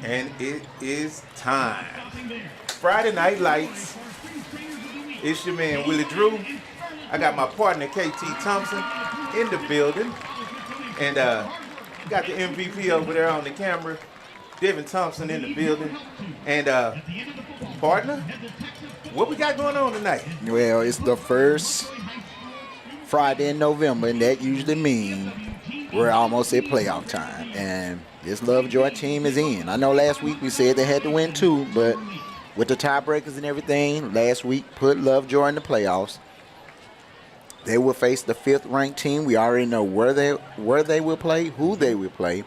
And it is time. Friday Night Lights. It's your man, Willie Drew. I got my partner, KT Thompson, in the building. And got the MVP over there on the camera, Devin Thompson in the building. And partner, what we got going on tonight? Well, it's the first Friday in November, and that usually means we're almost at playoff time. And this Lovejoy team is in. I know last week we said they had to win 2, but with the tiebreakers and everything, last week put Lovejoy in the playoffs. They will face the 5th-ranked team. We already know where they will play, who they will play,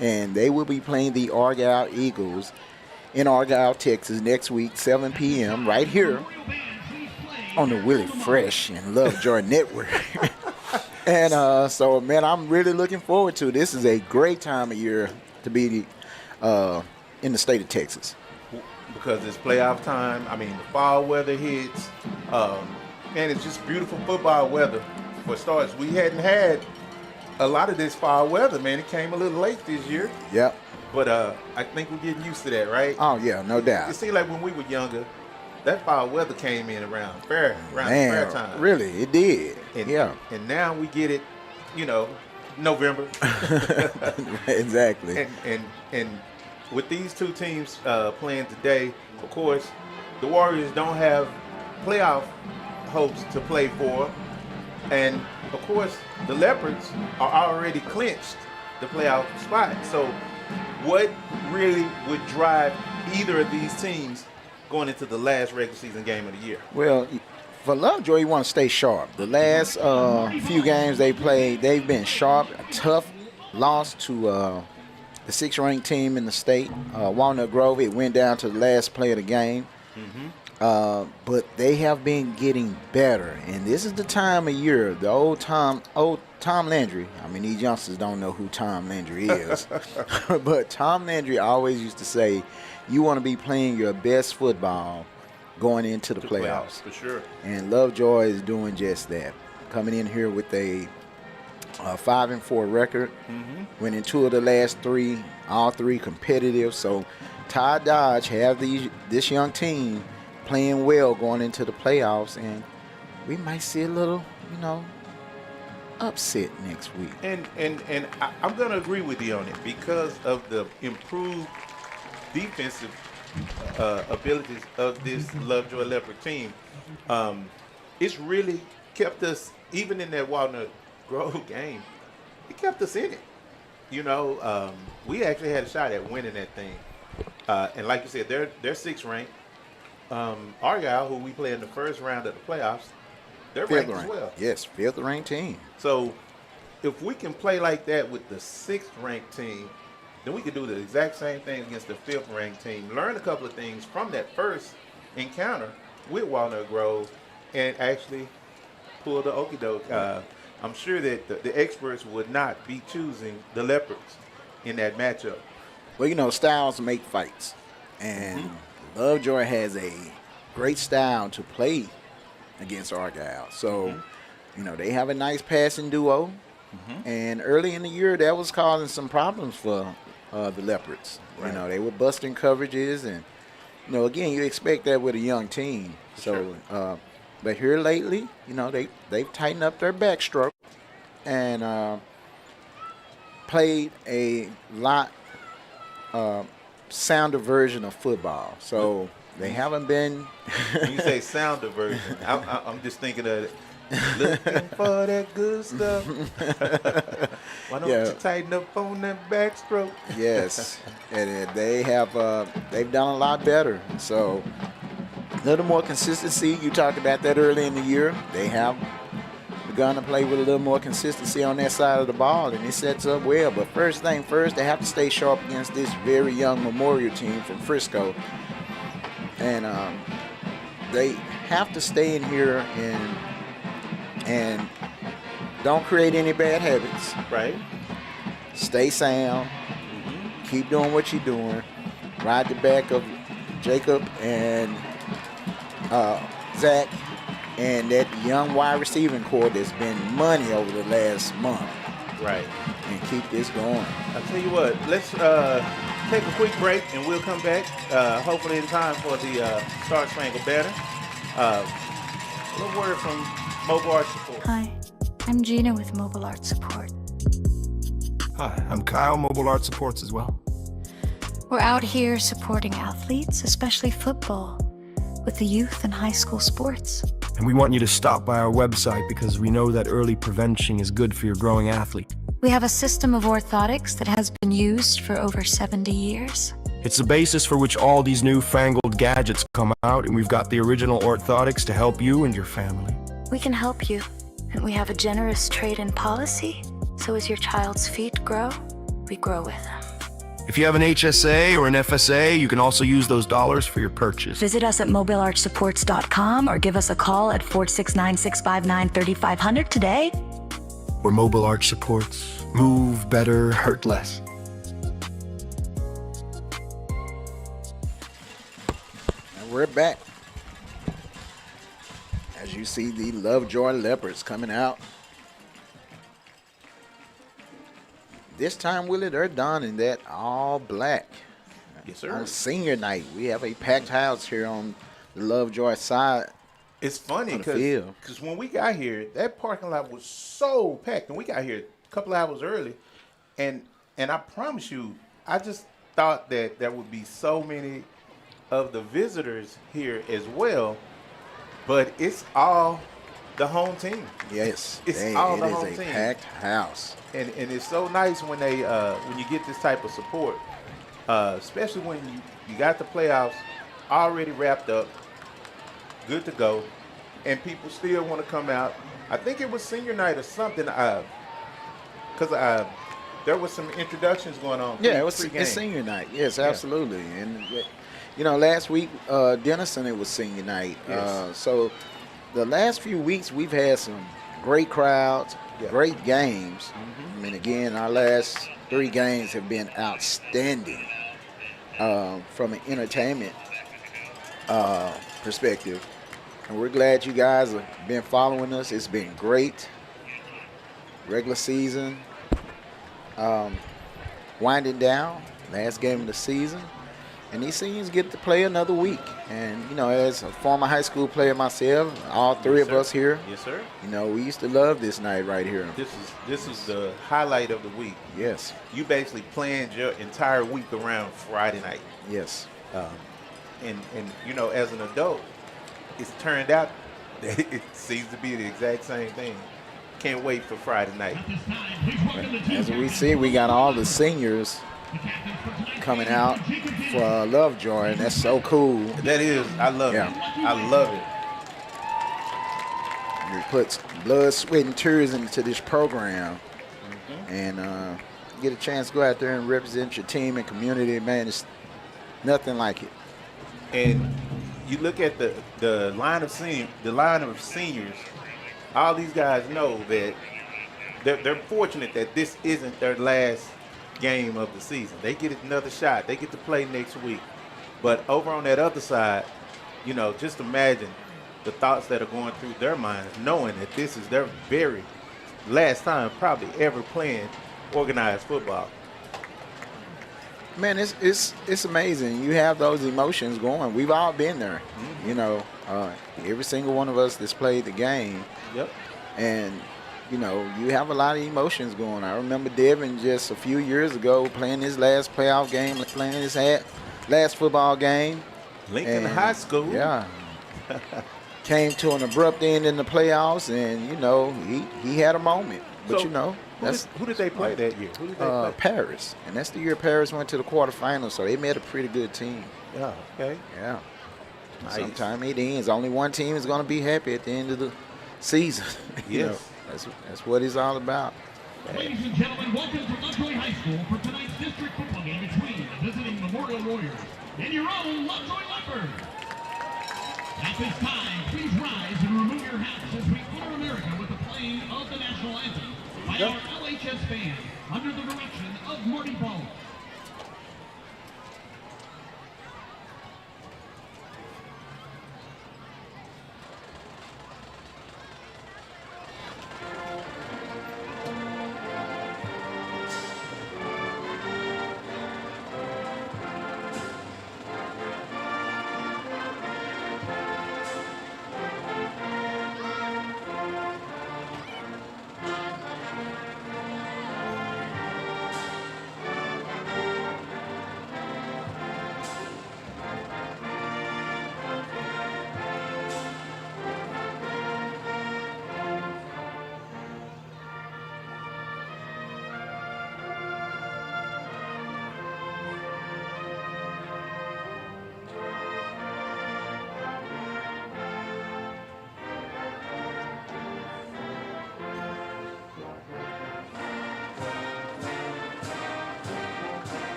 and they will be playing the Argyle Eagles in Argyle, Texas next week, 7 p.m. right here on the Willie Fresh and Lovejoy Network. And so, man, I'm really looking forward to it. This is a great time of year to be in the state of Texas. Because it's playoff time. I mean, the fall weather hits. And it's just beautiful football weather. For starters, we hadn't had a lot of this fall weather, man. It came a little late this year. Yep. But I think we're getting used to that, right? Oh, yeah, no doubt. It seemed like when we were younger, that fall weather came in around fair time. Really, it did. And, yeah. And now we get it, November. Exactly. And with these two teams playing today, of course, the Warriors don't have playoff hopes to play for, and of course the Leopards are already clinched the playoff spot. So what really would drive either of these teams going into the last regular season game of the year? Well, for Lovejoy, you want to stay sharp. The last few games they played, they've been sharp. A tough loss to the 6th-ranked team in the state, Walnut Grove. It went down to the last play of the game. Mm-hmm. But they have been getting better, and this is the time of year. The old Tom Landry. I mean, these youngsters don't know who Tom Landry is, but Tom Landry always used to say, "You want to be playing your best football going into the playoffs." For sure. And Lovejoy is doing just that, coming in here with a 5-4 record, winning 2 of the last 3, all 3 competitive. So Todd Dodge have this young team playing well going into the playoffs, and we might see a little, upset next week. And I'm going to agree with you on it because of the improved defensive abilities of this Lovejoy Leopard team. It's really kept us, even in that Walnut Grove game, it kept us in it. We actually had a shot at winning that thing. And like you said, they're 6th ranked. Argyle, who we play in the first round of the playoffs, they're ranked as well. Yes, 5th-ranked team. So if we can play like that with the 6th-ranked team, then we can do the exact same thing against the 5th-ranked team. Learn a couple of things from that first encounter with Walnut Grove and actually pull the okie doke. I'm sure that the experts would not be choosing the Leopards in that matchup. Well, styles make fights. And Lovejoy has a great style to play against Argyle. So, they have a nice passing duo. And early in the year, that was causing some problems for the Leopards. Right. They were busting coverages. And, again, you expect that with a young team. So, but here lately, they've tightened up their backstroke and played a lot sounder version of football. So they haven't been. When you say sounder version, I'm just thinking of looking for that good stuff. Why don't you tighten up on that backstroke? Yes, and they've done a lot better. So a little more consistency. You talked about that early in the year. They have begun to play with a little more consistency on that side of the ball, and it sets up well. But first thing first, they have to stay sharp against this very young Memorial team from Frisco. And they have to stay in here and don't create any bad habits. Right. Stay sound. Keep doing what you're doing. Ride the back of Jacob and Zach and that young wide receiving core that's been money over the last month. Right. and keep this going. I'll tell you what, let's take a quick break and we'll come back, hopefully in time for the Star Spangled Banner. A little word from Mobile Arts Support. Hi, I'm Gina with Mobile Arts Support. Hi, I'm Kyle, Mobile Art Supports as well. We're out here supporting athletes, especially football, with the youth and high school sports. And we want you to stop by our website because we know that early prevention is good for your growing athlete. We have a system of orthotics that has been used for over 70 years. It's the basis for which all these newfangled gadgets come out, and we've got the original orthotics to help you and your family. We can help you, and we have a generous trade-in policy, so as your child's feet grow, we grow with them. If you have an HSA or an FSA, you can also use those dollars for your purchase. Visit us at mobileartsupports.com or give us a call at 469-659-3500 today. We're Mobile Art Supports. Move better, hurt less. And we're back. As you see the Lovejoy Leopards coming out. This time, Willie, they're donning that all black. Yes, sir. On senior night, we have a packed house here on the Lovejoy side. It's funny On the field. because when we got here, that parking lot was so packed, and we got here a couple hours early, and I promise you, I just thought that there would be so many of the visitors here as well, but it's all the home team. Yes, It's it all the is home a team. packed house. And it's so nice when they when you get this type of support, especially when you got the playoffs already wrapped up, good to go, and people still want to come out. I think it was senior night or something, because there was some introductions going on. Yeah, it was pre-game. it's senior night. Yes, absolutely. And you know, last week Denison it was senior night. Yes. So the last few weeks we've had some great crowds, great games. I mean, again, our last 3 games have been outstanding from an entertainment perspective. And we're glad you guys have been following us. It's been great. Regular season winding down, last game of the season. And these seniors get to play another week. And, you know, as a former high school player myself, all 3 of us here, Yes, sir. you know, we used to love this night right here. This is the highlight of the week. Yes, You basically planned your entire week around Friday night. yes. And you know, as an adult, it's turned out that it seems to be the exact same thing. Can't wait for Friday night. As we see, we got all the seniors coming out for Lovejoy, and that's so cool. That is, I love Yeah. it. I love it. You put blood, sweat, and tears into this program, and get a chance to go out there and represent your team and community. Man, it's nothing like it. And you look at the line of seniors. All these guys know that they're fortunate that this isn't their last game of the season. They get another shot. They get to play next week. But over on that other side, you know, just imagine the thoughts that are going through their minds, knowing that this is their very last time probably ever playing organized football. Man, it's amazing. You have those emotions going. We've all been there. You know, every single one of us that's played the game. Yep. And, you know, you have a lot of emotions going. I remember Devin just a few years ago playing his last playoff game, playing his last football game. Lincoln And, High School. Yeah. Came to an abrupt end in the playoffs, and, you know, he had a moment. But, So, you know, who did they play that year? Who did they play? Paris. And that's the year Paris went to the quarterfinals, so they met a pretty good team. Yeah, okay. Yeah. Nice. Sometime it ends. Only one team is going to be happy at the end of the season. You know, Yes. that's what it's all about. Ladies and gentlemen, welcome to Lovejoy High School for tonight's district football game between the visiting Memorial Warriors and your own Lovejoy Leopards. At this time, please rise and remove your hats as we honor America with the playing of the national anthem by our LHS band under the direction of Marty Ball.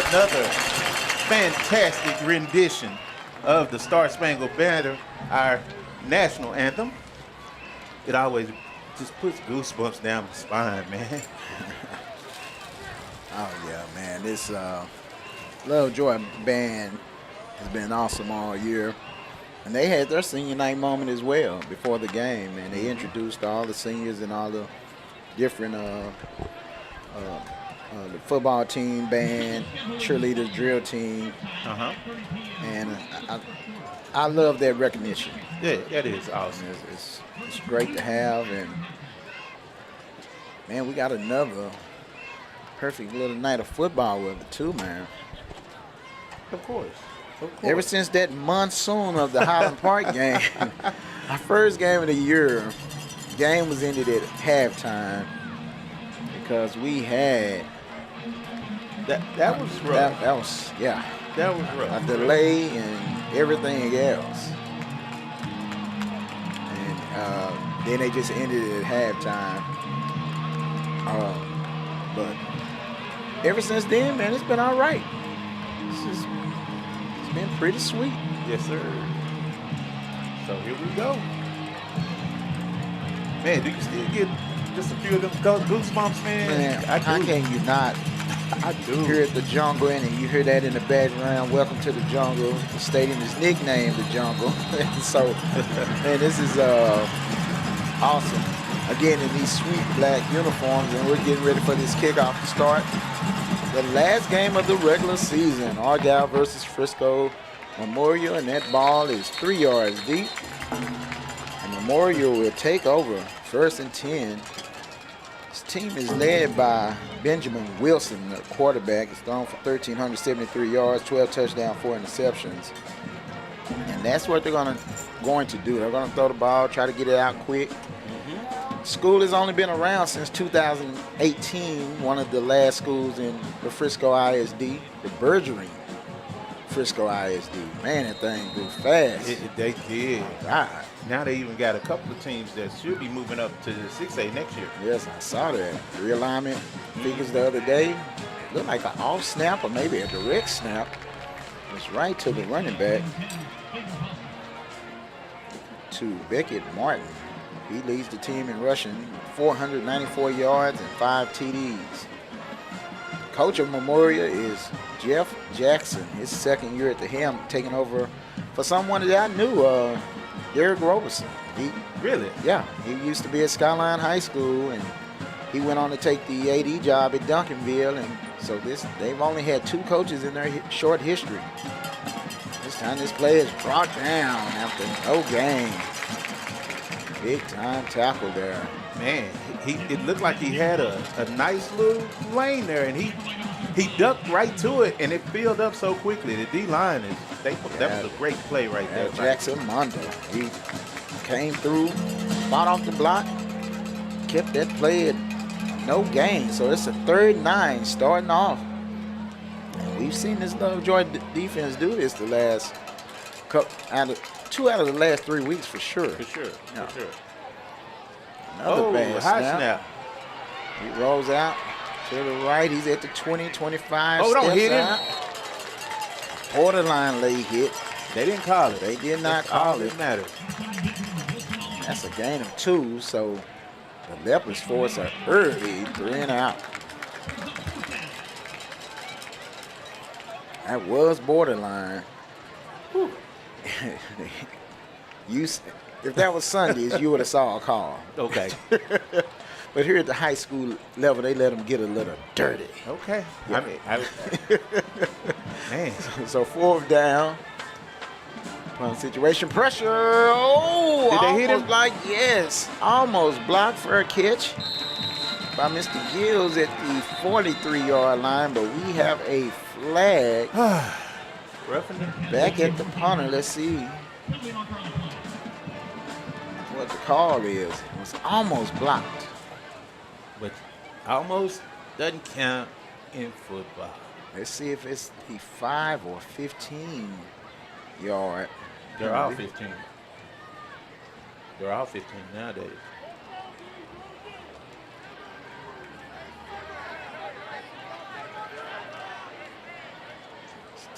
another fantastic rendition of the Star Spangled Banner, our national anthem. It always just puts goosebumps down my spine, man. Oh, yeah, man. This Lovejoy band has been awesome all year. And they had their senior night moment as well before the game, and they introduced all the seniors and all the different the football team, band, cheerleaders, drill team. And I love that recognition. Yeah, that is awesome. It's great to have, and man, we got another perfect little night of football with it too, man. Of course. Ever since that monsoon of the Highland Park game, our first game of the year, the game was ended at halftime because we had that was rough. That was That was rough. a delay and everything else, and then they just ended it at halftime. But ever since then, man, it's been all right. It's been pretty sweet. Yes, sir. So here we go. Man, do you still get just a few of them goosebumps, man? Man, I do. how can you not? I do. Hear the jungle, and you hear that in the background. Welcome to the jungle. The stadium is nicknamed the jungle. So, man, this is awesome. Again, in these sweet black uniforms, and we're getting ready for this kickoff to start. The last game of the regular season, Argyle versus Frisco Memorial, and that ball is 3 yards deep. And Memorial will take over 1st and 10. This team is led by Benjamin Wilson, the quarterback. He's thrown for 1,373 yards, 12 touchdowns, 4 interceptions. And that's what they're going to do. They're going to throw the ball, try to get it out quick. School has only been around since 2018, one of the last schools in the Frisco ISD, the burgeoning Frisco ISD. Man, that thing grew fast. They did. God. Now they even got a couple of teams that should be moving up to 6A next year. Yes, I saw that. Realignment figures the other day. Looked like an off snap or maybe a direct snap. It's right to the running back, to Beckett Martin. He leads the team in rushing, 494 yards and 5 TDs. Coach of Memorial is Jeff Jackson, his second year at the helm, taking over for someone that I knew, Derek Roberson. Really? Yeah, he used to be at Skyline High School, and he went on to take the AD job at Duncanville, and so they've only had 2 coaches in their short history. This time this play is brought down after no gain. Big time tackle there. Man, it looked like he had a nice little lane there, and he ducked right to it, and it filled up so quickly. The D-line that was a great play right there. Jackson Mondo. He came through, fought off the block, kept that play at no gain. So it's a 3rd and 9 starting off. And we've seen this Lovejoy defense do this the last two out of the last 3 weeks for sure. For sure. Yeah. For sure. Another bad high snap. He rolls out to the right. He's at the 20, 25. Oh, don't steps hit him. out. Borderline late hit. They didn't call it. They did not That's all call it. that matters. That's a gain of 2, so the Leopards force an early 3 and out. That was borderline. If that was Sundays, you would have saw a call. Okay. But here at the high school level, they let them get a little dirty. Okay. Yeah. Man. So 4th down. Punt situation, pressure. Oh, Did they hit him? Yes, almost blocked for a catch by Mr. Gills at the 43-yard line, but we have a flag Roughing it. back at the punter. Let's see what the call is. It was almost blocked. But almost doesn't count in football. Let's see if it's the 5 or 15 yard. They're all 15. They're all 15 nowadays.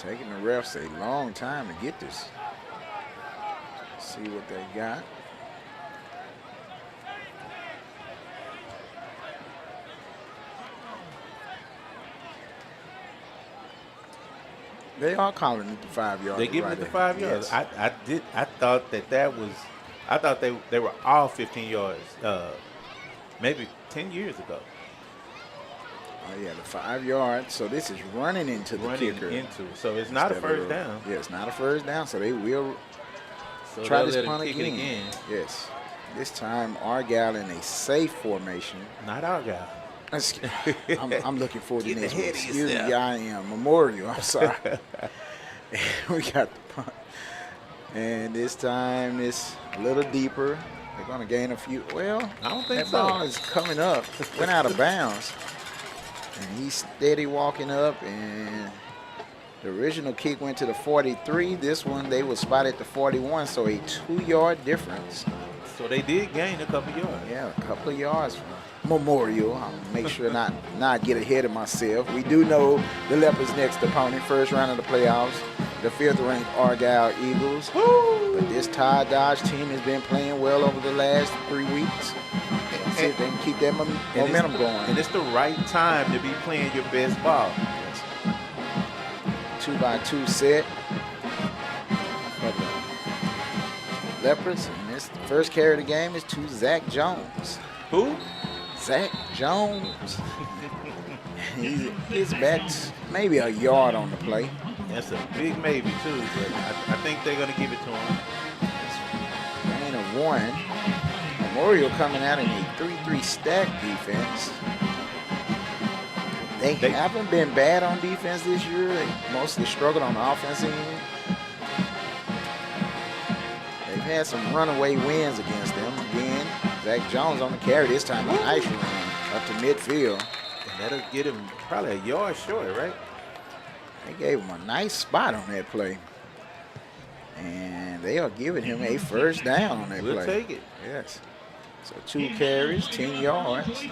Taking the refs a long time to get this. See what they got. They are calling it the 5 yards. They give right it the there. 5 yards. Yes. I thought that was. I thought they were all 15 yards. Maybe 10 years ago. Oh yeah, the 5 yards. So this is running into the kicker. So it's not a Instead first of- down. Yeah, it's not a first down. So they will So try they'll this let him punt kick it again. Yes. This time Argyle in a safe formation. Not our guy. I'm looking forward to Get this one. ahead of Excuse me, yourself. I am Memorial. I'm sorry. We got the punt. And this time it's a little deeper. They're going to gain a few. Well, I don't think that so. ball is coming up. Went out of bounds. And he's steady walking up. And the original kick went to the 43. This one, they will spot at the 41. So a 2-yard difference. So they did gain a couple yards. Yeah, a couple of yards from Memorial. I'll make sure not get ahead of myself. We do know the Leopards' next opponent, first round of the playoffs, the 5th-ranked Argyle Eagles. Woo! But this Ty Dodge team has been playing well over the last 3 weeks. Let's see if they can keep that momentum going. And it's the right time to be playing your best ball. 2-by-2 set for the Leopards. And this first carry of the game is to Zach Jones. Who? Zach Jones. He's back maybe a yard on the play. That's a big maybe, too. But I think they're going to give it to him. Gain of 1. Memorial coming out in a 3-3 stack defense. They haven't been bad on defense this year. They mostly struggled on the offensive end. They've had some runaway wins against them. Again, Zach Jones on the carry this time. A nice run up to midfield. And that'll get him probably a yard short, right? They gave him a nice spot on that play. And they are giving him a first down on that play. We'll take it. Yes. So 2 carries, 10 yards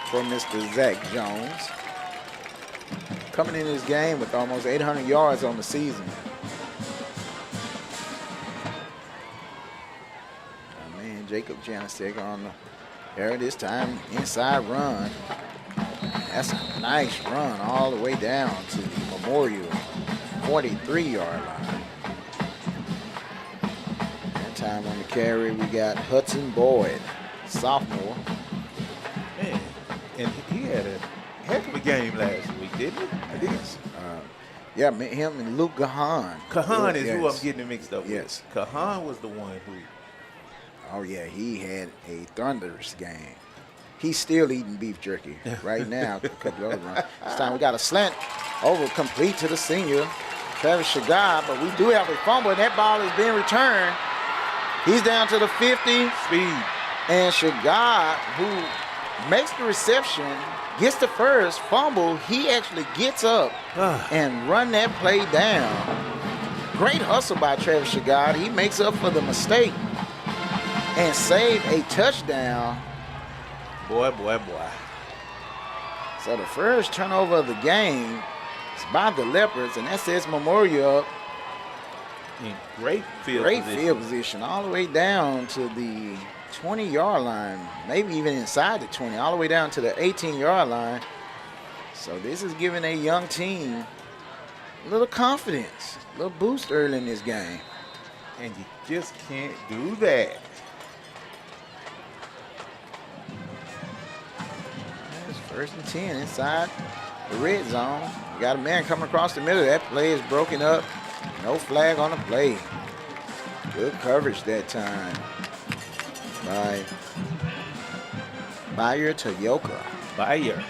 for Mr. Zach Jones. Coming in this game with almost 800 yards on the season. Our man Jacob Janicek on the air this time, inside run. That's a nice run all the way down to the Memorial 43-yard line. That time on the carry, we got Hudson Boyd, sophomore. Man, and he had a heck of a game last week, didn't he? Yes. Yeah, him and Luke Gahan. Kahan is who I'm Yes. getting mixed up with. Yes. Kahan was the one who. Oh, yeah, he had a thunderous game. He's still eating beef jerky right now. A couple of runs. This time we got a slant over complete to the senior, Travis Shagad, but we do have a fumble, and that ball is being returned. He's down to the 50. Speed. And Shagad, who makes the reception, gets the first fumble. He actually gets up and run that play down. Great hustle by Travis Shagad. He makes up for the mistake and save a touchdown. Boy, boy, boy. So the first turnover of the game is by the Leopards, and that sets Memorial up. In great field Great position. field position all the way down to the 20-yard line, maybe even inside the 20, all the way down to the 18-yard line. So this is giving a young team a little confidence, a little boost early in this game. And you just can't do that. It's 1st and 10 inside the red zone. You got a man coming across the middle. That play is broken up. No flag on the play. Good coverage that time by Bayer Toyoka. Bayer.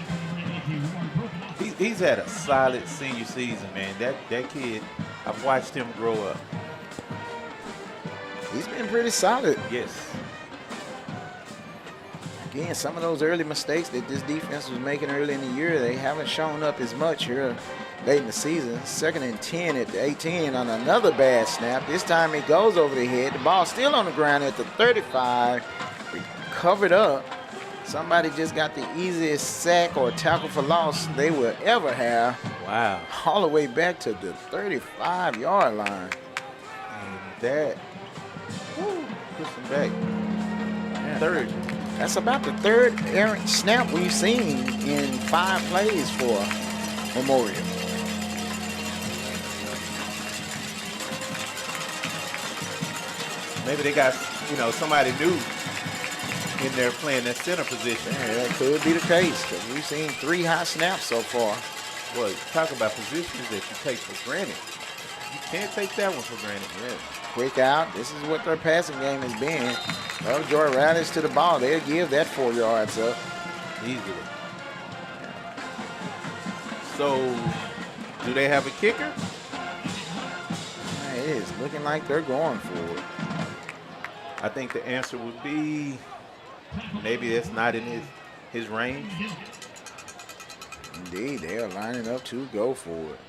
He's had a solid senior season, man. That kid, I've watched him grow up. He's been pretty solid. Yes. Again, some of those early mistakes that this defense was making early in the year, they haven't shown up as much here late in the season. 2nd and 10 at the 18 on another bad snap. This time it goes over the head. The ball still on the ground at the 35. Covered up. Somebody just got the easiest sack or tackle for loss they will ever have. Wow. all the way back to the 35-yard line. And that puts them back. Third. That's about the third errant snap we've seen in 5 plays for Memorial. Maybe they got, somebody new in there playing that center position. Yeah, that could be the case, because we've seen 3 high snaps so far. Well, talk about positions that you take for granted. You can't take that one for granted. Yeah. Quick out. This is what their passing game has been. Lovejoy rallies to the ball. They'll give that 4 yards up. Easily. So, do they have a kicker? It is looking like they're going for it. I think the answer would be maybe that's not in his range. Indeed, they are lining up to go for it.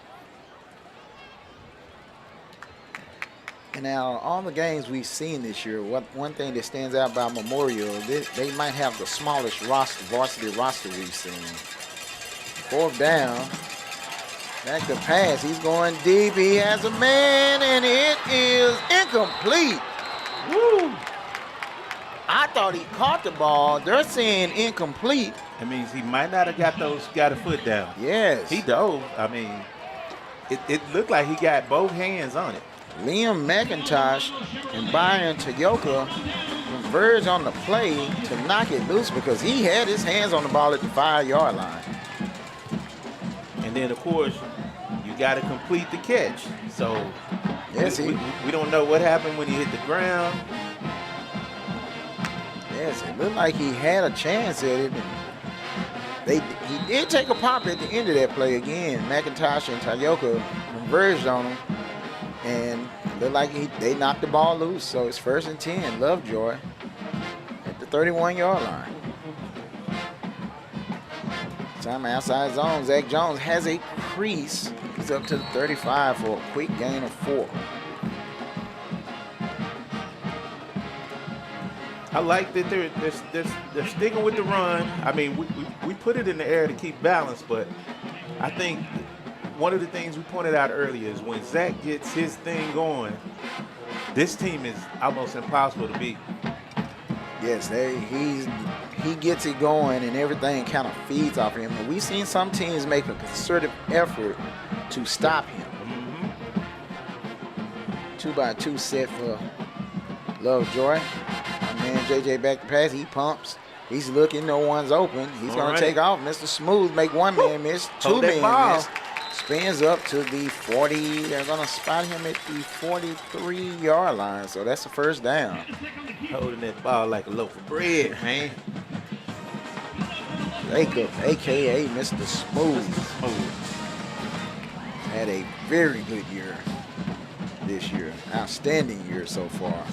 And now, all the games we've seen this year, one thing that stands out about Memorial, they might have the smallest varsity roster we've seen. 4th down. Back to pass. He's going deep. He has a man, and it is incomplete. Woo! I thought he caught the ball. They're saying incomplete. That means he might not have got a foot down. Yes. He dove. I mean, it looked like he got both hands on it. Liam McIntosh and Byron Toyoka converge on the play to knock it loose because he had his hands on the ball at the 5-yard line. And then, of course, you got to complete the catch. So yes, we don't know what happened when he hit the ground. Yes, it looked like he had a chance at it. He did take a pop at the end of that play again. McIntosh and Toyoka converged on him. And it looked like they knocked the ball loose. So it's 1st and 10, Lovejoy at the 31-yard line. Time outside zone. Zach Jones has a crease. He's up to the 35 for a quick gain of 4. I like that they're sticking with the run. I mean, we put it in the air to keep balance, but I think one of the things we pointed out earlier is when Zach gets his thing going, this team is almost impossible to beat. Yes, he gets it going and everything kind of feeds off him. And we've seen some teams make a concerted effort to stop him. 2-by-2 set for Lovejoy. My man JJ back to pass. He pumps. He's looking. No one's open. He's going to take off. Mr. Smooth make 1 man miss. 2 men miss. Spins up to the 40. They're going to spot him at the 43-yard line. So that's the 1st down. Holding that ball like a loaf of bread, man. Jacob, a.k.a. Mr. Smooth, had a very good year this year. Outstanding year so far.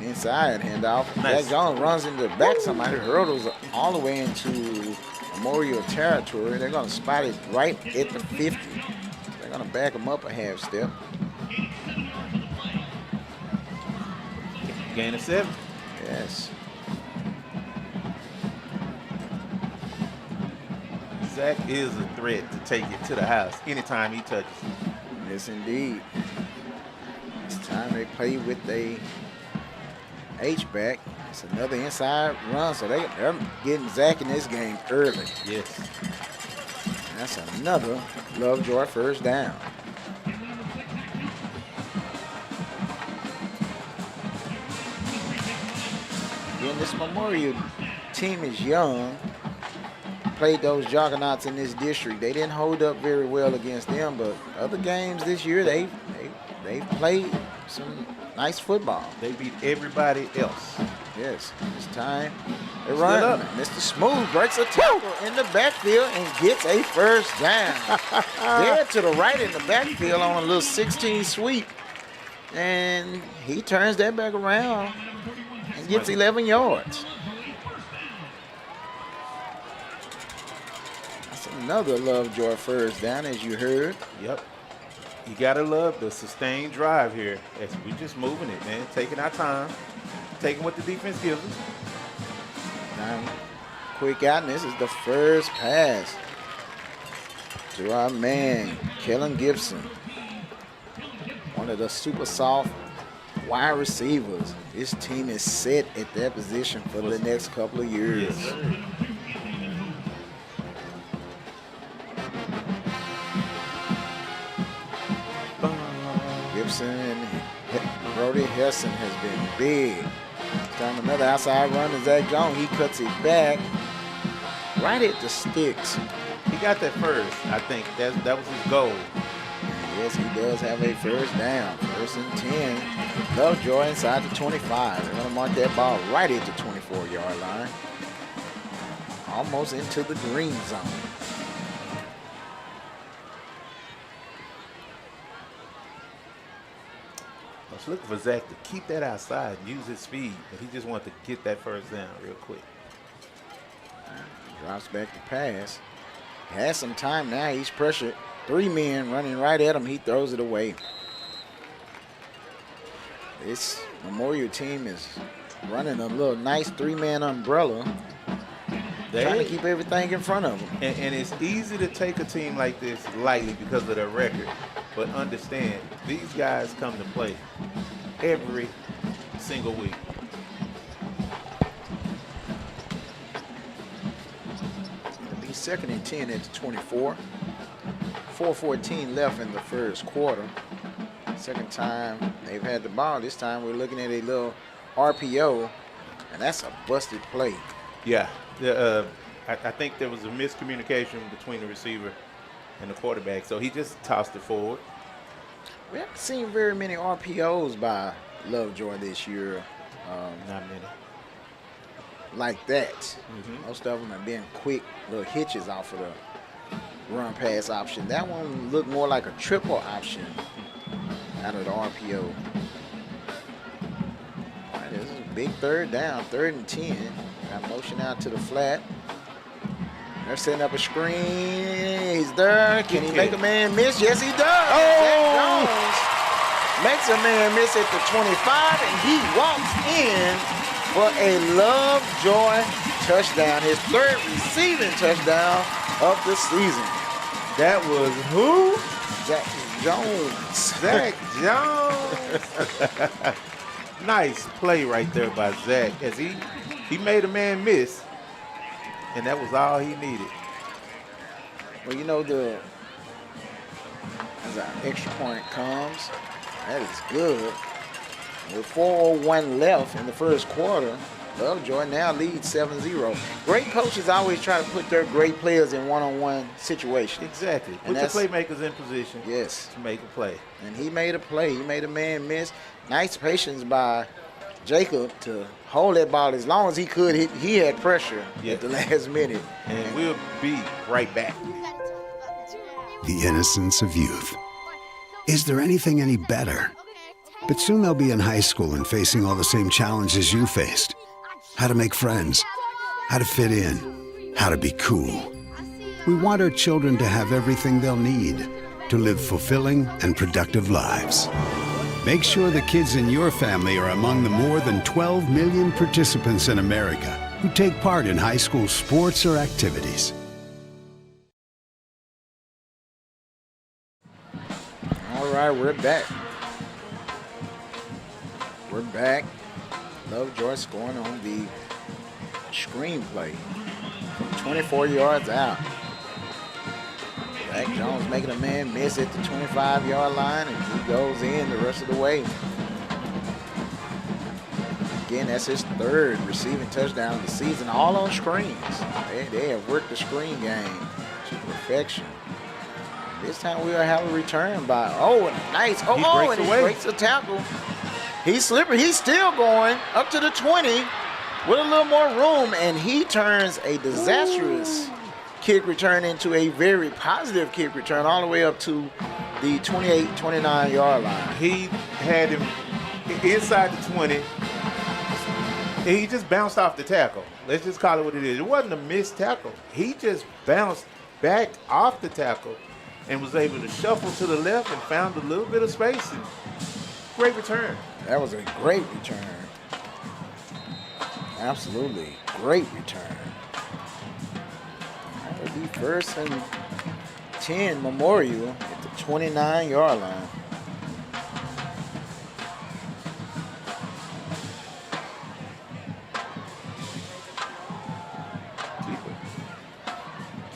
Inside handoff. Nice. Zach Jones runs into the back. Somebody hurdles all the way into Memorial territory. They're going to spot it right at the 50. They're going to back him up a half step. Gain of 7. Yes. Zach is a threat to take it to the house anytime he touches it. Yes, indeed. This time they play with a H-back. It's another inside run, so they're getting Zach in this game early. Yes. That's another Lovejoy 1st down. Again, this Memorial team is young. Played those juggernauts in this district. They didn't hold up very well against them, but other games this year, they've played some nice football. They beat everybody else. Yes, this time they run up. Mr. Smooth breaks a tackle in the backfield and gets a 1st down. There to the right in the backfield on a little 16 sweep. And he turns that back around and gets 11 yards. That's another Lovejoy 1st down, as you heard. Yep. You got to love the sustained drive here. As we're just moving it, man. Taking our time. Taking what the defense gives us. Now, quick out, and this is the first pass. to our man, Kellen Gibson. One of the super soft wide receivers. This team is set at that position for the next couple of years. Yes, sir. Gibson and Brody Hesson has been big. Time another outside run to Zach Jones. He cuts it back right at the sticks. He got that first. I think that was his goal. Yes, he does have a first down. First and 10. Lovejoy inside the 25. They're going to mark that ball right at the 24-yard line. Almost into the green zone. I was looking for Zach to keep that outside and use his speed, but he just wanted to get that first down real quick. Drops back to pass. Has some time now. He's pressured. 3 men running right at him. He throws it away. This Memorial team is running a little nice 3-man umbrella. Trying to keep everything in front of them. And it's easy to take a team like this lightly because of their record. But understand, these guys come to play every single week. It'll be second and 10 at the 24. 4:14 left in the first quarter. Second time they've had the ball. This time we're looking at a little RPO, and that's a busted play. Yeah, I think there was a miscommunication between the receiver and the quarterback, so he just tossed it forward. We haven't seen very many RPOs by Lovejoy this year. Not many. Like that. Most of them have been quick little hitches off of the run pass option. That one looked more like a triple option out of the RPO. All right, this is a big third down, 3rd and 10. Got motion out to the flat. They're setting up a screen. He's there. Can he make a man miss? Yes, he does. Zach Jones makes a man miss at the 25, and he walks in for a Lovejoy touchdown. His 3rd receiving touchdown of the season. That was who? Zach Jones. Zach Jones. Nice play right there by Zach as he made a man miss, and that was all he needed. Well, you know, as an extra point comes, that is good. With 4:01 left in the first quarter, Lovejoy now leads 7-0. Great coaches always try to put their great players in one-on-one situations. Exactly. Put the playmakers in position to make a play. And he made a play. He made a man miss. Nice patience by Jacob to hold that ball as long as he could. He had pressure at the last minute. And we'll be right back. The innocence of youth. Is there anything any better? But soon they'll be in high school and facing all the same challenges you faced. How to make friends, how to fit in, how to be cool. We want our children to have everything they'll need to live fulfilling and productive lives. Make sure the kids in your family are among the more than 12 million participants in America who take part in high school sports or activities. All right, we're back. We're back. Lovejoy scoring on the screenplay from 24 yards out. Zach Jones making a man miss at the 25-yard line, and he goes in the rest of the way. Again, that's his 3rd receiving touchdown of the season, all on screens. They have worked the screen game to perfection. This time we'll have a return by, and a nice, and he breaks the tackle. He's slippery. He's still going up to the 20 with a little more room, and he turns a disastrous kick return into a very positive kick return all the way up to the 28, 29-yard line. He had him inside the 20. He just bounced off the tackle. Let's just call it what it is. It wasn't a missed tackle. He just bounced back off the tackle and was able to shuffle to the left and found a little bit of space. And great return. That was a great return. Absolutely great return. That would be 1st and 10 Memorial at the 29-yard line.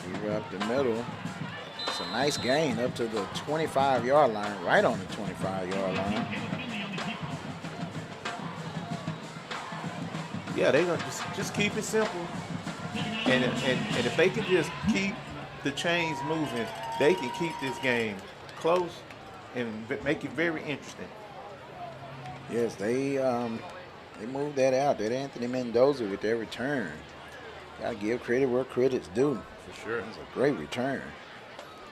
Keep up the middle. It's a nice gain up to the 25-yard line, right on the 25-yard line. Yeah, they're gonna just keep it simple, and if they can just keep the chains moving, they can keep this game close and make it very interesting. Yes, they moved that out. That Anthony Mendoza with their return. Gotta give credit where credit's due. For sure. It's a great return.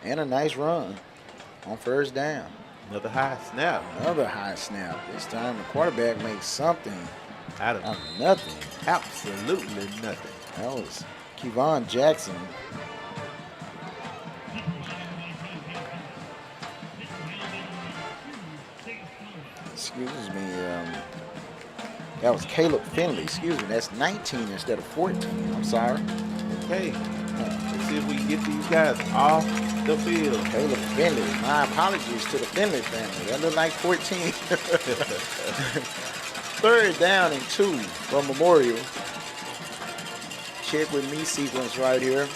And a nice run on first down. Another high snap. Another high snap. This time the quarterback makes something Out of out of nothing. absolutely nothing. That was Kevon Jackson. Excuse me. That was Caleb Finley. Excuse me. That's 19 instead of 14. I'm sorry. Okay, let's see if we can get these guys off the field. Caleb Finley. My apologies to the Finley family. That looked like 14. Third down and 2 from Memorial. Check with me sequence right here.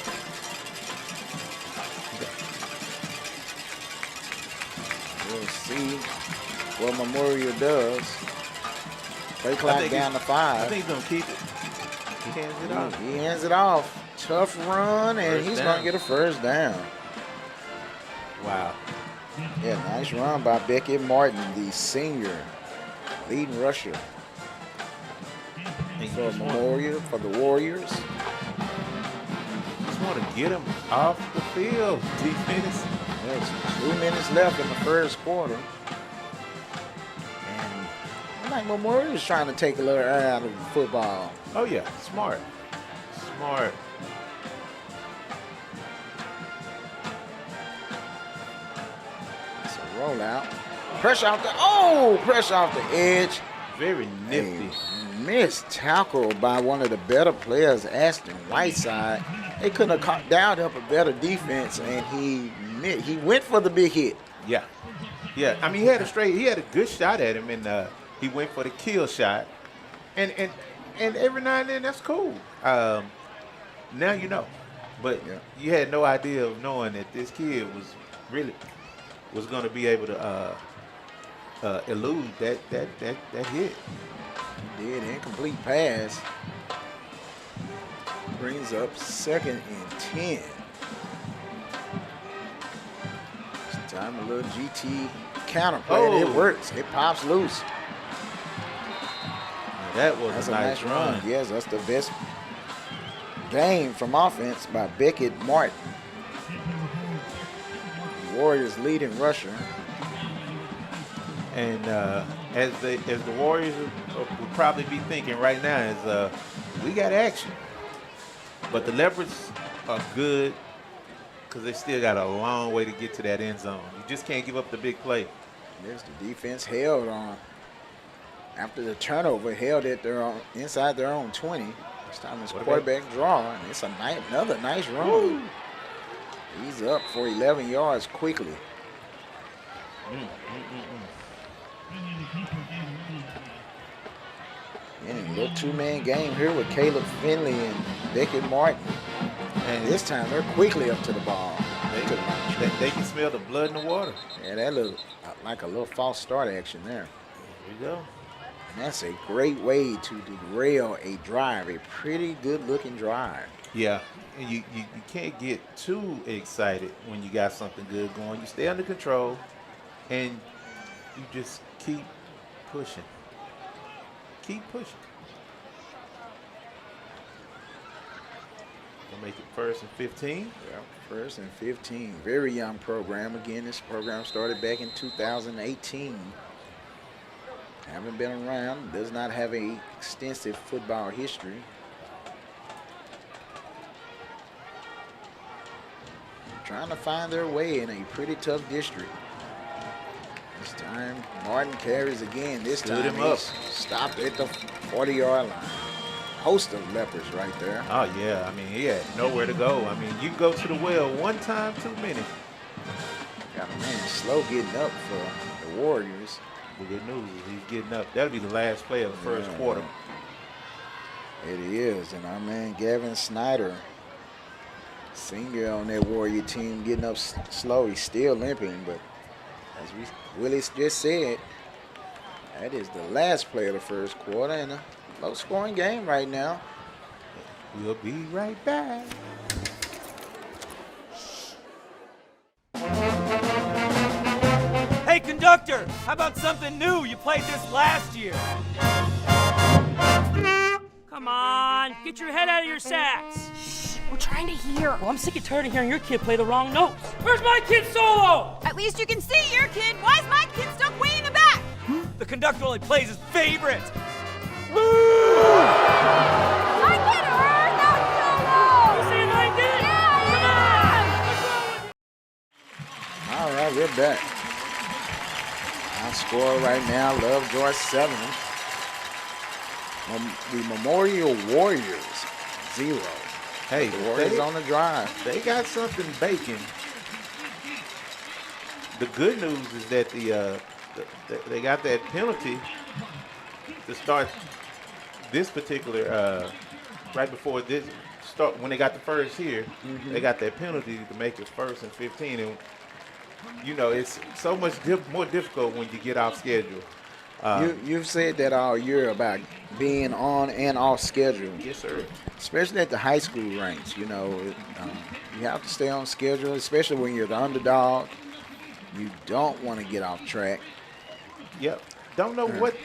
We'll see what Memorial does. Play clock down to 5. I think he's going to keep it. He hands it off. He hands it off. Tough run, and First he's down. going to get a first down. Wow. Yeah, nice run by Beckett Martin, the senior leading rusher And you for just want, Memorial, for the Warriors. just want to get him off the field, defense. There's 2 minutes left in the first quarter. And I like Memorial is trying to take a little air out of the football. Oh, yeah, smart. Smart. It's a rollout. Pressure off the edge. Very nifty. A missed tackle by one of the better players, Ashton Whiteside. They couldn't have dialed up a better defense, and he went for the big hit. Yeah. Yeah, I mean, he had a good shot at him, and he went for the kill shot. And every now and then, that's cool. Now you know. But Yeah. you had no idea of knowing that this kid was going to be able to elude that hit. He did. Incomplete pass. Brings up 2nd and 10. This time a little GT counter play. And it Oh. works. It pops loose. That was That's a nice run. Yes, that's the best game from offense by Beckett Martin. Warriors leading rusher. And as the Warriors will probably be thinking right now is we got action. But the Leopards are good because they still got a long way to get to that end zone. You just can't give up the big play. There's the defense held on after the turnover, held at their own, inside their own 20. This time it's quarterback draw, and it's another nice run. Woo. He's up for 11 yards quickly. And a little 2-man game here with Caleb Finley and Beckett Martin. And this time they're quickly up to the ball. They can smell the blood in the water. Yeah, that looked like a little false start action there. Here we go. And that's a great way to derail a drive, a pretty good-looking drive. Yeah, and you can't get too excited when you got something good going. You stay under control, and you just keep pushing. Keep pushing. We'll make it 1st and 15. Yeah, 1st and 15. Very young program. Again, this program started back in 2018. Haven't been around. Does not have a extensive football history. Trying to find their way in a pretty tough district. This time, Martin carries again. This Stood time him up. he's stopped at the 40-yard line. Host of Leopards right there. Oh, yeah. I mean, he had nowhere to go. I mean, you can go to the well one time too many. slow getting up for the Warriors. The good news is he's getting up. That'll be the last play of the first quarter. It is, and our man Gavin Snyder, senior on that Warrior team, getting up slow. He's still limping, but as Willie just said, that is the last play of the first quarter and a low-scoring game right now. We'll be right back. Hey, conductor, how about something new? You played this last year. Come on, get your head out of your sacks. Shh, we're trying to hear. Well, I'm sick and tired of hearing your kid play the wrong notes. Where's my kid's solo? At least you can see your kid. Why is my kid stuck way in the back? The conductor only plays his favorite. My kid heard that solo! You saying I did? Yeah! All right, we're back. Our score right now, Lovejoy 7. The Memorial Warriors 0. Hey, The Warriors on the drive. They got something baking. The good news is that they got that penalty to start this particular right before this start when they got the first here. They got that penalty to make it 1st and 15, and you know it's so much more difficult when you get off schedule. You've said that all year about being on and off schedule. Yes, sir. Especially at the high school ranks, you know, you have to stay on schedule, especially when you're the underdog. You don't want to get off track. Yep. Don't know what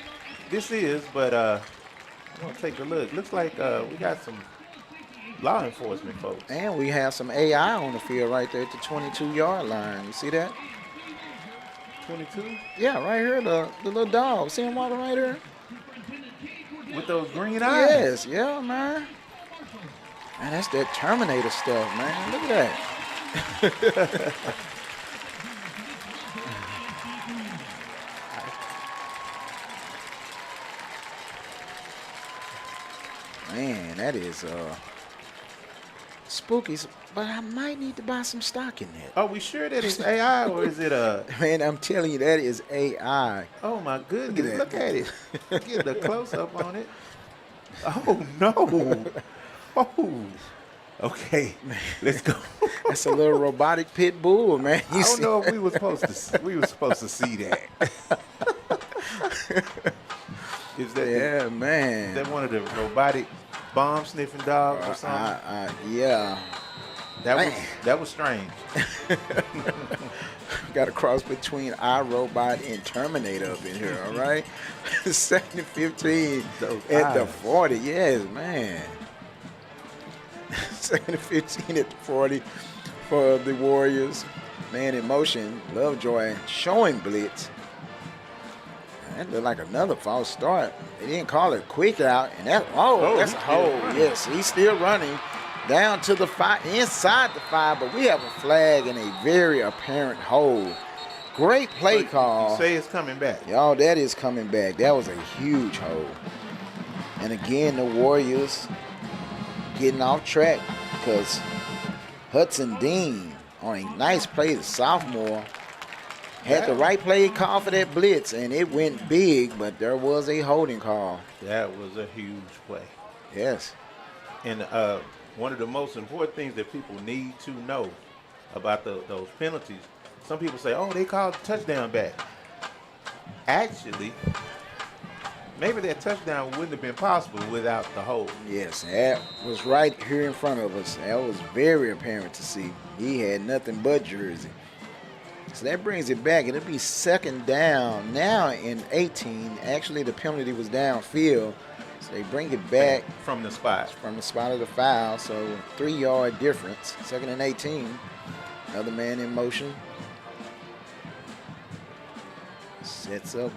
this is, but I'm gonna take a look. Looks like we got some law enforcement folks. And we have some AI on the field right there at the 22-yard line. You see that? 22 Yeah, right here, the little dog. See him walking right here? with those green eyes. Yes, yeah, man. Man, that's that Terminator stuff, man. Look at that. Man, that is spooky, but I might need to buy some stock in that. Are we sure that it's AI or is it a? Man, I'm telling you, that is AI. Oh my goodness! Look at Look at it. Get the close up on it. Oh no! Oh. Okay, let's go. That's a little robotic pit bull, man. I don't know if we were supposed to see that. Is that Yeah, man. Is that one of the robotic bomb sniffing dogs or something? Yeah. That was strange. Got a cross between iRobot and Terminator up in here, all right? 2nd and 15 at the 40. Yes, man. 2nd and 15 at the 40 for the Warriors. Man in motion. Lovejoy showing blitz. That looked like another false start. They didn't call it quick out, and that's a hold. Yes, he's still running down to the 5, inside the 5, but we have a flag and a very apparent hold. Great play call. You say it's coming back. Y'all, that is coming back. That was a huge hold. And again, the Warriors getting off track because Hudson Dean on a nice play, the sophomore, had the right play call for that blitz, and it went big, but there was a holding call. That was a huge play. Yes. And one of the most important things that people need to know about those penalties, some people say, oh, they called touchdown back. Actually, maybe that touchdown wouldn't have been possible without the hold. Yes, that was right here in front of us. That was very apparent to see. He had nothing but jersey. So that brings it back. It'll be 2nd down now in 18. Actually, the penalty was downfield. So they bring it back from the spot. From the spot of the foul. So 3-yard difference. 2nd and 18. Another man in motion. Sets up.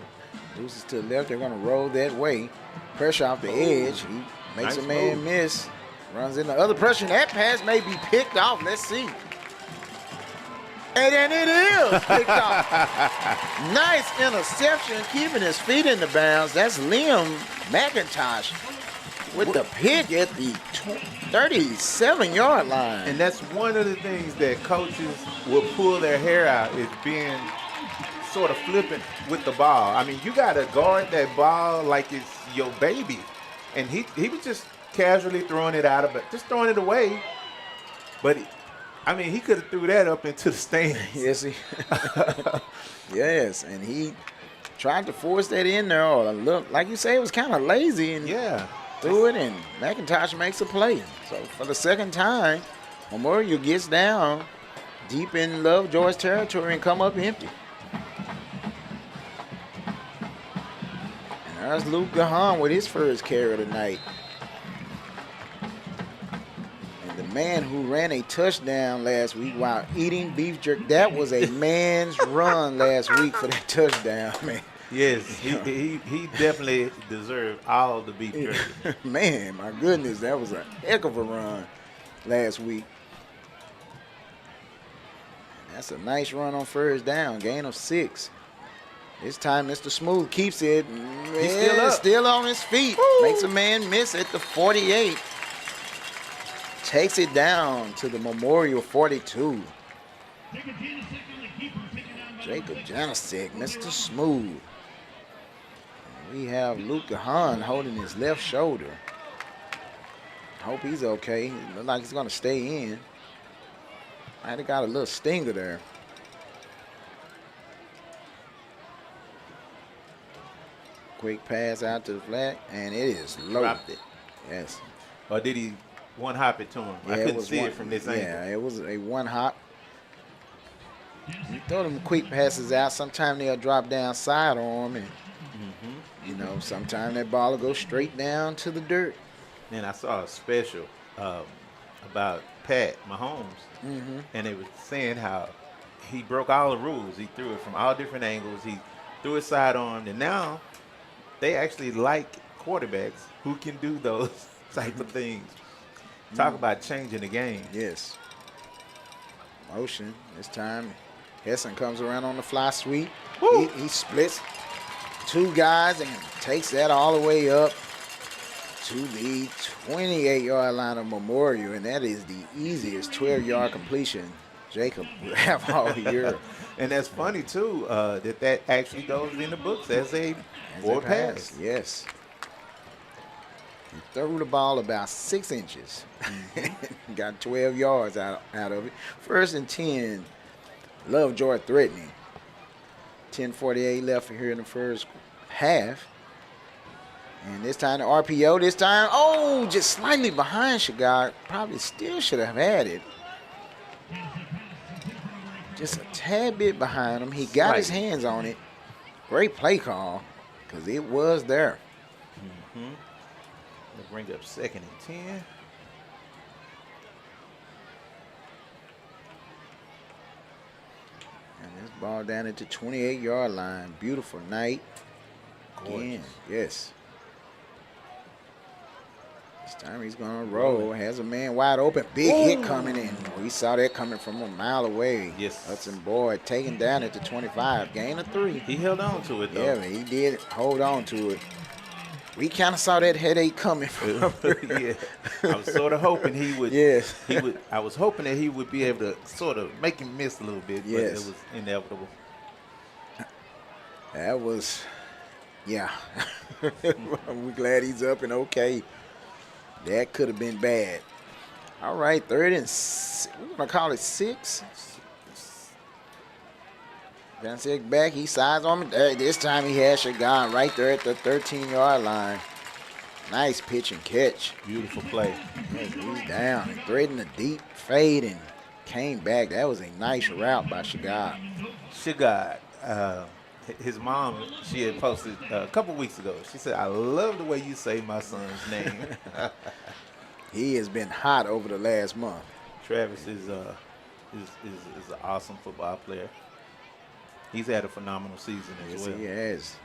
Loses to the left. They're going to roll that way. Pressure off the edge. He makes Nice a man move. miss. Runs in the other pressure. That pass may be picked off. Let's see. And then it is picked off. Nice interception, keeping his feet in the bounds. That's Liam McIntosh with the pick at the 37-yard line. And that's one of the things that coaches will pull their hair out is being sort of flippant with the ball. I mean, you got to guard that ball like it's your baby. And he was just casually throwing it out of it, just throwing it away. But, I mean, he could have threw that up into the stands. Yes, yes, and he tried to force that in there. Or look, like you say, it was kind of lazy. And yeah. Threw it, and McIntosh makes a play. So for the second time, Memorial gets down deep in Lovejoy's territory and come up empty. And there's Luke Gahan with his first carry tonight. And the man who ran a touchdown last week while eating beef jerky, that was a man's run last week for that touchdown, man. Yes, he definitely deserved all the beef jerky. Man, my goodness, that was a heck of a run last week. That's a nice run on first down, gain of 6. This time, Mr. Smooth keeps it. He's still up. Still on his feet. Woo! Makes a man miss at the 48. Takes it down to the Memorial 42. Jacob Janasek, Mr. Smooth. We have Luke Gahan holding his left shoulder. Hope he's okay. It looks like he's going to stay in. Might have got a little stinger there. Quick pass out to the flat, and it is low. Dropped it. Yes. Or did he one hop it to him? Yeah, I couldn't see it from this angle. Yeah, it was a one hop. You throw them quick passes out. Sometimes they'll drop down side on him, and you know, sometimes that ball will go straight down to the dirt. And I saw a special about Pat Mahomes, and they were saying how he broke all the rules. He threw it from all different angles. He threw it sidearm, and now they actually like quarterbacks who can do those type of things. Talk about changing the game. Yes. Motion this time. Hessen comes around on the fly sweep. He splits 2 guys and takes that all the way up to the 28-yard line of Memorial, and that is the easiest 12-yard completion Jacob will have all year. And that's funny, too, that actually goes in the books as a forward pass. Yes. He threw the ball about 6 inches. Got 12 yards out of it. 1st and 10, Lovejoy threatening. 10:48 left here in the first half. And this time the RPO, just slightly behind Shagard. Probably still should have had it. Just a tad bit behind him. He got his hands on it. Great play call, because it was there. We'll bring up 2nd and 10. And this ball down at the 28-yard line. Beautiful night. Again, yes. This time he's going to roll. Has a man wide open. Big hit coming in. We saw that coming from a mile away. Yes. Hudson Boyd taken down at the 25. Gain of 3. He held on to it, though. Yeah, he did hold on to it. We kind of saw that headache coming from Yeah. I was sort of hoping he would. Yes. I was hoping that he would be able to sort of make him miss a little bit, but it Yes. was inevitable. That was, yeah. We're glad he's up and okay. That could have been bad. All right, 3rd and 6. We're going to call it 6. Janasek back. He sides on me. This time he has Shagan right there at the 13-yard line. Nice pitch and catch. Beautiful play. Yes, he's down. He threading a deep fade and came back. That was a nice route by Shagad. Shagad, his mom, she had posted a couple weeks ago. She said, "I love the way you say my son's name." He has been hot over the last month. Travis is an awesome football player. He's had a phenomenal season as well. Yes, he has.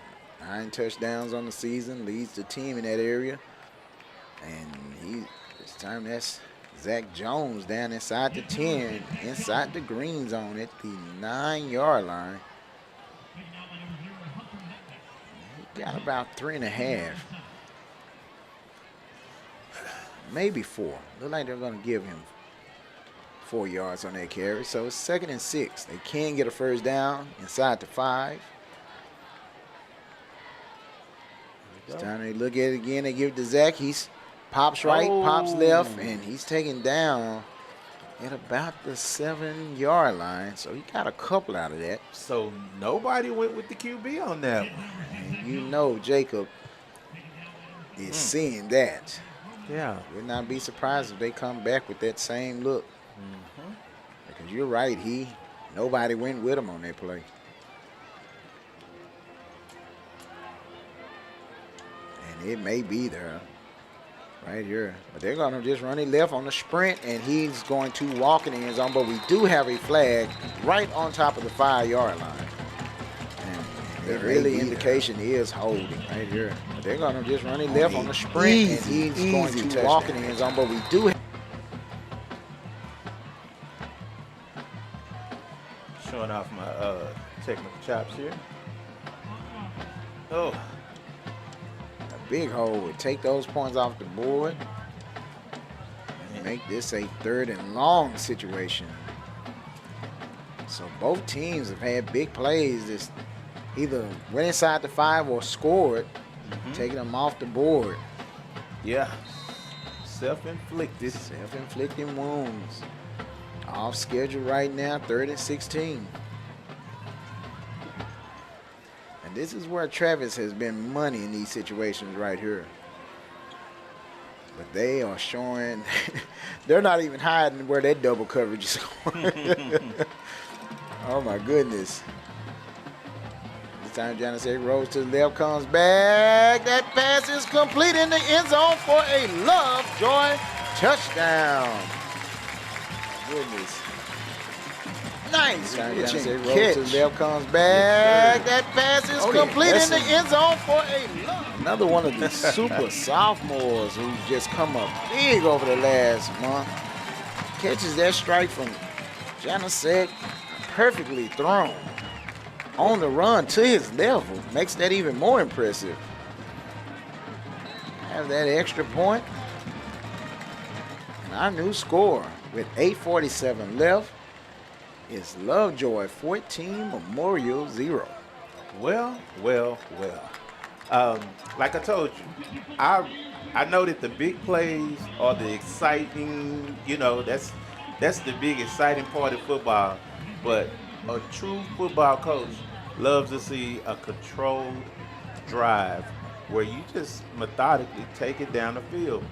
9 touchdowns on the season, leads the team in that area. And this time that's Zach Jones down inside the 10, inside the green zone at the 9-yard line. He got about 3.5. Maybe 4. Look like they're going to give him 4 yards on that carry. So it's 2nd and 6. They can get a first down inside the 5. It's time they look at it again. They give it to Zach. He's pops right, pops left, and he's taken down at about the 7-yard line. So he got a couple out of that. So nobody went with the QB on that one. And you know Jacob is seeing that. Yeah. Would not be surprised if they come back with that same look. Because you're right, nobody went with him on that play. And it may be there right here. But they're going to just run it left on the sprint, and he's going to walk in the end zone. But we do have a flag right on top of the 5-yard line. And the early indication is holding right here. But they're going to just run it left on the sprint, and he's going to walk in the end zone. But we do have showing off my technical chops here. Oh. a big hole would take those points off the board and make this a 3rd and long situation. So both teams have had big plays that either went inside the 5 or scored, taking them off the board. Yeah. Self-inflicted. Self-inflicting wounds. Off schedule right now, 3rd and 16. And this is where Travis has been money in these situations right here. But they are showing, they're not even hiding where that double coverage is going. Oh my goodness. This time Johnson rolls to the left, comes back. That pass is complete in the end zone for a Lovejoy touchdown. Goodness. Nice pitching catch. To the left, comes back. That pass is complete in the end zone for a another one of the super sophomores who's just come up big over the last month. Catches that strike from Janasek, perfectly thrown on the run to his level. Makes that even more impressive. Have that extra point. And our new score with 8:47 left is Lovejoy 14, Memorial 0. Well. Like I told you, I know that the big plays are the exciting, that's the big exciting part of football. But a true football coach loves to see a controlled drive where you just methodically take it down the field.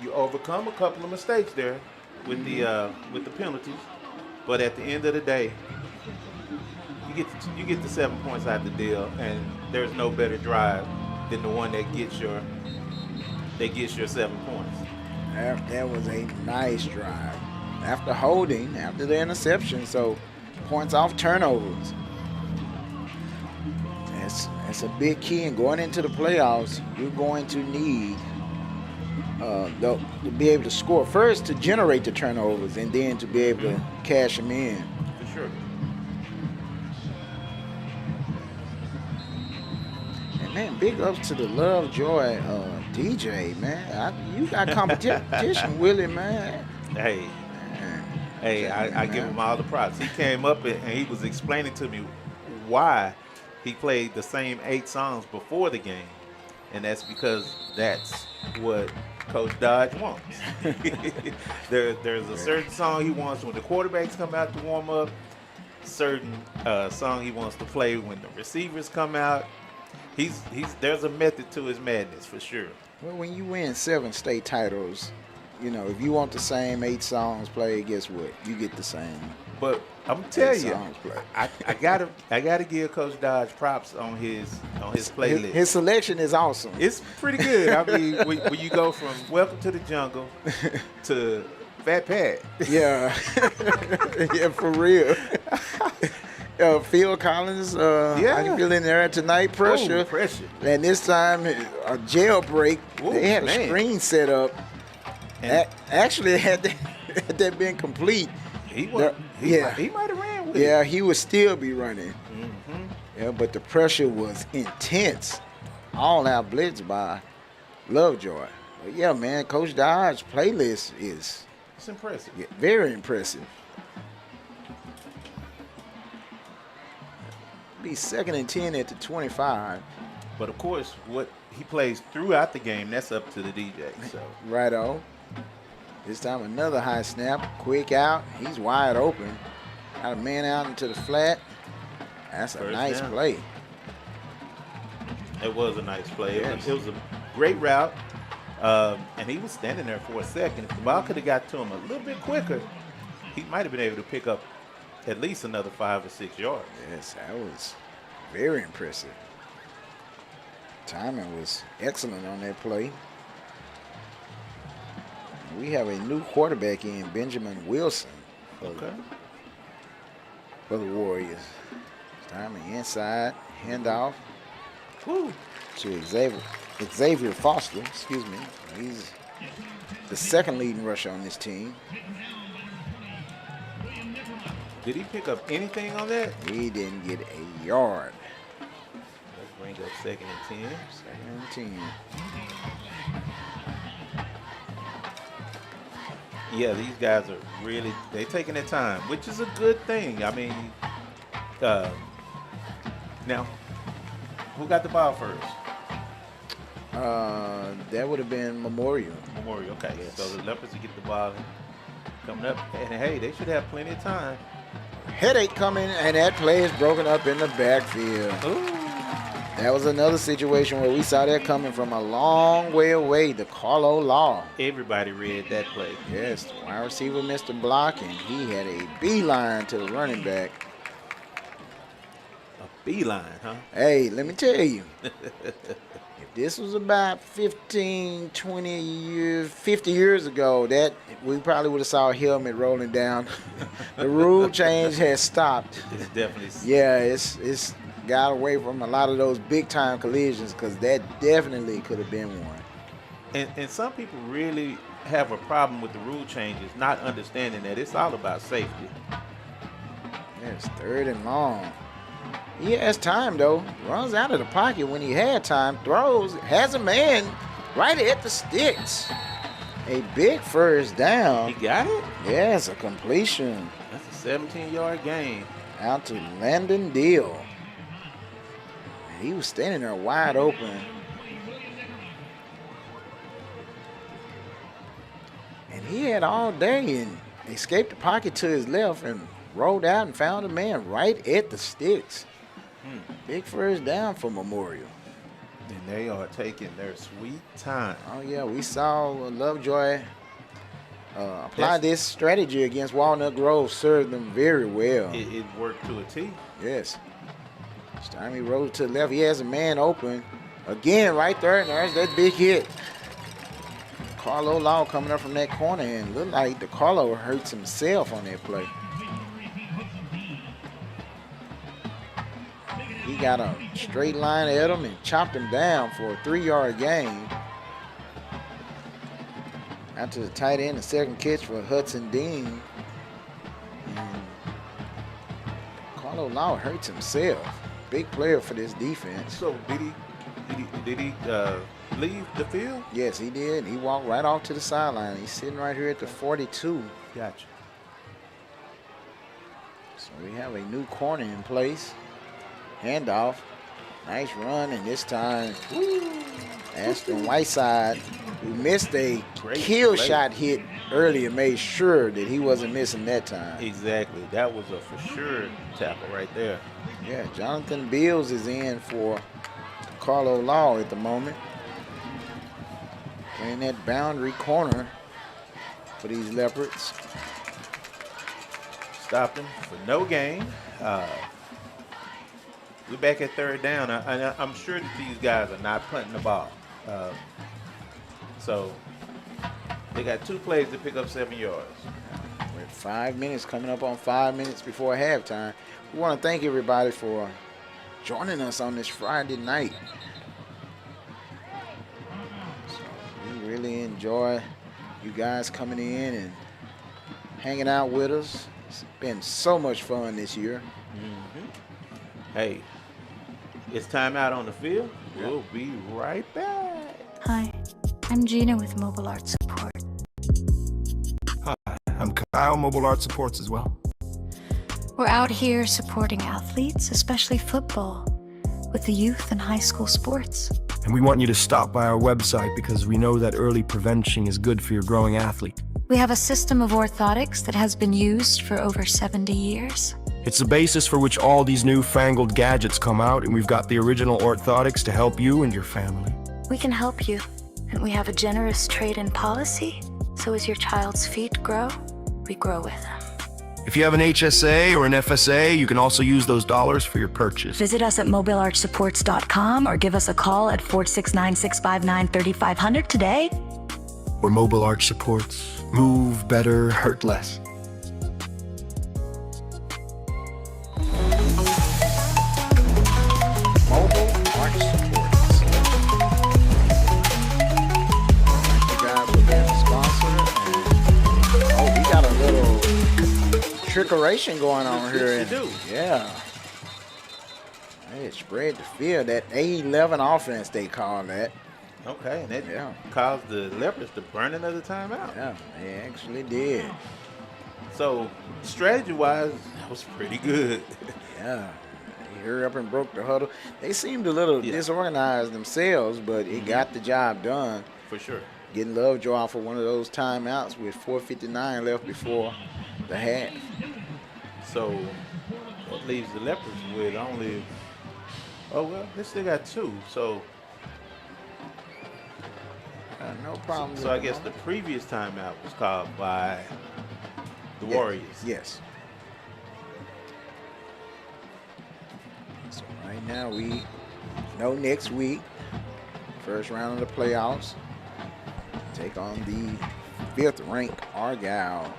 You overcome a couple of mistakes there with the penalties, but at the end of the day, you get the 7 points out of the deal, and there's no better drive than the one that gets your 7 points. That was a nice drive. After holding, after the interception, so points off turnovers. That's a big key in going into the playoffs. You're going to need to be able to score first to generate the turnovers, and then to be able to cash them in. For sure. And man, big ups to the Lovejoy DJ, man. You got competition, Willie, man. Hey, I give him all the props. He came up and he was explaining to me why he played the same 8 songs before the game, and that's because that's what Coach Dodge wants. There's a certain song he wants when the quarterbacks come out to warm up, certain song he wants to play when the receivers come out. There's a method to his madness for sure. Well, when you win 7 state titles, if you want the same 8 songs played, guess what? You get the same. But I'm telling you, songs played. I gotta give Coach Dodge props on his playlist. His selection is awesome. It's pretty good. I mean, when you go from Welcome to the Jungle to Fat Pat. Yeah. Yeah, for real. Phil Collins, I can feel in there tonight. Pressure. Pressure. And this time, a jailbreak. They had a screen set up. Actually, had that been complete, he might have ran with it. Yeah, he would still be running. Yeah, but the pressure was intense. All out blitz by Lovejoy. But yeah, man, Coach Dodge's playlist is That's impressive. Yeah, very impressive. Be 2nd and 10 at the 25. But of course, what he plays throughout the game, that's up to the DJ. So Right on. This time another high snap. Quick out. He's wide open. Got a man out into the flat. That's a First nice down. play. it was a nice play. Yes. It was a great route. And he was standing there for a second. If the ball could have got to him a little bit quicker, he might have been able to pick up at least another 5 or 6 yards. Yes, that was very impressive. Timing was excellent on that play. We have a new quarterback in, Benjamin Wilson, Okay. for the Warriors. Timing inside, handoff Woo. to Xavier Foster, excuse me. He's the second leading rusher on this team. Did he pick up anything on that? He didn't get a yard. Let's bring up 2nd and 10. 2nd and 10. Yeah, these guys are really, they're taking their time, which is a good thing. I mean, now, who got the ball first? That would have been Memorial. Memorial, okay. Yes. So the Leopards will get the ball coming up. And hey, they should have plenty of time. Headache coming, and that play is broken up in the backfield. Ooh. That was another situation where we saw that coming from a long way away. The Carlo Law. Everybody read that play. Yes, the wide receiver missed a block, and he had a beeline to the running back. A beeline, huh? Hey, let me tell you, if this was about 15, 20 years, 50 years ago, that we probably would have saw a helmet rolling down. The rule change has stopped. It's definitely. Yeah, it's got away from a lot of those big time collisions, because that definitely could have been one. And some people really have a problem with the rule changes, not understanding that it's all about safety. Yes, 3rd and long. He has time though. Runs out of the pocket when he had time. Throws, has a man right at the sticks. A big first down. He got it? Yes, a completion. That's a 17-yard gain. Out to Landon Deal. He was standing there wide open. And he had all day and escaped the pocket to his left and rolled out and found a man right at the sticks. Big first down for Memorial. And they are taking their sweet time. Oh, yeah, we saw Lovejoy apply this strategy against Walnut Grove, served them very well. It worked to a T. Yes. This time he rolled to the left. He has a man open. Again, right there, and there's that big hit. Carlo Law coming up from that corner, and looked like DeCarlo hurts himself on that play. He got a straight line at him and chopped him down for a 3-yard gain. Out to the tight end, the second catch for Hudson Dean. And Carlo Law hurts himself. Big player for this defense. So did he leave the field? Yes, he did. He walked right off to the sideline. He's sitting right here at the 42. Gotcha. So we have a new corner in place. Handoff. Nice run, and this time Ashton Whiteside, who missed a kill shot hit earlier, made sure that he wasn't missing that time. Exactly. That was a for sure tackle right there. Yeah, Jonathan Bills is in for Carlo Law at the moment. Playing that boundary corner for these Leopards. Stopped him for no gain. We're back at 3rd down. I'm sure that these guys are not punting the ball. So they got 2 plays to pick up 7 yards. We're at 5 minutes, coming up on 5 minutes before halftime. We want to thank everybody for joining us on this Friday night. So we really enjoy you guys coming in and hanging out with us. It's been so much fun this year. Hey, it's time out on the field. We'll be right back. Hi, I'm Gina with Mobile Art Support. Hi, Kyle, Mobile Art supports as well. We're out here supporting athletes, especially football, with the youth and high school sports. And we want you to stop by our website because we know that early prevention is good for your growing athlete. We have a system of orthotics that has been used for over 70 years. It's the basis for which all these newfangled gadgets come out, and we've got the original orthotics to help you and your family. We can help you, and we have a generous trade-in policy, so as your child's feet grow, we grow with them. If you have an HSA or an FSA, you can also use those dollars for your purchase. Visit us at mobileartsupports.com or give us a call at 469-659-3500 today. We're Mobile Art Supports. Move better, hurt less. Mobile Art Supports. Thank you guys for being a sponsor. And, we got a little trickeration going on here. Yes, you do. Yeah. They spread the field. That A11 offense, they call that. Okay, and that caused the Leopards to burn another timeout. Yeah, they actually did. So, strategy-wise, that was pretty good. Yeah. They hurried up and broke the huddle. They seemed a little disorganized themselves, but it got the job done. For sure. Getting Lovejoy off of one of those timeouts with 4:59 left before the half. So, that leaves the Leopards with only, they still got two. So, no problem. So I guess the previous timeout was called by the Warriors. Yes. So right now we know next week, first round of the playoffs, take on the 5th ranked Argyle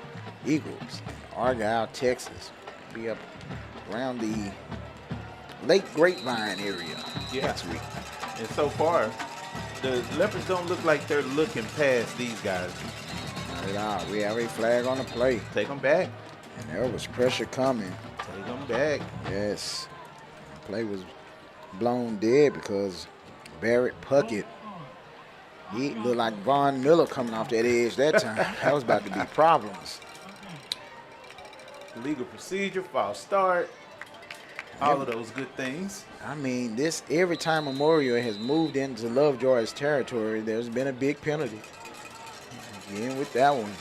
Eagles in Argyle, Texas. Be up around the Lake Grapevine area next week. And so far, the Leopards don't look like they're looking past these guys. Not at all. We have a flag on the play. Take them back. And there was pressure coming. Take them back. Yes. The play was blown dead because Barrett Puckett, he looked like Von Miller coming off that edge that time. That was about to be problems. Legal procedure, false start, all of those good things. I mean, every time Memorial has moved into Lovejoy's territory, there's been a big penalty. Again with that one.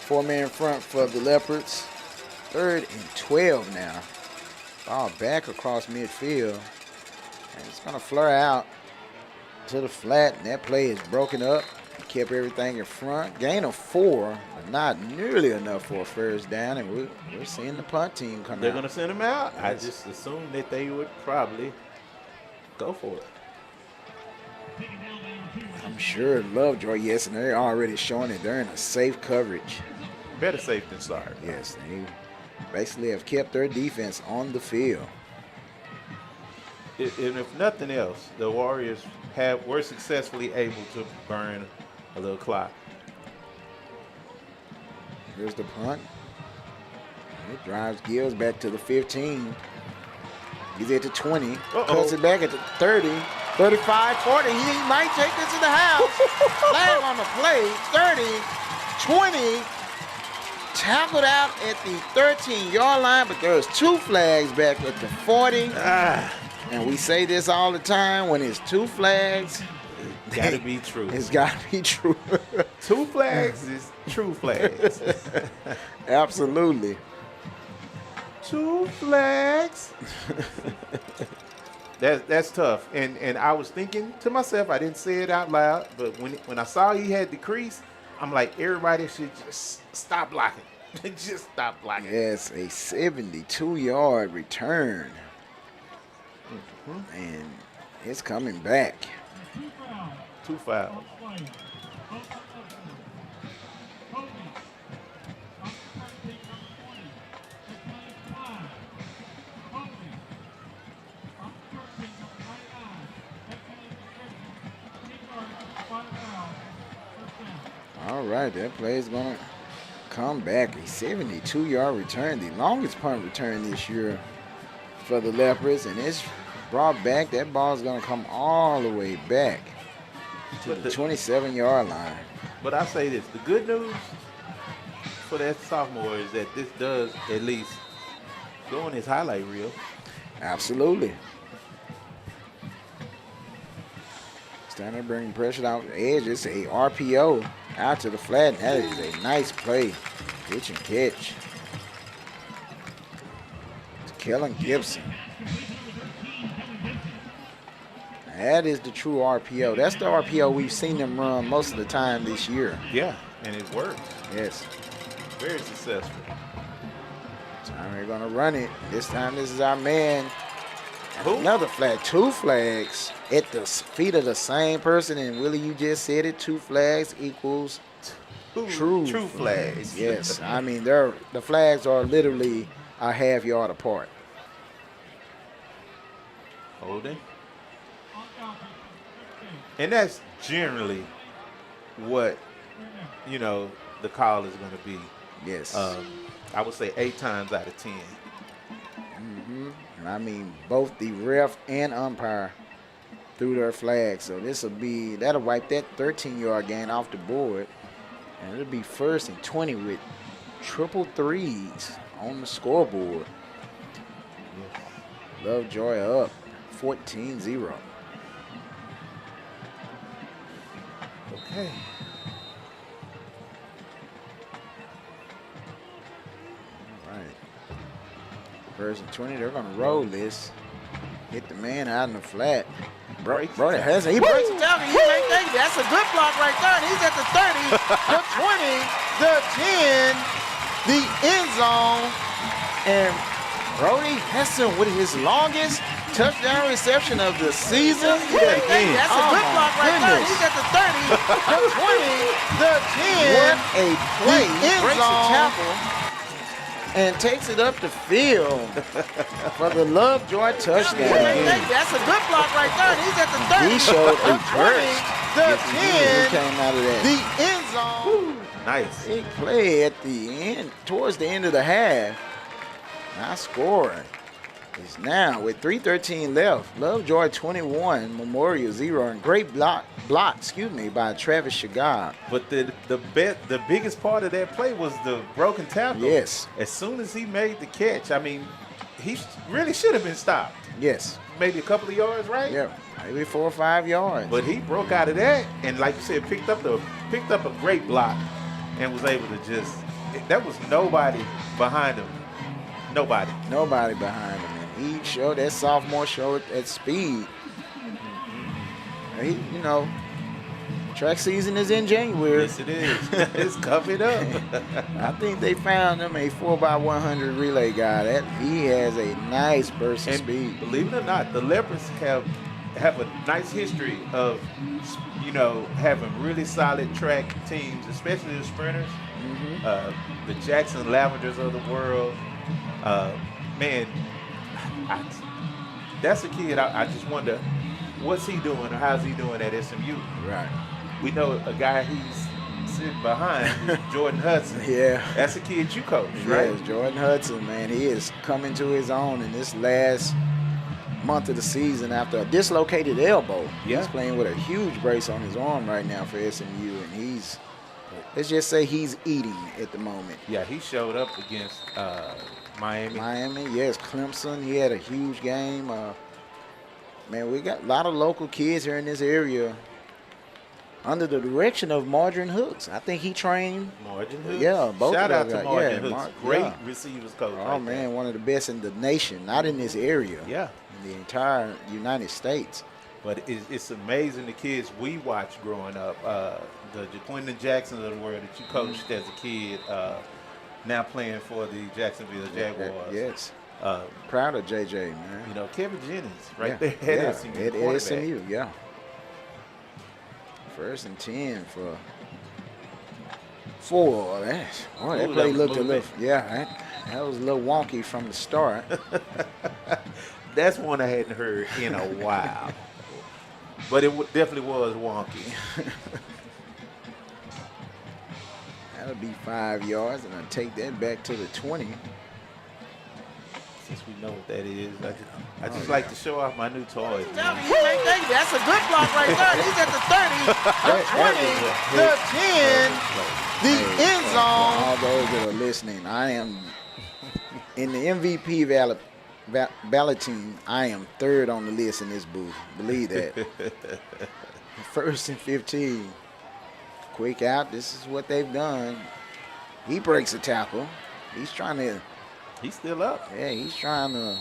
4-man front for the Leopards. 3rd and 12 now. Ball back across midfield. And it's going to flare out to the flat, and that play is broken up. Kept everything in front. Gain of 4, but not nearly enough for a first down, and we're seeing the punt team come out. They're going to send them out? Yes. I just assumed that they would probably go for it. I'm sure Lovejoy, yes, and they're already showing that they're in a safe coverage. Better safe than sorry. Yes, they basically have kept their defense on the field. And if nothing else, the Warriors were successfully able to burn a little clock. Here's the punt. It drives Gills back to the 15. He's at the 20. Cuts it back at the 30, 35, 40. He might take this to the house. Flag on the play. 30, 20. Tackled out at the 13-yard line, but there's 2 flags back at the 40. And we say this all the time, when it's 2 flags, it's got to be true. It's got to be true. 2 flags is true flags. Absolutely. 2 flags. That's tough. And I was thinking to myself, I didn't say it out loud, but when I saw he had the crease, I'm like, everybody should just stop blocking. Just stop blocking. Yes, a 72-yard return. And it's coming back. 2 fouls. All right, that play is going to come back. A 72-yard return, the longest punt return this year for the Leopards, and it's brought back. That ball is going to come all the way back to the 27-yard line. But I say this, the good news for that sophomore is that this does at least go on his highlight reel. Absolutely. Standing, bringing pressure out the edge. It's a RPO out to the flat. That is a nice play. Pitch and catch. It's Kellen Gibson. That is the true RPO. That's the RPO we've seen them run most of the time this year. Yeah, and it works. Yes. Very successful. Time we're gonna run it. This time this is our man. Who? Another flag. 2 flags at the feet of the same person. And Willie, you just said it. 2 flags equals true flags. Yes. I mean, the flags are literally a half yard apart. Holding. And that's generally what, you know, the call is going to be. Yes. I would say 8 times out of 10. And I mean, both the ref and umpire threw their flags. So that'll wipe that 13-yard gain off the board. And it'll be 1st and 20 with triple threes on the scoreboard. Lovejoy up 14-0. Okay. All right. 1st and 20, they're going to roll this. Hit the man out in the flat. Brody has it. He breaks it down. That's a good block right there. And he's at the 30, the 20, the 10, the end zone. And Brody Heston with his longest touchdown reception of the season. That's a good block right there. He's at the 30, the 20, the 10. What a play. The end zone. Tackle and takes it up the field for the Lovejoy touchdown. That's a good block right there. He's at the 30. He showed a burst. The 10. He came out of that. The end zone. Nice. Big play at the end, towards the end of the half. Now scoring is now with 3:13 left. Lovejoy 21, Memorial 0, and great block by Travis Shagab. But the biggest part of that play was the broken tackle. Yes. As soon as he made the catch, I mean, he really should have been stopped. Yes. Maybe a couple of yards, right? Yeah, maybe 4 or 5 yards. But he broke out of that, and like you said, picked up a great block, and was able to just. That was nobody behind him. Nobody behind him. And he showed that sophomore showed that speed. He, track season is in January. Yes, it is. It's coming up. I think they found him a 4x100 relay guy. He has a nice burst of speed. Believe it or not, the Leopards have a nice history of, having really solid track teams, especially the sprinters. The Jackson Lavenders of the world. Man, that's a kid. I just wonder, what's he doing or how's he doing at SMU? Right. We know a guy he's sitting behind, Jordan Hudson. Yeah. That's a kid you coach, right? Yes, Jordan Hudson, man. He is coming to his own in this last month of the season after a dislocated elbow. Yeah. He's playing with a huge brace on his arm right now for SMU, and let's just say he's eating at the moment. Yeah, he showed up against Miami, yes, Clemson. He had a huge game. Man, we got a lot of local kids here in this area under the direction of Margarine Hooks. I think he trained. Margarine Hooks? Yeah, both Shout of out them. to Margarine Hooks. Great receivers coach. Oh, man, one of the best in the nation, not in this area. Yeah. In the entire United States. But it's amazing the kids we watched growing up. The Quentin Jackson of the world that you coached as a kid, now playing for the Jacksonville Jaguars. Yes. Proud of JJ, man. Kevin Jennings there at SMU. At SMU, yeah. 1st and 10 for 4. That play looked a little, that was a little wonky from the start. That's one I hadn't heard in a while. But it definitely was wonky. That'll be 5 yards, and I'll take that back to the 20. Since we know what that is, I just like to show off my new toys. That's a good block right there. He's at the 30, the 20, the 10, the end zone. All those that are listening, I am in the MVP balloting. I am third on the list in this booth. Believe that. First and 15. Quick out. This is what they've done. He breaks a tackle. He's trying to. He's still up. Yeah, he's trying to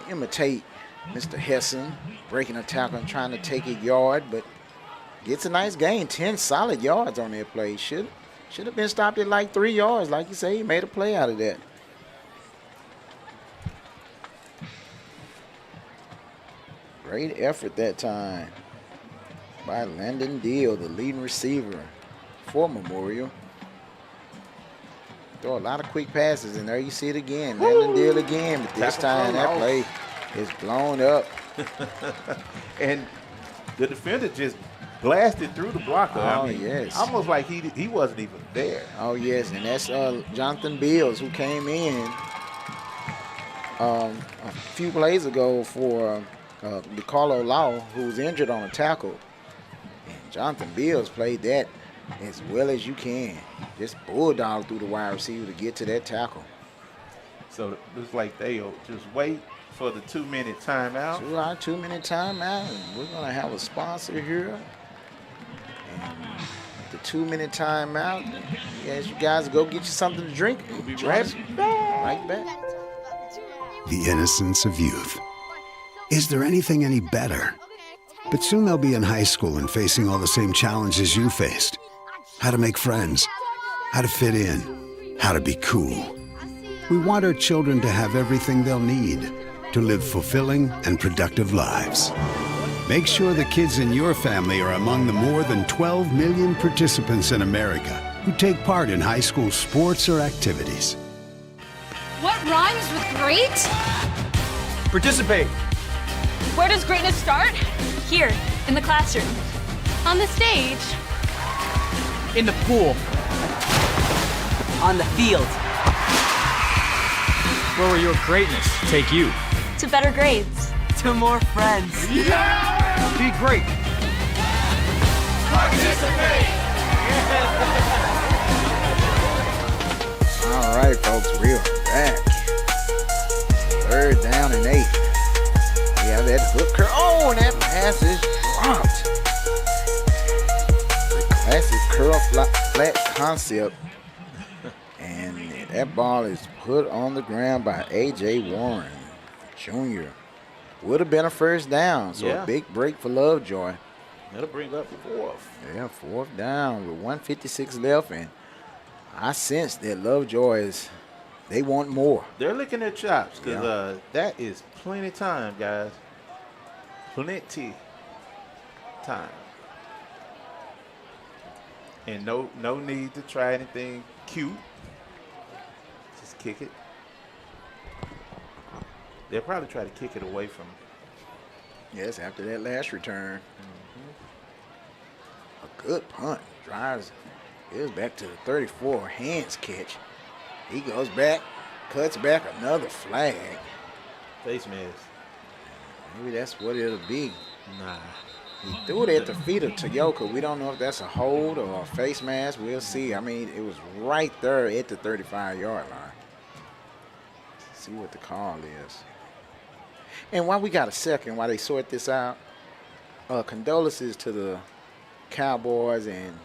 imitate Mr. Hessen, breaking a tackle and trying to take a yard, but gets a nice gain. 10 solid yards on that play. Should have been stopped at like 3 yards. Like you say, he made a play out of that. Great effort that time by Landon Deal, the leading receiver for Memorial. Throw a lot of quick passes, and there you see it again. Landon Deal again, but this time that play is blown up. And the defender just blasted through the blocker. Oh, yes. Almost like he wasn't even there. Oh, yes, and that's Jonathan Bills, who came in a few plays ago for DeCarlo Law, who was injured on a tackle. And Jonathan Bills played that as well as you can. Just bulldog through the wide receiver to get to that tackle. So it looks like they'll just wait for the 2-minute timeout. 2-minute timeout, and we're going to have a sponsor here. And the 2-minute timeout, as you guys go get you something to drink. We'll be right back. The innocence of youth. Is there anything any better? But soon they'll be in high school and facing all the same challenges you faced. How to make friends, how to fit in, how to be cool. We want our children to have everything they'll need to live fulfilling and productive lives. Make sure the kids in your family are among the more than 12 million participants in America who take part in high school sports or activities. What rhymes with great? Participate. Where does greatness start? Here, in the classroom. On the stage. In the pool. On the field. Where will your greatness take you? To better grades. To more friends. Yeah! Be great. Participate! All right, folks, we're back. 3rd down and 8. Yeah, that hook curl. Oh, and that pass is dropped. The classic curl flat concept. And that ball is put on the ground by A.J. Warren Jr. Would have been a first down, so a big break for Lovejoy. That'll bring up 4th. Yeah, 4th down with 1:56 left, and I sense that Lovejoy they want more. They're licking their chops because that is plenty time, guys. Plenty time. And no need to try anything cute. Just kick it. They'll probably try to kick it away from him. Yes, after that last return. A good punt. Drives it back to the 34. Hands catch. He goes back, cuts back, another flag. Face mask. Maybe that's what it'll be. Nah. He threw it at the feet of Toyoka. We don't know if that's a hold or a face mask. We'll see. I mean, it was right there at the 35-yard line. See what the call is. And while we got a second, while they sort this out, condolences to the Cowboys and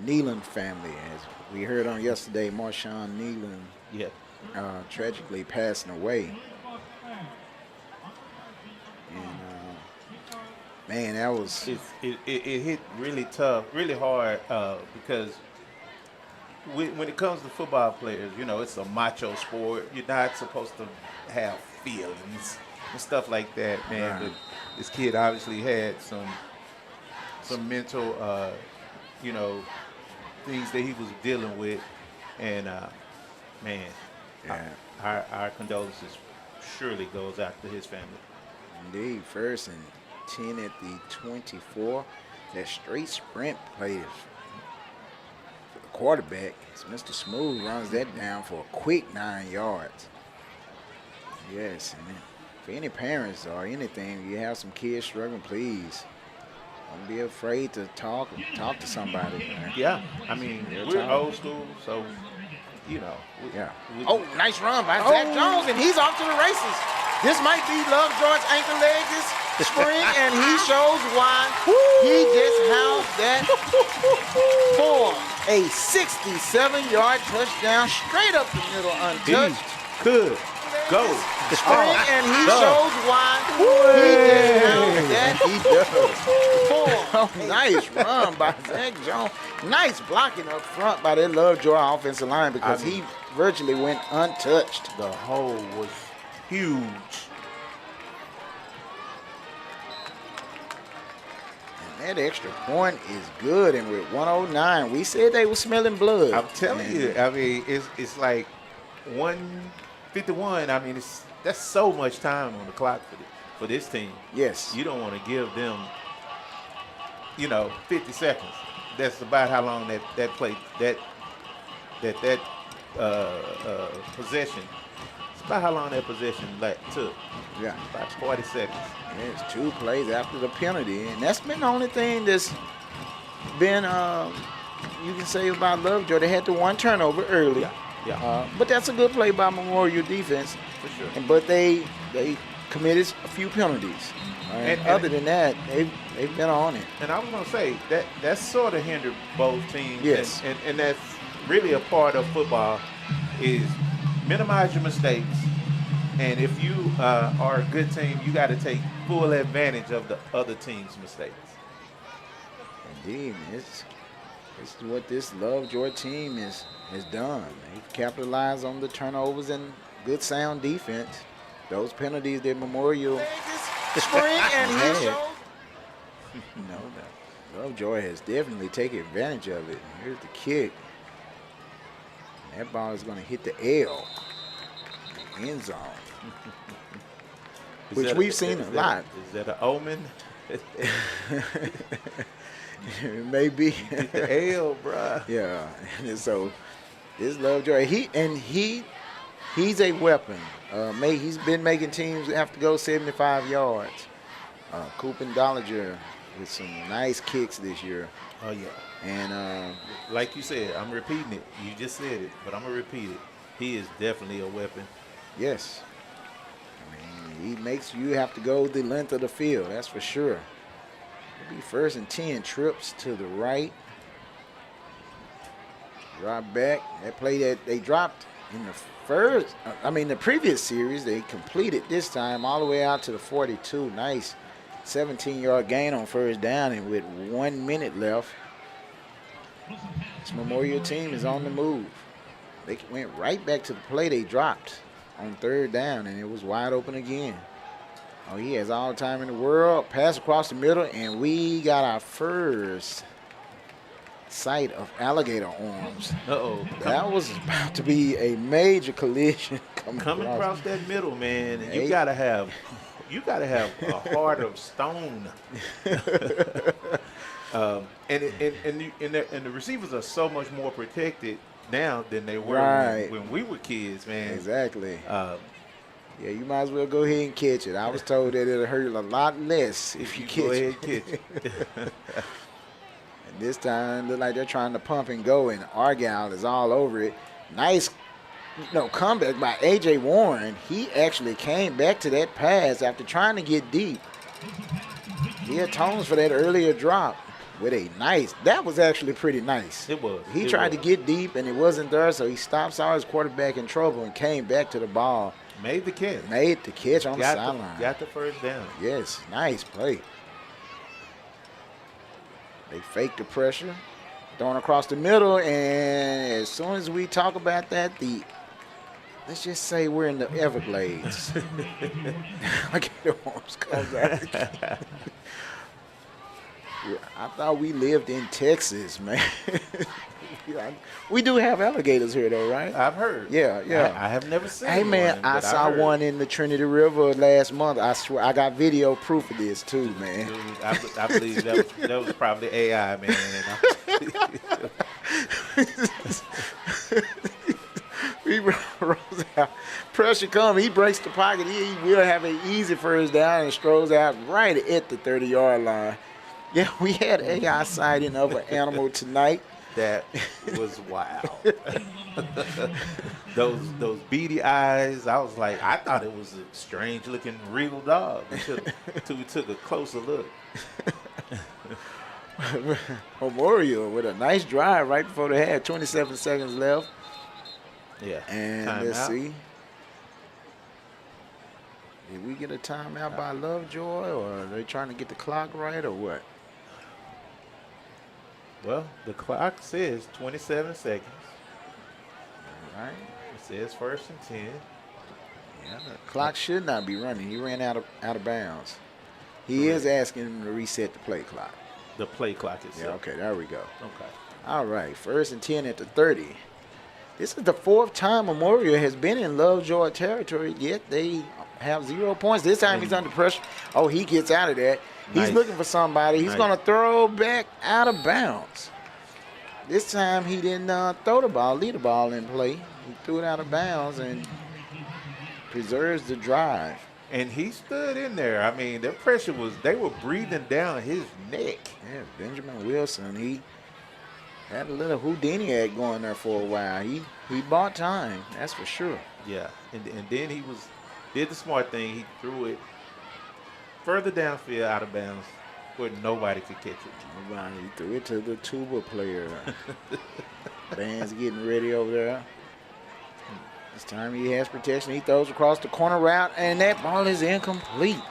Nealon family. As we heard on yesterday, Marshawn Nealon tragically passing away. And, man, that was... It hit really tough, really hard because when it comes to football players, you know, it's a macho sport. You're not supposed to have feelings and stuff like that, man. Right. But this kid obviously had some mental, you know, things that he was dealing with, and man, our condolences surely goes out to his family. Indeed, 1st and 10 at the 24. That straight sprint play is for the quarterback. So Mr. Smooth runs that down for a quick 9 yards. Yes, and then for any parents or anything, you have some kids struggling, please don't be afraid to talk to somebody, man. Yeah, I mean, we're old school, so, Oh, nice run by Zach Jones, and he's off to the races. This might be Lovejoy's ankle leg this spring, and he shows why he just housed that for a 67-yard touchdown straight up the middle untouched. Could go. The spring, and he shows why he just housed that. He does. Oh, nice run by Zach Jones. Nice blocking up front by that Lovejoy offensive line because he virtually went untouched. The hole was huge. And that extra point is good. And with 109, we said they were smelling blood. I'm telling you, I mean, it's like 1:51. I mean, that's so much time on the clock for this team. Yes. You don't want to give them, 50 seconds. That's about how long that play possession. It's about how long that possession took. Yeah. About 40 seconds. Yeah, it's 2 plays after the penalty, and that's been the only thing that's been you can say about Lovejoy. They had the 1 turnover early. Yeah. But that's a good play by Memorial defense. For sure. But they committed a few penalties. And other than that, they've been on it. And I was gonna say that sort of hindered both teams. Yes. And that's really a part of football is minimize your mistakes. And if you are a good team, you got to take full advantage of the other team's mistakes. Indeed, it's what this Lovejoy team has done. They've capitalized on the turnovers and good sound defense. Those penalties that Memorial spring and he showed. Lovejoy has definitely taken advantage of it. Here's the kick. And that ball is going to hit the L, the end zone, which we've seen a lot. Is that an omen? Maybe. Hit the L, bruh. Yeah, and so this Lovejoy, he's a weapon. He's been making teams have to go 75 yards. Coop and Dollinger with some nice kicks this year. Oh, yeah. And like you said, I'm repeating it. You just said it, but I'm going to repeat it. He is definitely a weapon. Yes. I mean, he makes you have to go the length of the field, that's for sure. It'll be 1st and 10, trips to the right. Drop back. That play that they dropped in the previous series, they completed this time all the way out to the 42. Nice 17-yard gain on 1st down, and with 1 minute left, this Memorial team is on the move. They went right back to the play they dropped on 3rd down, and it was wide open again. Oh, he has all the time in the world. Pass across the middle, and we got our first sight of alligator arms. Uh-oh. That was about to be a major collision coming across that middle, man. And you gotta have a heart of stone. And the receivers are so much more protected now than they were when we were kids, man. Exactly. Yeah, you might as well go ahead and catch it. I was told that it'll hurt a lot less if you catch go ahead it. and catch it. And this time, look like they're trying to pump and go, and Argyle is all over it. Nice, comeback by A.J. Warren. He actually came back to that pass after trying to get deep. He atones for that earlier drop with a nice. That was actually pretty nice. It was. He tried to get deep, and it wasn't there, so he stopped, saw his quarterback in trouble, and came back to the ball. Made the catch. Made the catch on the sideline. Got the 1st down. Yes, nice play. They faked the pressure, throwing across the middle, and as soon as we talk about that, let's just say we're in the Everglades. Alligator arms comes out. I thought we lived in Texas, man. We do have alligators here, though, right? I've heard. Yeah. I have never seen one. Hey, man, I saw one in the Trinity River last month. I swear, I got video proof of this, too, man. Dude, I believe that was probably AI, man. We rolls out. Pressure comes. He breaks the pocket. He will have an easy first down and strolls out right at the 30-yard line. Yeah, we had AI sighting of an animal tonight. That was wild. those beady eyes. I was like, I thought it was a strange looking real dog until we took a closer look. Memorial with a nice drive right before they had 27 seconds left. Yeah. And let's see. Did we get a timeout by Lovejoy, or are they trying to get the clock right, or what? Well, the clock says 27 seconds. All right. It says 1st and 10. Yeah, the clock should not be running. He ran out of bounds. He is asking him to reset the play clock. The play clock itself. Yeah, okay, there we go. Okay. All right, 1st and 10 at the 30. This is the 4th time Memorial has been in Lovejoy territory, yet they have 0 points. This time he's under pressure. Oh, he gets out of that. He's looking for somebody. He's going to throw back out of bounds. This time he didn't throw the ball, lead the ball in play. He threw it out of bounds and preserves the drive. And he stood in there. I mean, their pressure was, they were breathing down his neck. Yeah, Benjamin Wilson, he had a little Houdini act going there for a while. He bought time, that's for sure. Yeah, and then he did the smart thing. He threw it further downfield out of bounds where nobody could catch it. Nobody. He threw it to the tuba player. Band's getting ready over there. This time he has protection. He throws across the corner route, and that ball is incomplete.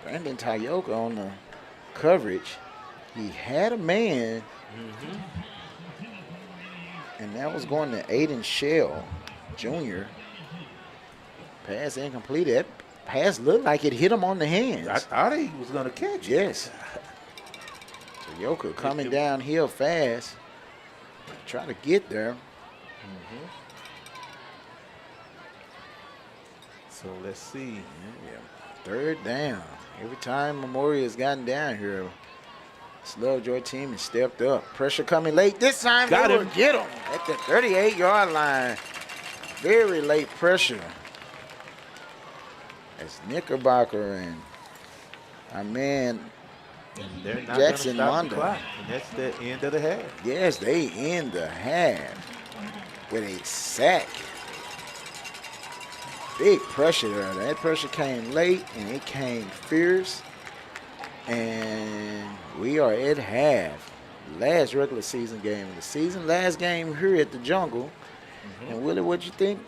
Brandon Tayoka on the coverage. He had a man, and that was going to Aiden Shell Jr. Pass incomplete. That pass looked like it hit him on the hands. I thought he was going to catch it. Yes. Tayoka coming downhill fast. Trying to get there. So let's see. Yeah. 3rd down. Every time Memorial has gotten down here, this Lovejoy team has stepped up. Pressure coming late. This time they will get him at the 38-yard line. Very late pressure. That's Knickerbocker and our man Jackson Mondo. And that's the end of the half. Yes, they end the half with a sack. Big pressure there. That pressure came late and it came fierce. And we are at half. Last regular season game of the season. Last game here at the Jungle. And Willie, what you think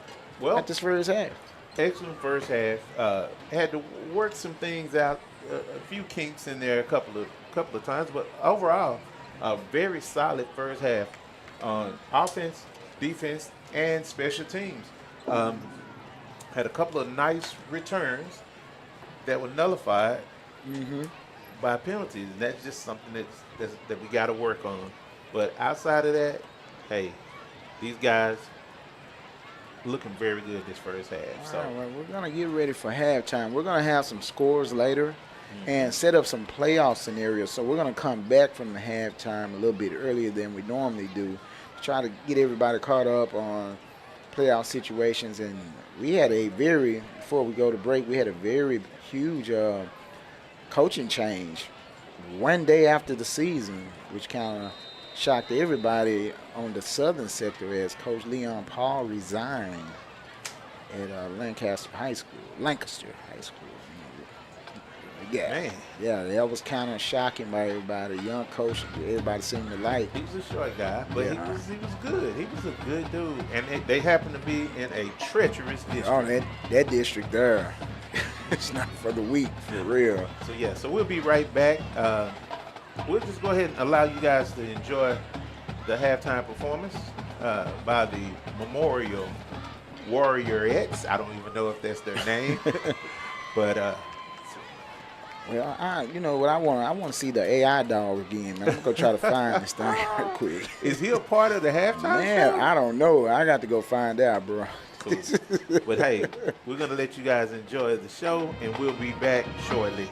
at this first half? Excellent first half. Had to work some things out. A few kinks in there a couple of times, but overall, a very solid first half on offense, defense, and special teams. Had a couple of nice returns that were nullified by penalties, and that's just something that we got to work on. But outside of that, hey, these guys looking very good this first half. So all right, we're going to get ready for halftime. We're going to have some scores later and set up some playoff scenarios. So we're going to come back from the halftime a little bit earlier than we normally do to try to get everybody caught up on playoff situations. And we had before we go to break, we had a very huge coaching change one day after the season, which kind of shocked everybody on the southern sector as Coach Leon Paul resigned at Lancaster High School. Yeah, man. Yeah, that was kind of shocking by everybody. Young coach, everybody seemed to like. He was a short guy, but he was good. He was a good dude, and they happened to be in a treacherous district. Oh, that district there, it's not for the weak, for real. So we'll be right back. We'll just go ahead and allow you guys to enjoy the halftime performance by the Memorial Warriorettes. I don't even know if that's their name, but. Well, you know what I want? I want to see the AI dog again, man. I'm going to try to find this thing real quick. Is he a part of the halftime Man, show? I don't know. I got to go find out, bro. Cool. But, hey, we're going to let you guys enjoy the show, and we'll be back shortly.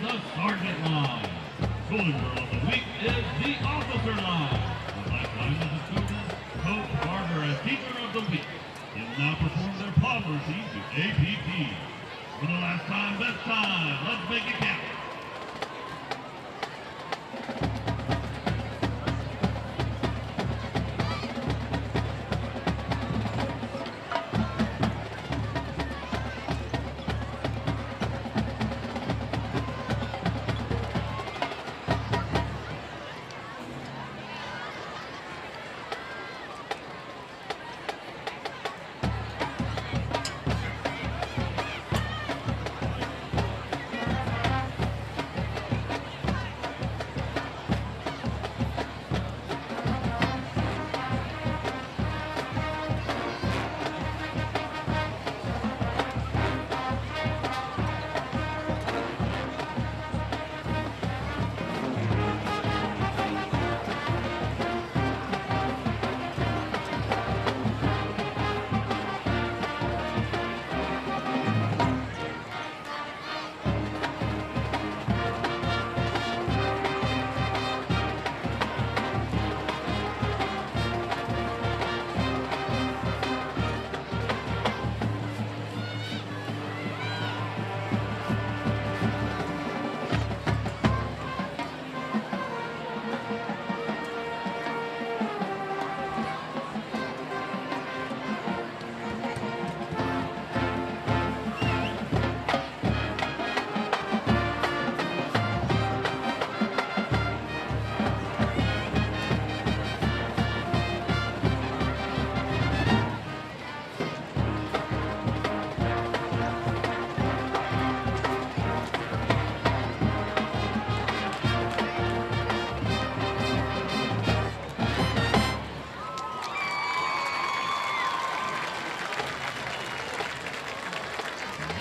the sergeant line. Golden Girl of the week is the officer line. The lifetime of the student, coach, barber, and teacher of the week. They will now perform their palm routine to APT. For the last time, best time, let's make it count.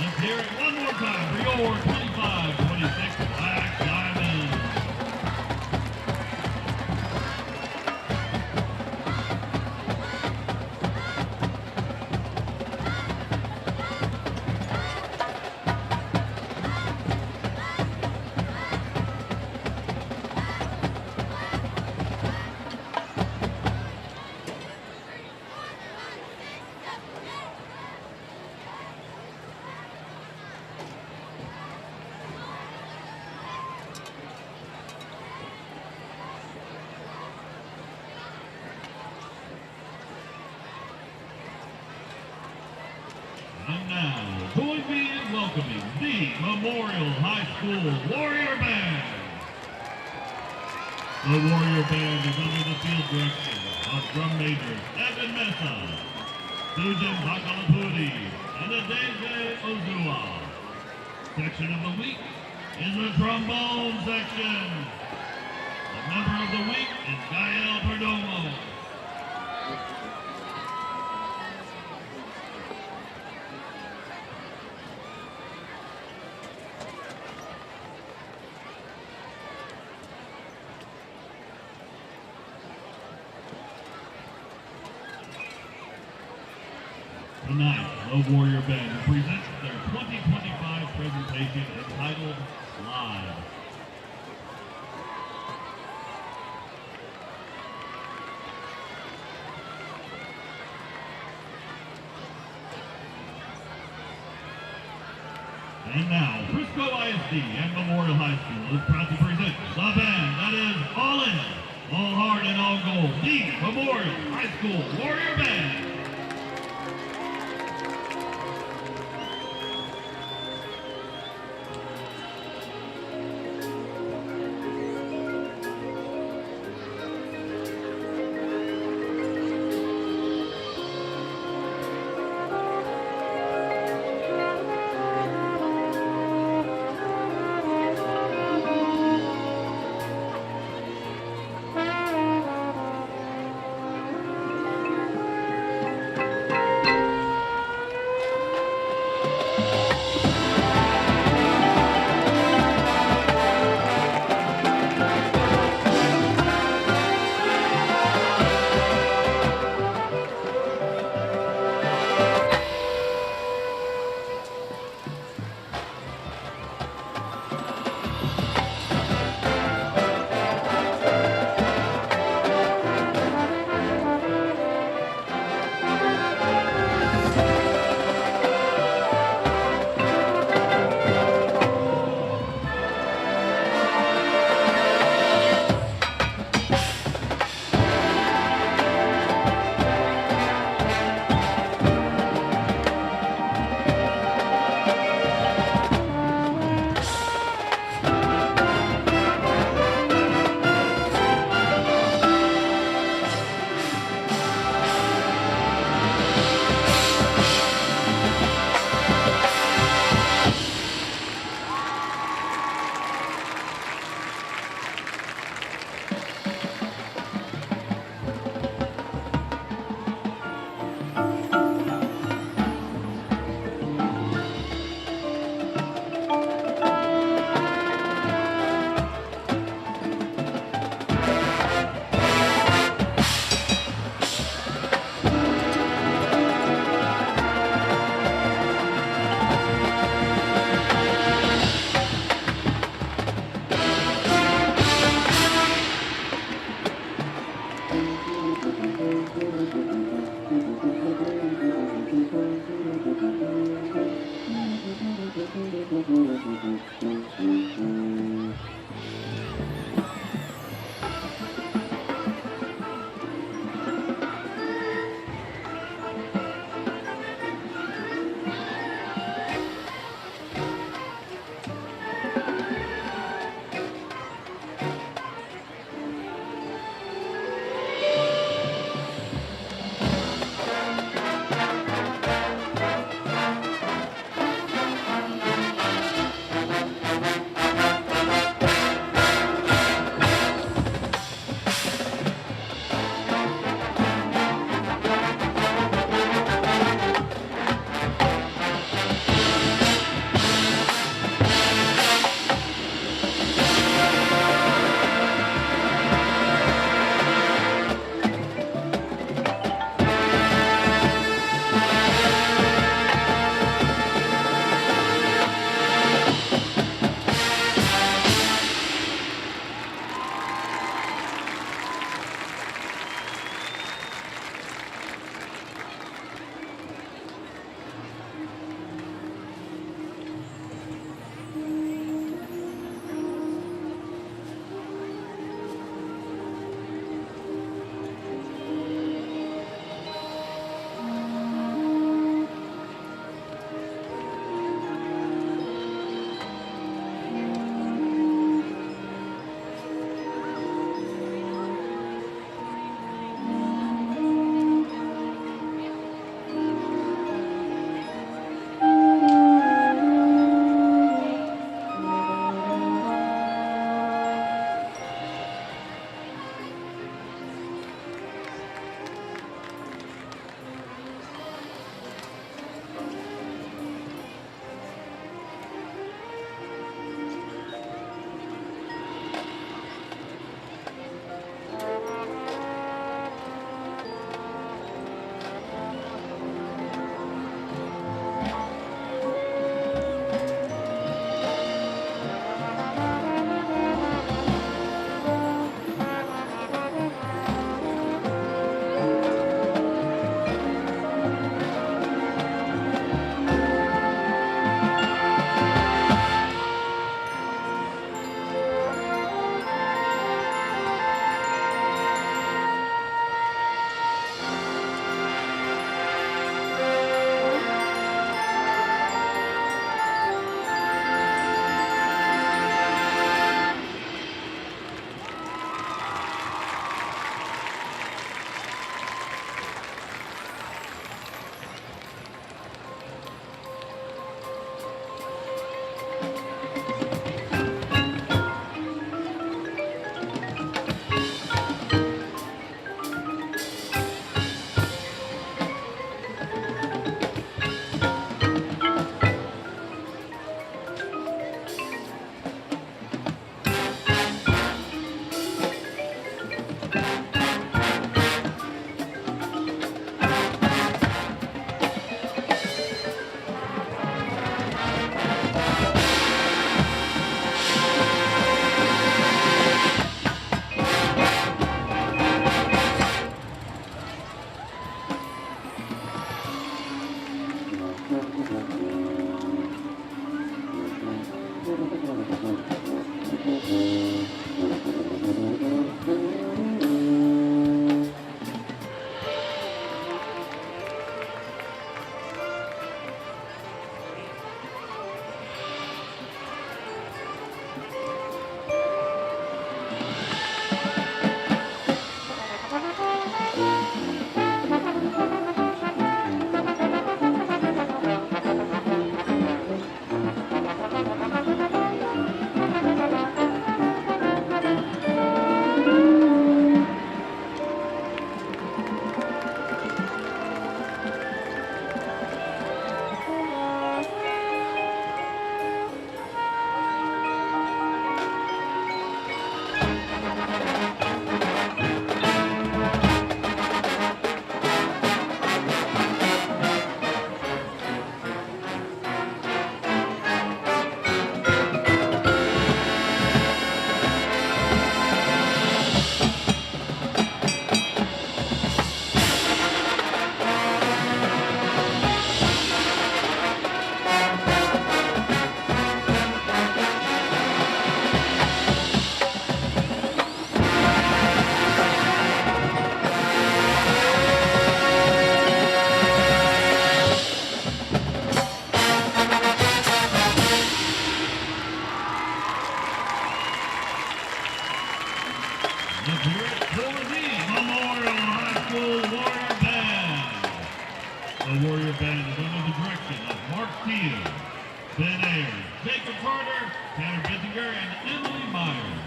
Let's hear it one more time for your 25-26 Black Diamonds. And now, join me in welcoming the Memorial High School Warrior Band. The Warrior Band is under the field direction of drum majors Evan Mesa, Susan Bakalapudi, and Adeze Ozua. Section of the week is the trombone section. The member of the week is Gael Perdomo. Tonight, the Warrior Band presents their 2025 presentation entitled Live. And now, Frisco ISD and Memorial High School is proud to present the band that is all in, all heart, and all gold, the Memorial High School Warrior Band. Band is under the direction of Mark Steele, Ben Ayers, Jacob Carter, Tanner Bissinger, and Emily Myers.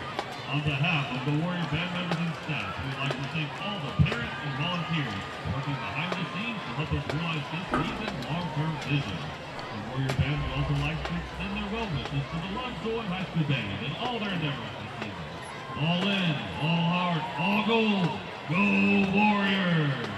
On behalf of the Warrior Band members and staff, we'd like to thank all the parents and volunteers working behind the scenes to help us realize this season's long-term vision. The Warrior Band would also like to extend their well wishes to the Lovejoy High School Band and all their endeavors this season. All in, all heart, all gold. Go Warriors!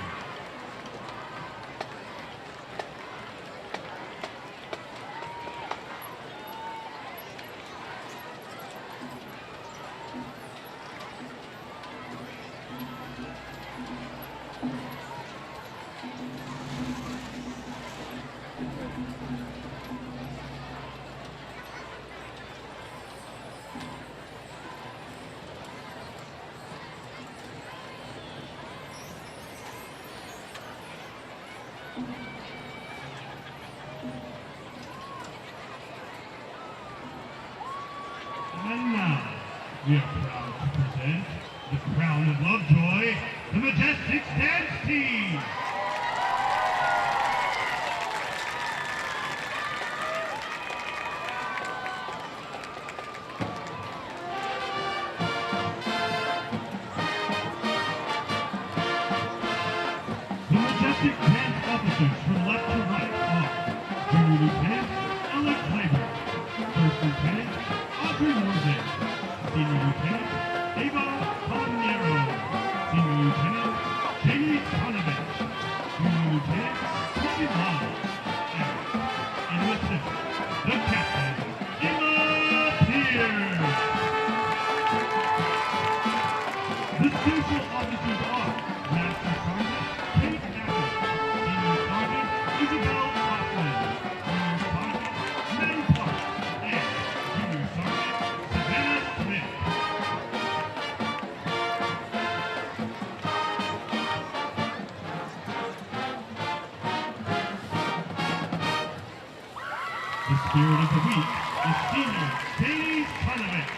And now, we are proud to present the crown of Lovejoy, the Majestic Dance Team. The Majestic Dance officers from left to right are Junior Lieutenant Alex Labor, First Lieutenant Audrey Morgan, Senior Lieutenant Ava Palmiero, Senior Lieutenant Jamie Tonovich, Junior Lieutenant Stephen Long, and with them, the Captain, Emma Pierce. The special officers are Master Sergeant Kate Apple, Senior Sergeant Isabel Hoffman, Junior Sergeant Maddie Park, and Junior Sergeant Savannah Smith. The spirit of the week is Senior Katie Tonovich.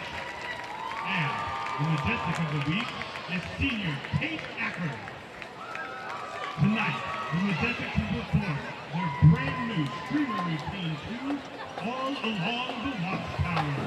And the majestic of the week is Senior Kate Acker. Tonight, the Majestic will perform their brand new streamer routine tune, All Along the Watchtower.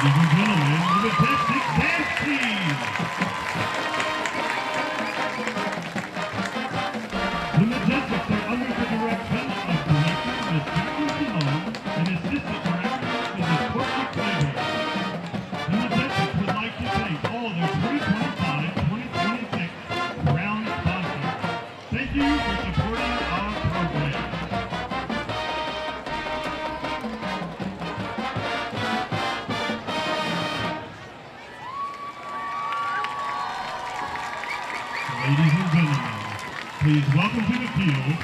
Ladies and gentlemen, the Majestic Dance Team! The Majestics are under the direction of Director Ms. Jackie Simone and Assistant Director Mrs. Courtney Claiborne. The Majestics would like to thank all their 2025-2026 Crown sponsors. Thank you for supporting our program. Ladies and gentlemen, Please welcome to the field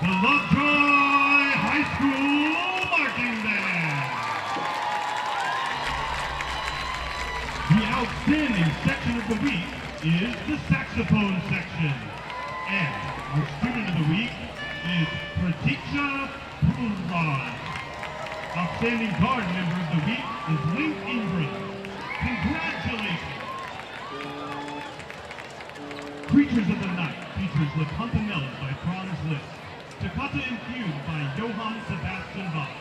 the Lovejoy High School Marching Band. The outstanding section of the week is the saxophone section. And our student of the week is Pratiksha Purraj. Outstanding guard member of the week is Link Ingram. Congratulations! Creatures of the Night features La Campanella by Franz Liszt, Toccata Infused by Johann Sebastian Bach,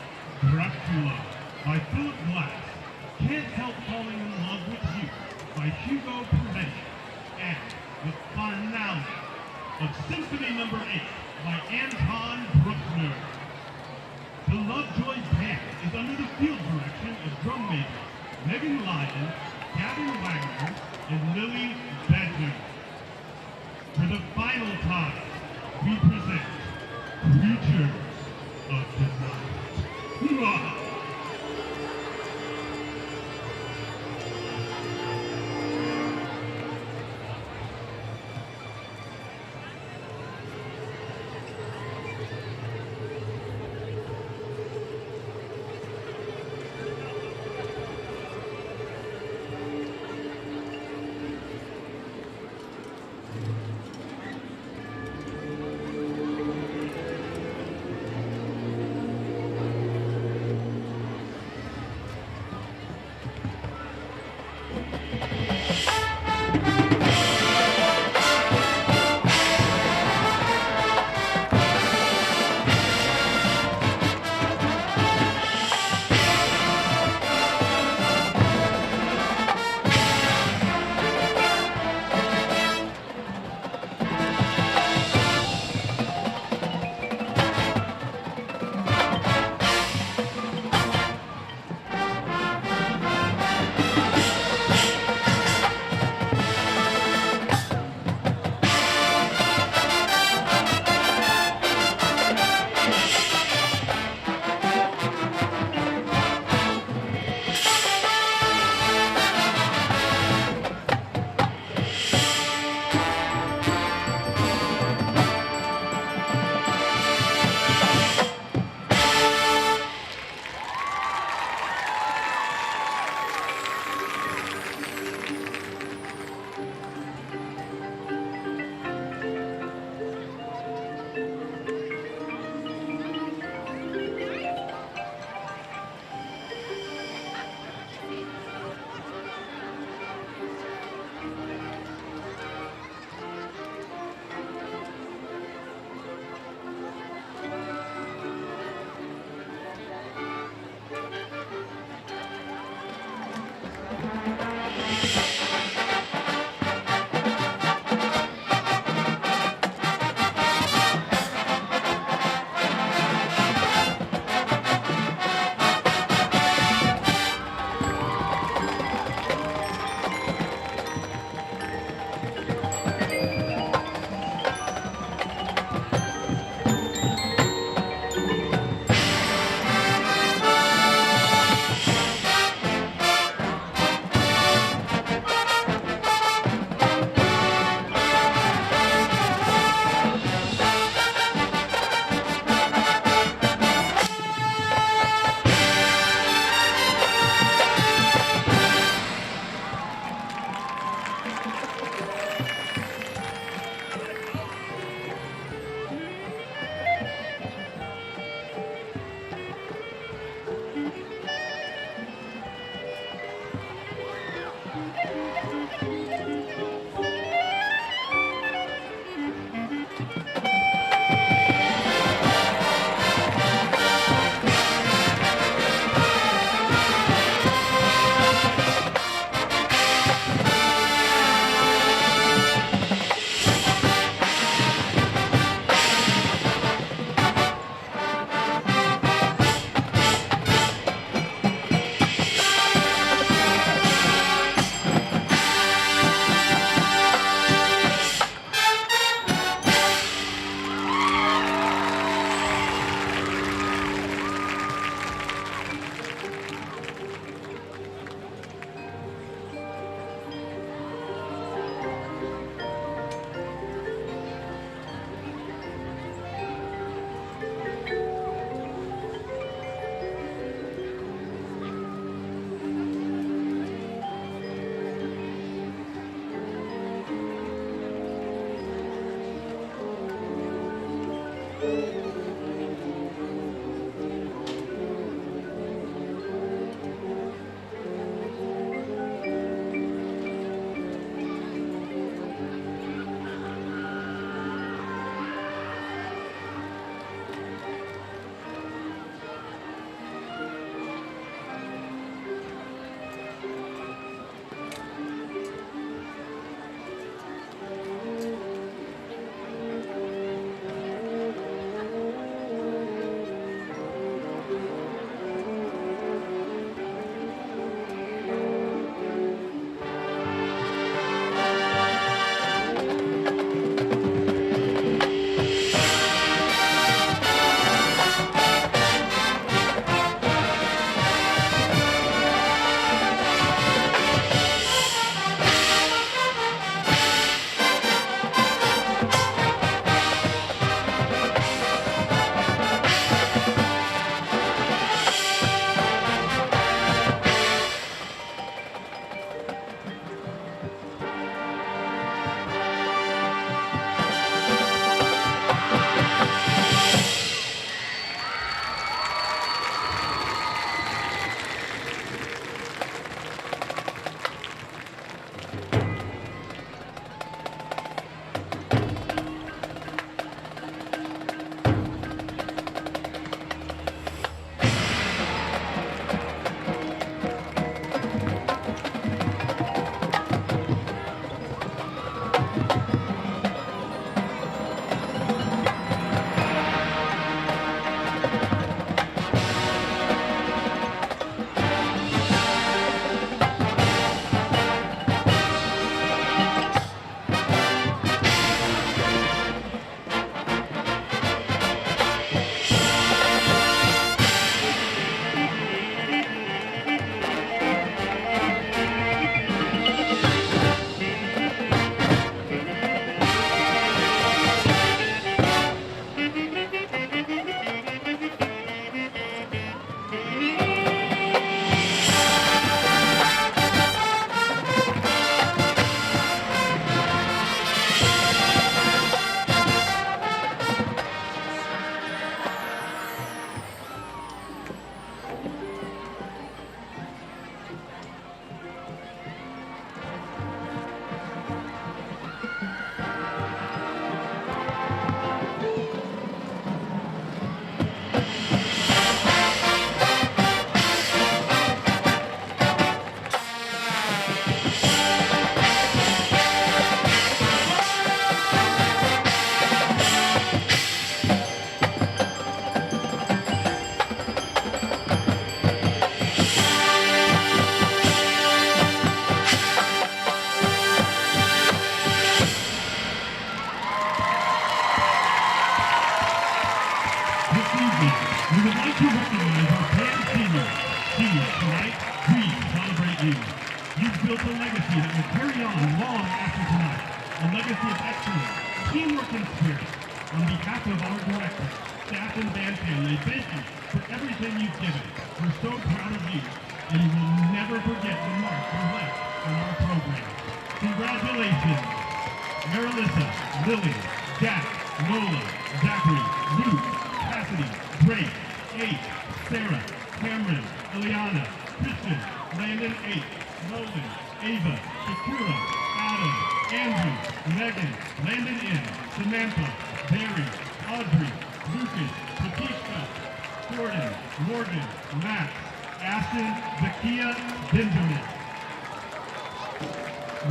Dracula by Philip Glass, Can't Help Falling in Love with You by Hugo Peretti, and the finale of Symphony No. 8 by Anton Bruckner. The Lovejoy Band is under the field direction of drum majors Megan Lyon, Gavin Wagner, and Lily Bednar. For the final time, we present Creature of the Night.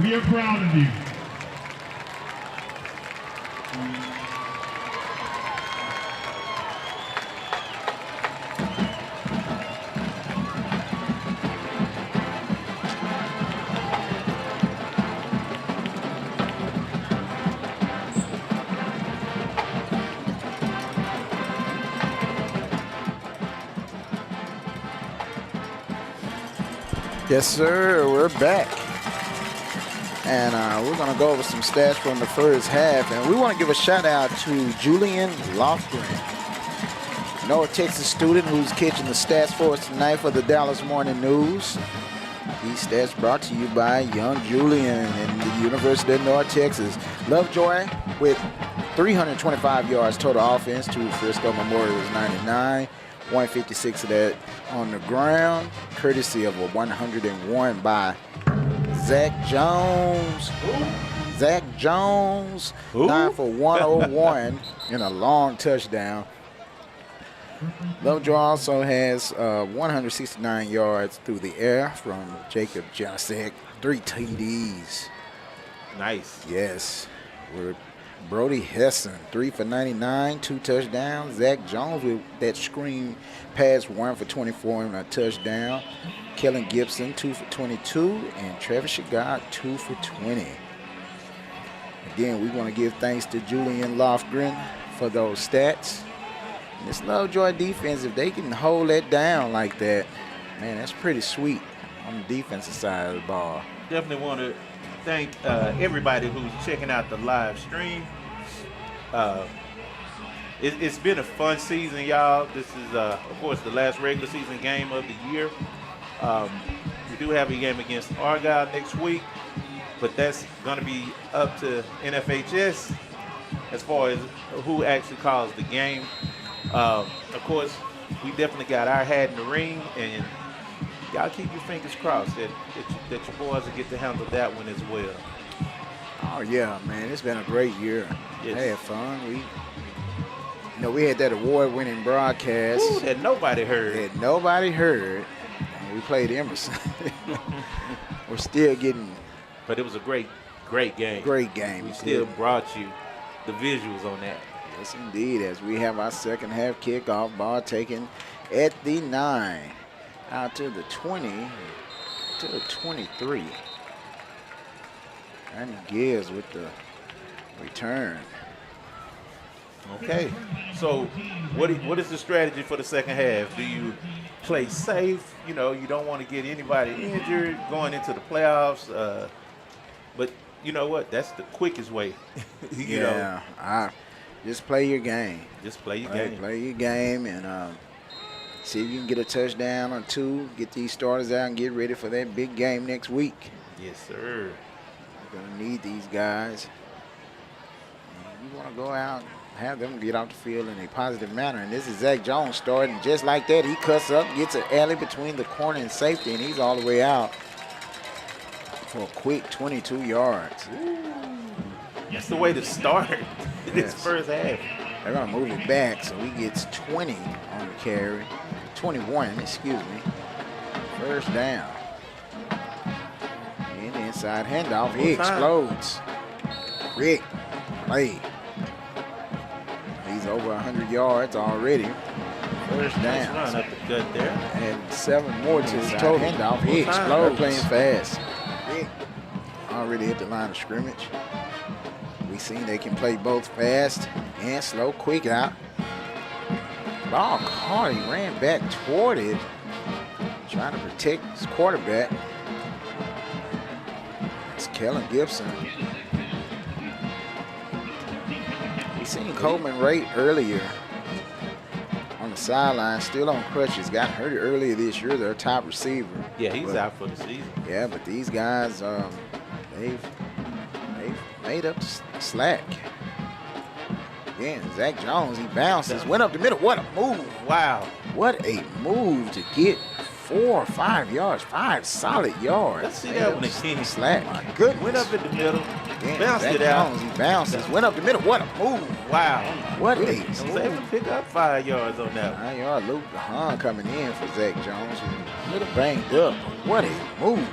We are proud of you. Yes, sir. We're back. And we're going to go over some stats from the first half. And we want to give a shout out to Julian Lofgren, North Texas student who's catching the stats for us tonight for the Dallas Morning News. These stats brought to you by young Julian and the University of North Texas. Lovejoy with 325 yards total offense to Frisco Memorial's 99. 156 of that on the ground, courtesy of a 101 by Zach Jones. Zach Jones, 9 for 101 and a long touchdown. Lovejoy also has 169 yards through the air from Jacob Janasek. 3 TDs. Nice. Yes. We're Brody Hesson, 3 for 99, 2 touchdowns. Zach Jones with that screen pass, 1 for 24 and a touchdown. Kellen Gibson, 2 for 22, and Travis Shagad, 2 for 20. Again, we want to give thanks to Julian Lofgren for those stats. And this Lovejoy defense, if they can hold that down like that, man, that's pretty sweet on the defensive side of the ball. Definitely want to thank everybody who's checking out the live stream. It's been a fun season, y'all. This is, of course, the last regular season game of the year. We do have a game against Argyle next week, but that's going to be up to NFHS as far as who actually calls the game. Of course, we definitely got our hat in the ring, and y'all keep your fingers crossed that your boys will get to handle that one as well. Oh yeah, man, it's been a great year. Yes. I had fun. We had that award-winning broadcast. Ooh, that nobody heard. And we played Emerson. We're still getting. But it was a great game. Great game. We still brought you the visuals on that. Yes, indeed. As we have our second half kickoff, ball taken at the 9, out to the 20, to the 23. And Gibbs with the return. Okay, so what is the strategy for the second half? Do you play safe? You don't want to get anybody injured going into the playoffs. But you know what? That's the quickest way. Just play your game. Just play your game. Play your game and see if you can get a touchdown or 2. Get these starters out and get ready for that big game next week. Yes, sir. We're going to need these guys. You want to go out, have them get off the field in a positive manner. And this is Zach Jones starting just like that. He cuts up, gets an alley between the corner and safety, and he's all the way out for a quick 22 yards. Ooh. That's the way to start this first half. They're going to move it back, so he gets 20 on the carry. 21, excuse me. First down. And the inside handoff. He explodes. Quick play. He's over 100 yards already. First down. Nice run up the gut there. And 7 more to his total. Handoff. He explodes. They're playing fast. Quick. Already at the line of scrimmage. We've seen they can play both fast and slow. Quick out. Ball caught. He ran back toward it, trying to protect his quarterback. It's Kellen Gibson. We seen Coleman Ray earlier on the sideline, still on crutches. Got hurt earlier this year. Their top receiver. Yeah, he's out for the season. Yeah, but these guys, they've made up the slack. Again, Zach Jones, he bounces, went up the middle. What a move. Wow. What a move to get 4 or 5 yards, 5 solid yards. Let's see that one again. Slack. My goodness. Went up in the middle, Again, bounced Zach it out. Jones, he bounces, went up the middle. What a move. Wow. What a I was able to pick up 5 yards on that one. 9 yard Luke Hahn coming in for Zach Jones. A little banged up. What a move.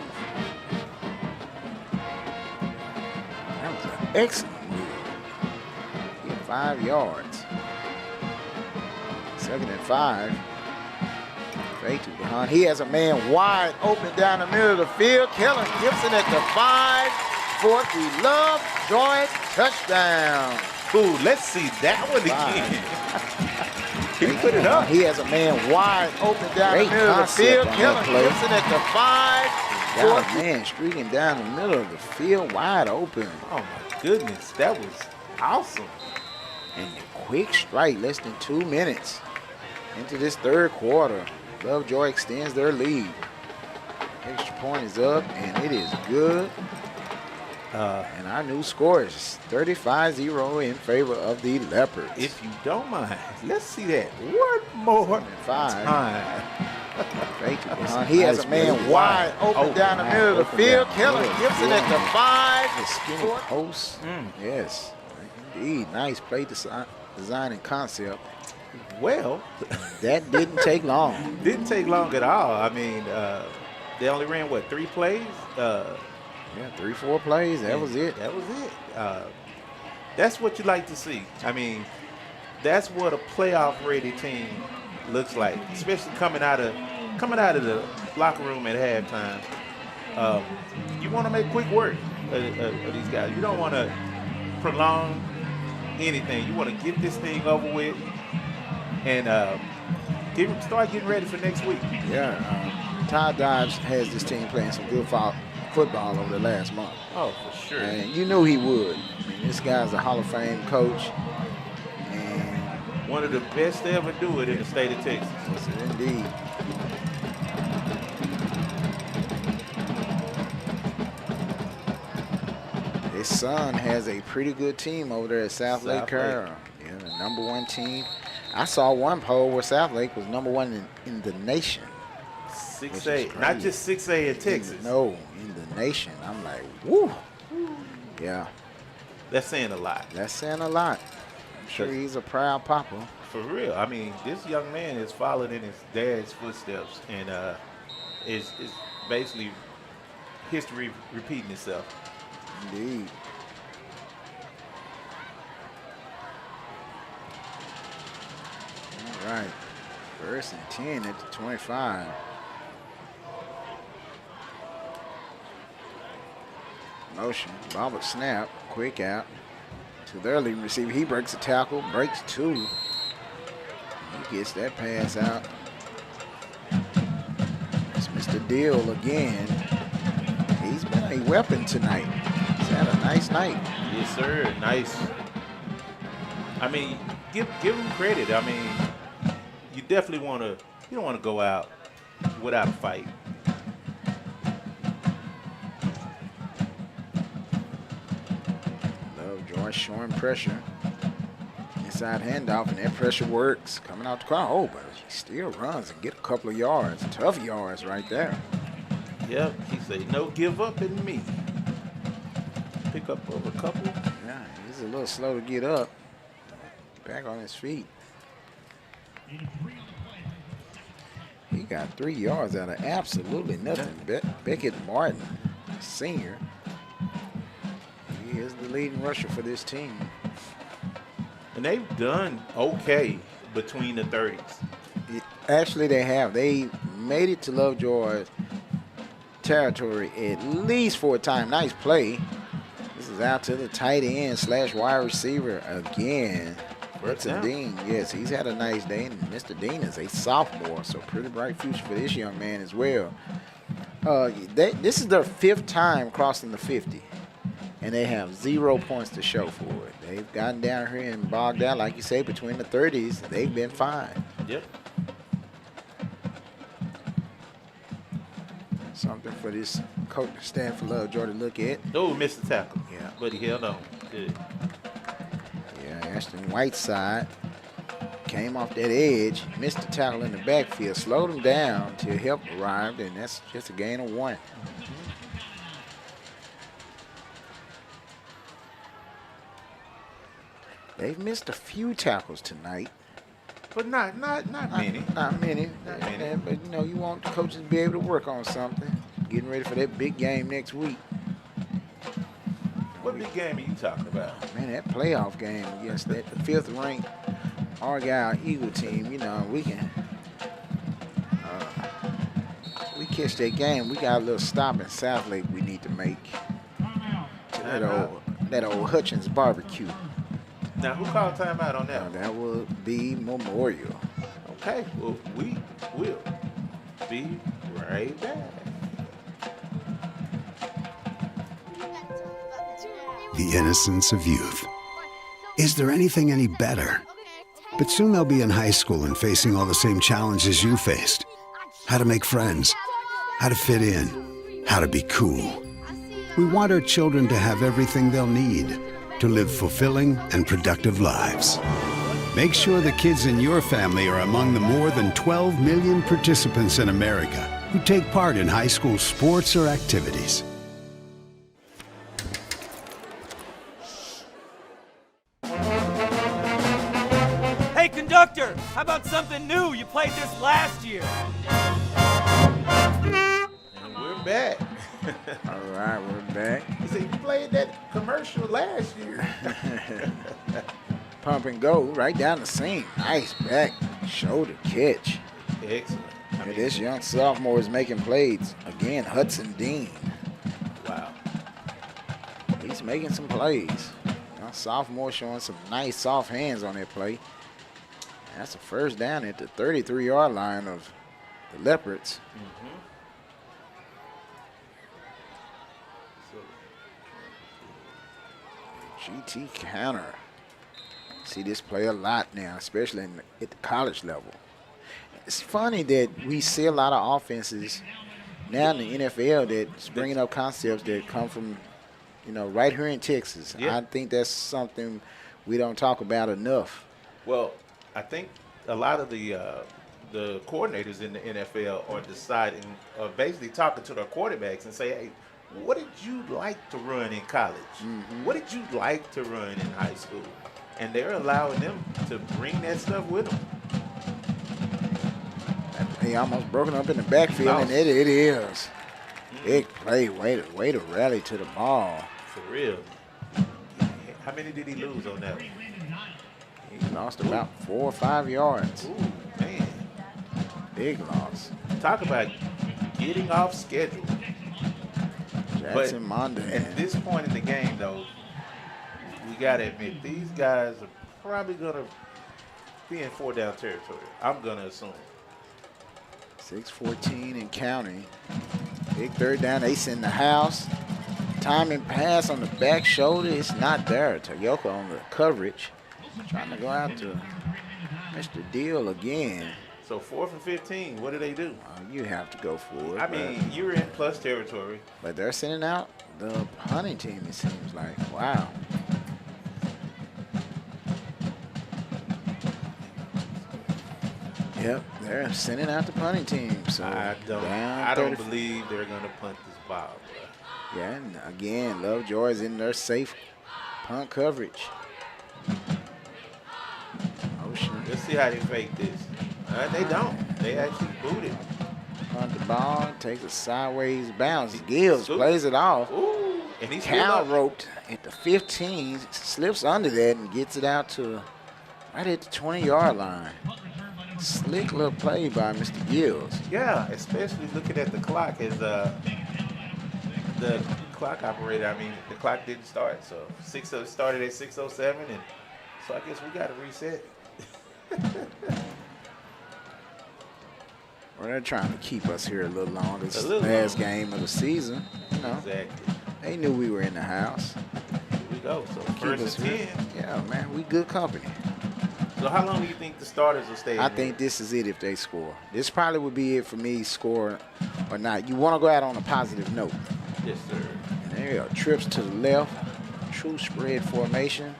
That was an excellent move. Get 5 yards. 2nd and 5. Fake to Hahn. He has a man wide open down the middle of the field. Kellen Gibson at the 5 for the Lovejoy touchdown. Ooh, let's see that one again. Can you put it up? He has a man wide open down the middle of the field. Kellen Gibson at the 5. Got a man streaking down the middle of the field, wide open. Oh my goodness, that was awesome. And the quick strike, less than 2 minutes into this 3rd quarter. Lovejoy extends their lead. Extra point is up, and it is good. And our new score is 35-0 in favor of the Leopards. If you don't mind, let's see that one more time. He has a man wide open down the middle of the field. Keller gives it at the 5. The skinny post. Yes, indeed. Nice play design and concept. Well, that didn't take long. Didn't take long at all. I mean, they only ran, 3 plays? 3-4 plays. That was it. That was it. That's what you like to see. I mean, that's what a playoff-ready team looks like, especially coming out of the locker room at halftime. You want to make quick work of these guys. You don't want to prolong anything. You want to get this thing over with and start getting ready for next week. Yeah. Todd Dodge has this team playing some good football over the last month. Oh, for sure. And you knew he would. I mean, this guy's a Hall of Fame coach. And one of the best to ever do it in the state of Texas. Yes, indeed. His son has a pretty good team over there at South Lake Carroll. Yeah, the #1 team. I saw one poll where South Lake was #1 in the nation. 6A, not just 6A in Texas. No, in the nation. I'm like, woo. Yeah. That's saying a lot. That's saying a lot. I'm sure he's a proud papa. For real. I mean, this young man has followed in his dad's footsteps, and it's basically history repeating itself. Indeed. All right. 1st and 10 at the 25. Motion, bobble snap, quick out to their leading receiver. He breaks a tackle, breaks 2. He gets that pass out. It's Mr. Deal again. He's been a weapon tonight. He's had a nice night. Yes, sir. Nice. I mean, give him credit. I mean, you definitely you don't want to go out without a fight. Lovejoy showing pressure. Inside handoff, and that pressure works. Coming out the car. Oh, but he still runs and get a couple of yards. Tough yards right there. Yep, he said, no give up in me. Pick up over a couple. Yeah, he's a little slow to get up. Back on his feet. He got 3 yards out of absolutely nothing. Beckett Martin, senior. He is the leading rusher for this team. And they've done okay between the 30s. Actually, they have. They made it to Lovejoy's territory at least 4 times. Nice play. This is out to the tight end / wide receiver again. Mr. Dean, yes, he's had a nice day. And Mr. Dean is a sophomore, so pretty bright future for this young man as well. This is their 5th time crossing the 50, and they have 0 points to show for it. They've gotten down here and bogged out, like you say, between the 30s. They've been fine. Yep. Something for this coach staff for Lovejoy to look at. Oh, missed the tackle. Yeah. But he held on. Good. Yeah, Ashton Whiteside came off that edge, missed the tackle in the backfield, slowed him down till help arrived, and that's just a gain of 1. They've missed a few tackles tonight. But not many. Not many. But, you know, you want the coaches to be able to work on something. Getting ready for that big game next week. What big game are you talking about? Man, that playoff game against the 5th-ranked Argyle Eagle team, you know, we can we catch that game. We got a little stop in South Lake we need to make. To that old Hutchins barbecue. Now, who called timeout on that? That will be Memorial. Okay, well, we will be right back. The innocence of youth. Is there anything any better? But soon they'll be in high school and facing all the same challenges you faced. How to make friends, how to fit in, how to be cool. We want our children to have everything they'll need to live fulfilling and productive lives. Make sure the kids in your family are among the more than 12 million participants in America who take part in high school sports or activities. Hey, conductor, how about something new? You played this last year. And we're back. All right, we're back. He said you played that commercial last year. Pump and go right down the seam. Nice back shoulder catch. Excellent. And this young sophomore is making plays. Again, Hudson Dean. Wow. He's making some plays. Young sophomore showing some nice soft hands on that play. That's a first down at the 33-yard line of the Leopards. GT counter. See this play a lot now, especially at the college level. It's funny that we see a lot of offenses now in the NFL that's bringing up concepts that come from, right here in Texas. Yeah. I think that's something we don't talk about enough. Well, I think a lot of the coordinators in the NFL are deciding, basically talking to their quarterbacks and say, hey, what did you like to run in college? What did you like to run in high school? And they're allowing them to bring that stuff with them. He almost broken up in the backfield, and it is. Big play, way to rally to the ball. For real. How many did he lose on that one? He lost about 4 or 5 yards. Ooh, man. Big loss. Talk about getting off schedule. Jackson Monday. At this point in the game, though, we got to admit, these guys are probably going to be in 4-down territory. I'm going to assume. 6:14 and counting. Big third down. Ace in the house. Timing pass on the back shoulder. It's not there. Toyoka on the coverage. Trying to go out to Mr. Deal again. So 4th and 15, what do they do? You have to go for it. I mean, you're in plus territory. But they're sending out the punting team, it seems like. Wow. Yep, they're sending out the punting team. So I don't believe they're going to punt this ball, bro. Yeah, and again, Lovejoy is in their safe punt coverage. Let's see how they fake this. They don't. They actually boot it. Punt the ball, takes a sideways bounce. Gibbs plays it off. Ooh, and he's Cal roped at the 15, slips under that and gets it out to right at the 20-yard line. Slick little play by Mr. Gibbs. Yeah, especially looking at the clock as the clock operator. I mean, the clock didn't start, so started at 6:07, and so I guess we got to reset. Well, they're trying to keep us here a little longer. This is the last game of the season. Exactly. They knew we were in the house. Here we go. So first and 10. Yeah, man, we good company. So how long do you think the starters will stay? I think this is it if they score. This probably would be it for me, score or not. You want to go out on a positive note. Yes, sir. And there are trips to the left, true spread formation.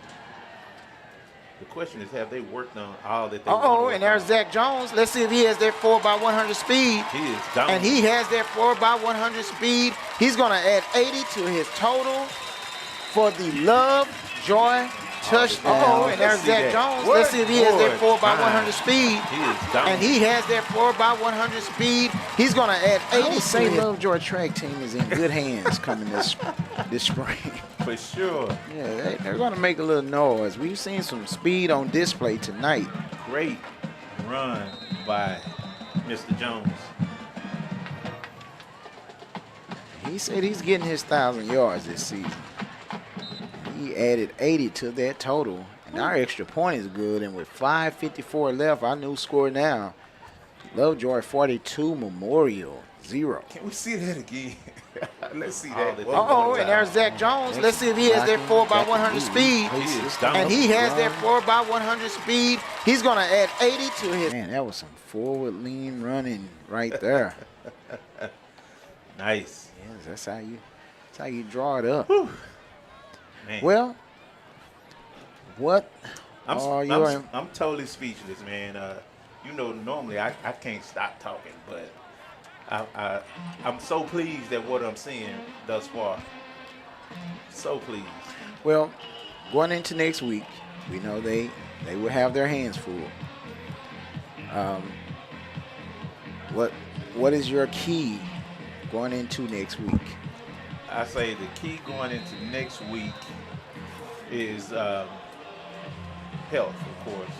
The question is, have they worked on all that they and there's Zach Jones. Let's see if he has that 4x100 speed. He is down. And he has that 4x100 speed. He's going to add 80 to his total for the Lovejoy touchdown. And there's Zach Jones. Let's see if he has that 4x100 speed. He is down. And he has that 4x100 speed. He's going to add 80. I would say Lovejoy track team is in good hands coming this spring. For sure. Yeah, they're going to make a little noise. We've seen some speed on display tonight. Great run by Mr. Jones. He said he's getting his 1,000 yards this season. He added 80 to that total. And our extra point is good. And with 5:54 left, our new score now, Lovejoy 42, Memorial 0. Can we see that again? Let's see that. And there's Zach Jones. Let's see if he has that 4x100 speed. And he has that 4x100 speed. He's going to add 80 to his. Man, that was some forward lean running right there. Nice. Yes, that's how you That's how you draw it up. Whew. Man. Well, what I'm are totally speechless, man. Normally I can't stop talking, but I'm so pleased at what I'm seeing thus far. So pleased. Well, going into next week, we know they will have their hands full. What is your key going into next week? I say the key going into next week is health, of course.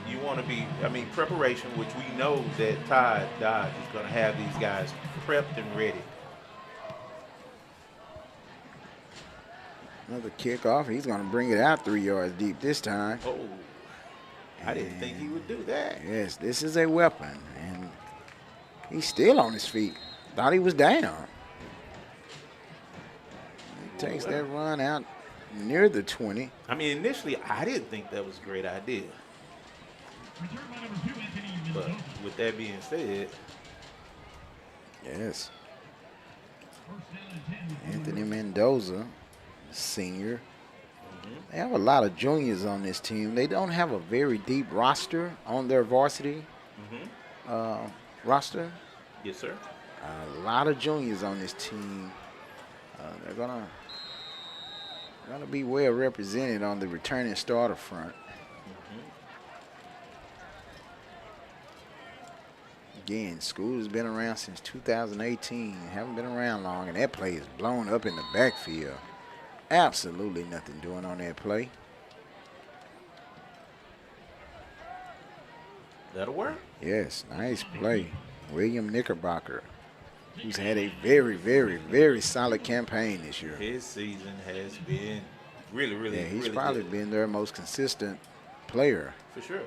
You want to be, preparation, which we know that Todd Dodge is going to have these guys prepped and ready. Another kickoff. He's going to bring it out 3 yards deep this time. Oh, I didn't think he would do that. Yes, this is a weapon, and he's still on his feet. Thought he was down. He takes that run out near the 20. Initially, I didn't think that was a great idea. But with that being said, yes. Anthony Mendoza, senior. They have a lot of juniors on this team. They don't have a very deep roster on their varsity roster. Yes, sir. A lot of juniors on this team. They're gonna be well represented on the returning starter front. Again, school has been around since 2018. Haven't been around long, and that play is blown up in the backfield. Absolutely nothing doing on that play. That'll work. Yes, nice play. William Knickerbocker, who's had a very, very, very solid campaign this year. His season has been really, he's really probably good. been their most consistent player. For sure.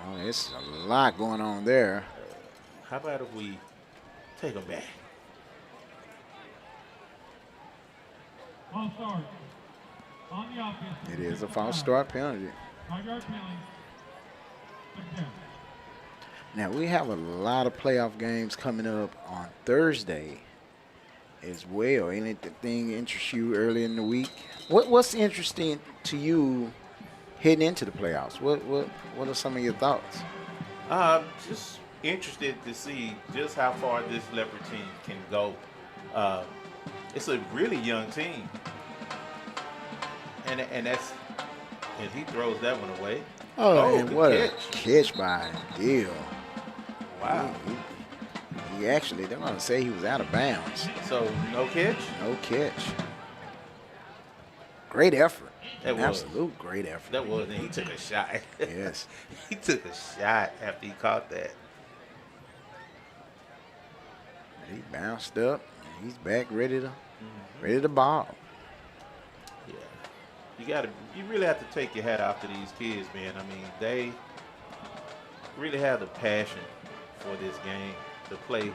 Oh, there's a lot going on there. How about if we take him back? False start. On the offense. It is a false start penalty. 5-yard penalty. Now, we have a lot of playoff games coming up on Thursday as well. Anything interest you early in the week? What's interesting to you heading into the playoffs? What are some of your thoughts? Just interested to see just how far this Leopard team can go. It's a really young team, and he throws that one away. And what catch. a catch by Deal. Wow. He actually, they're going to say he was out of bounds. So no catch? No catch. Great effort. That was. Absolute great effort. That was, and he took a shot. Yes. He took a shot after he caught that. He bounced up. He's back ready to ball. Yeah. You really have to take your hat off to these kids, man. They really have the passion for this game to play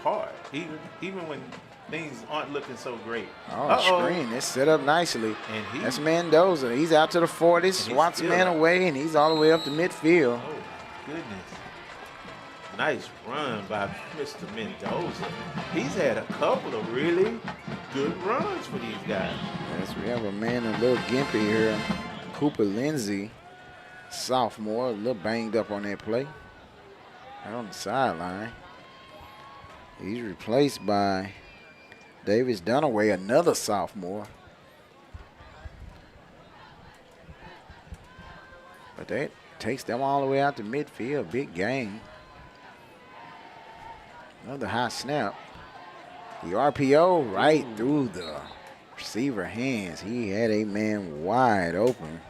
hard, even when things aren't looking so great. Screen. It's set up nicely. And that's Mendoza. He's out to the 40, swats man away, and he's all the way up to midfield. Oh, goodness. Nice run by Mr. Mendoza. He's had a couple of really good runs for these guys. Yes, we have a man a little gimpy here. Cooper Lindsey, sophomore, a little banged up on that play. Out on the sideline. He's replaced by Davis Dunaway, another sophomore. But that takes them all the way out to midfield. Big game. Another high snap. The RPO right through the receiver hands. He had a man wide open,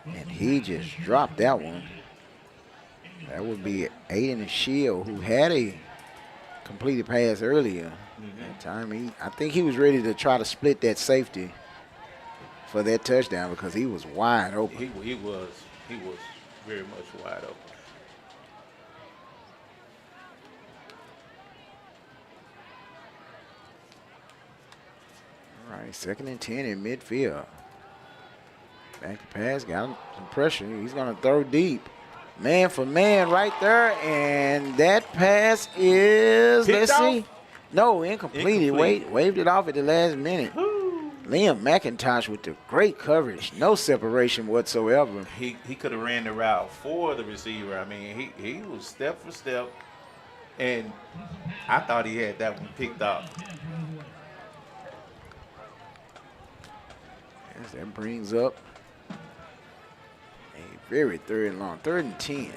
and he just dropped that one. That would be Aiden Shield, who had a completed pass earlier. That time, I think he was ready to try to split that safety for that touchdown because he was wide open. He was very much wide open. All right, 2nd and 10 in midfield. Back to pass, got him some pressure. He's going to throw deep. Man for man right there, and that pass is, let's see, No, incomplete. He waved it off at the last minute. Liam McIntosh with the great coverage. No separation whatsoever. He could have ran the route for the receiver. I mean, he was step for step. And I thought he had that one picked off. Yes, that brings up a very third and long. 3rd and 10.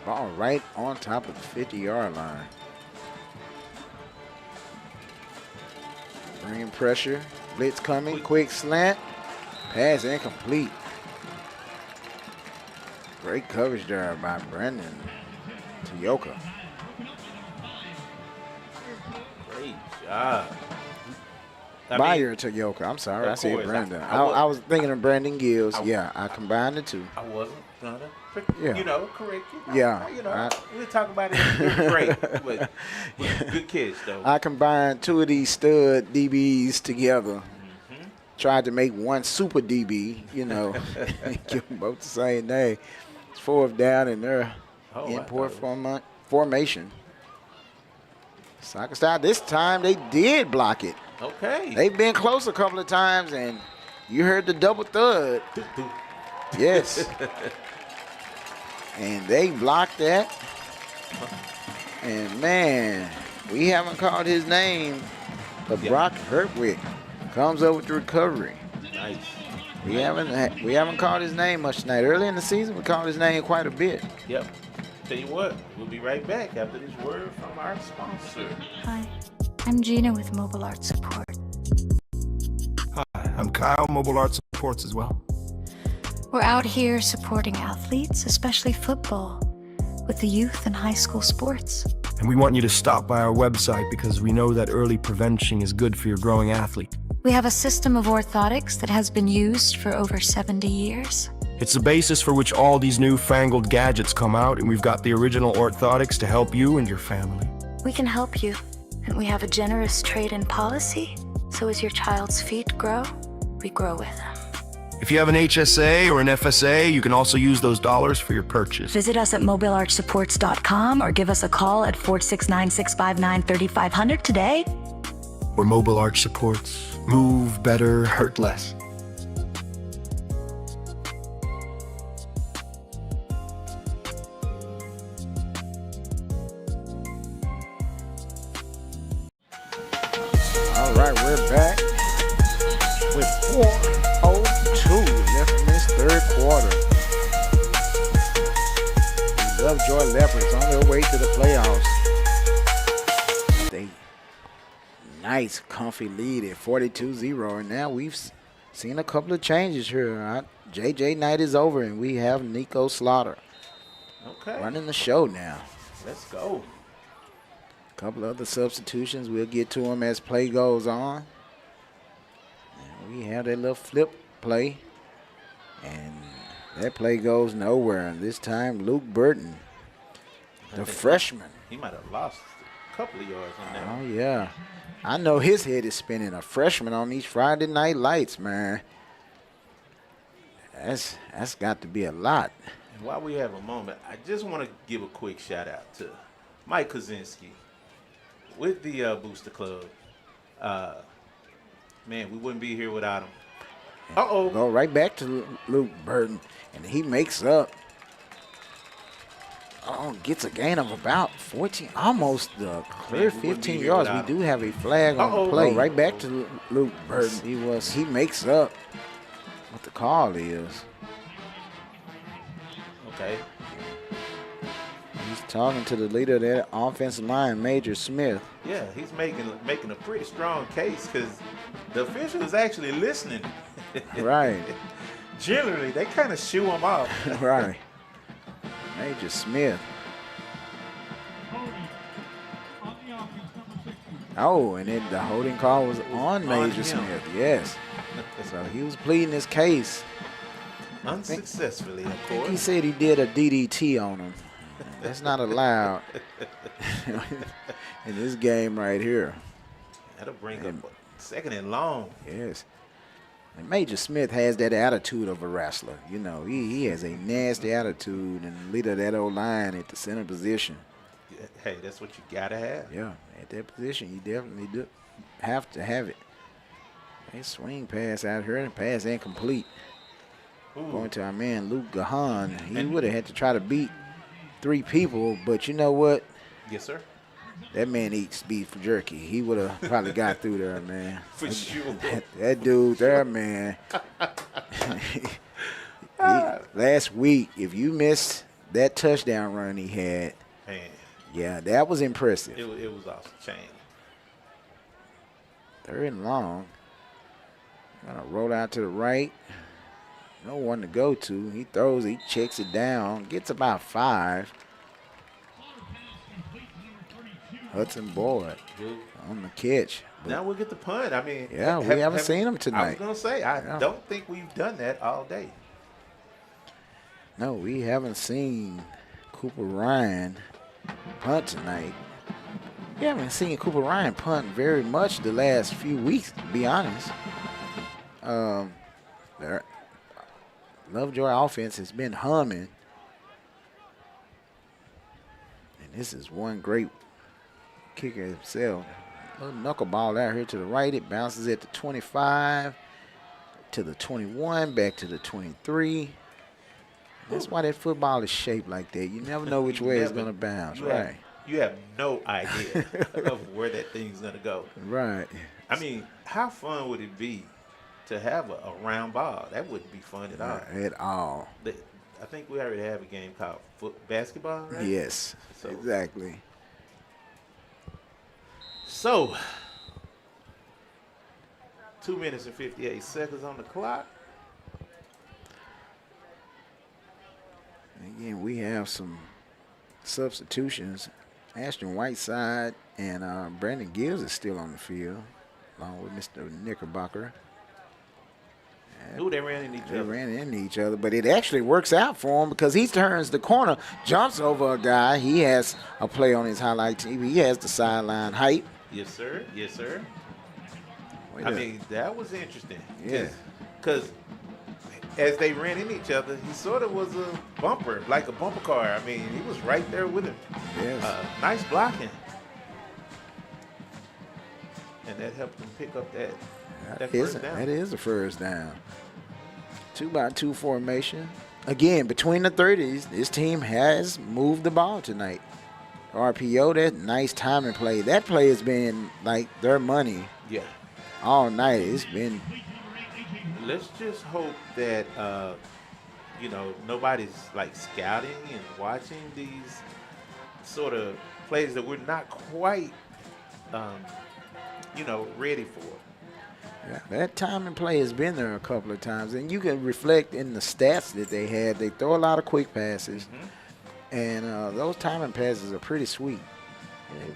Ball right on top of the 50-yard line. Bringing pressure. Blitz coming. Quick slant. Pass incomplete. Great coverage there by Brandon Toyoka. Great job. Bayer Toyoka. I'm sorry. I said Brandon. I was thinking of Brandon Gills. I combined the two. I wasn't going to, correct you. Yeah. We'll talk about it. Great. But good catch, though. I combined two of these stud DBs together. Tried to make one super DB, give them both the same name. It's 4th down in their formation. Soccer style. This time they did block it. Okay. They've been close a couple of times, and you heard the double thud. Yes. And they blocked that. And, man, we haven't called his name, but Brock Hertwig comes up with the recovery. Nice. We haven't called his name much tonight. Early in the season, we called his name quite a bit. Yep. Tell you what, we'll be right back after this word from our sponsor. Hi, I'm Gina with Mobile Art Support. Hi, I'm Kyle, Mobile Art Supports as well. We're out here supporting athletes, especially football, with the youth and high school sports. And we want you to stop by our website because we know that early prevention is good for your growing athlete. We have a system of orthotics that has been used for over 70 years. It's the basis for which all these newfangled gadgets come out, and we've got the original orthotics to help you and your family. We can help you, and we have a generous trade-in policy, so as your child's feet grow, we grow with them. If you have an HSA or an FSA, you can also use those dollars for your purchase. Visit us at mobilearchsupports.com or give us a call at 469-659-3500 today. We're Mobile Arch Supports. Move better, hurt less. All right, we're back with 4:02 left in this 3rd quarter. The Lovejoy Leopards on their way to the playoffs. They nice, comfy lead at 42-0, and now we've seen a couple of changes here. JJ Knight is over, and we have Nico Slaughter running the show now. Let's go. A couple other substitutions. We'll get to them as play goes on. And we have that little flip play. And that play goes nowhere. And this time, Luke Burton, the freshman. He might have lost a couple of yards on that. Oh, yeah. I know his head is spinning. A freshman on these Friday night lights, man. That's got to be a lot. And while we have a moment, I just want to give a quick shout out to Mike Kozinski with the Booster Club. Man, we wouldn't be here without him. Uh-oh. Go right back to Luke Burton, and he makes up. Gets a gain of about 14, almost the clear 15 yards. We do have a flag on the play. Right back to Luke Burton. He makes up what the call is. Okay. He's talking to the leader of that offensive line, Major Smith. Yeah, he's making a pretty strong case because the official is actually listening. Right. Generally, they kind of shoo him off. Right. Major Smith. Oh, and then the holding call was on Major Smith. Yes. So he was pleading his case. Unsuccessfully, of course. I think he said he did a DDT on him. That's not allowed in this game right here. That'll bring up 2nd and long. Yes. And Major Smith has that attitude of a wrestler. You know, he has a nasty attitude, and leader of that old line at the center position. Hey, that's what you gotta have. Yeah, at that position, you definitely do have to have it. A swing pass out here, and pass incomplete. Going to our man Luke Gahan. He would have had to try to beat 3 people, but you know what? Yes, sir. That man eats beef jerky. He would have probably got through there, man. For sure. That dude there, man. Last week, if you missed that touchdown run he had, Man, yeah, that was impressive. it was off the chain. 3rd and long. Gonna roll out to the right. No one to go to. He throws, he checks it down, gets about 5. Hudson Boyd on the catch. Now we'll get the punt. I mean, yeah, we haven't seen him tonight. I was gonna say, I don't think we've done that all day. No, we haven't seen Cooper Ryan punt tonight. We haven't seen Cooper Ryan punt very much the last few weeks, to be honest. Their Lovejoy offense has been humming. And this is one great kicker himself. Little knuckleball out here to the right. It bounces at the 25, to the 21, back to the 23. That's why that football is shaped like that. You never know which way it's going to bounce, right? You have no idea of where that thing's going to go. Right. I mean, how fun would it be to have a round ball? That wouldn't be fun at all. At all. I think we already have a game called basketball, right? Yes, So, exactly. So, 2 minutes and 58 seconds on the clock. Again, we have some substitutions. Ashton Whiteside and Brandon Gibbs is still on the field, along with Mr. Knickerbocker. Ooh, they ran into each They other. ran into each other, but it actually works out for him because he turns the corner, jumps over a guy. He has a play on his highlight TV. He has the sideline height. Yes, sir. Yes, sir. Wait I up. mean, that was interesting. Yeah. Because as they ran into each other, he sort of was a bumper, like a bumper car. I mean, he was right there with him. Yes. Nice blocking. And that helped him pick up that first down. That is a first down. 2-by-2 formation. Again, between the 30s, this team has moved the ball tonight. RPO, that nice timing play. That play has been like their money Yeah. all night. It's been. Let's just hope that, nobody's like scouting and watching these sort of plays that we're not quite, ready for. Yeah, that timing play has been there a couple of times, and you can reflect in the stats that they had. They throw a lot of quick passes, and those timing passes are pretty sweet.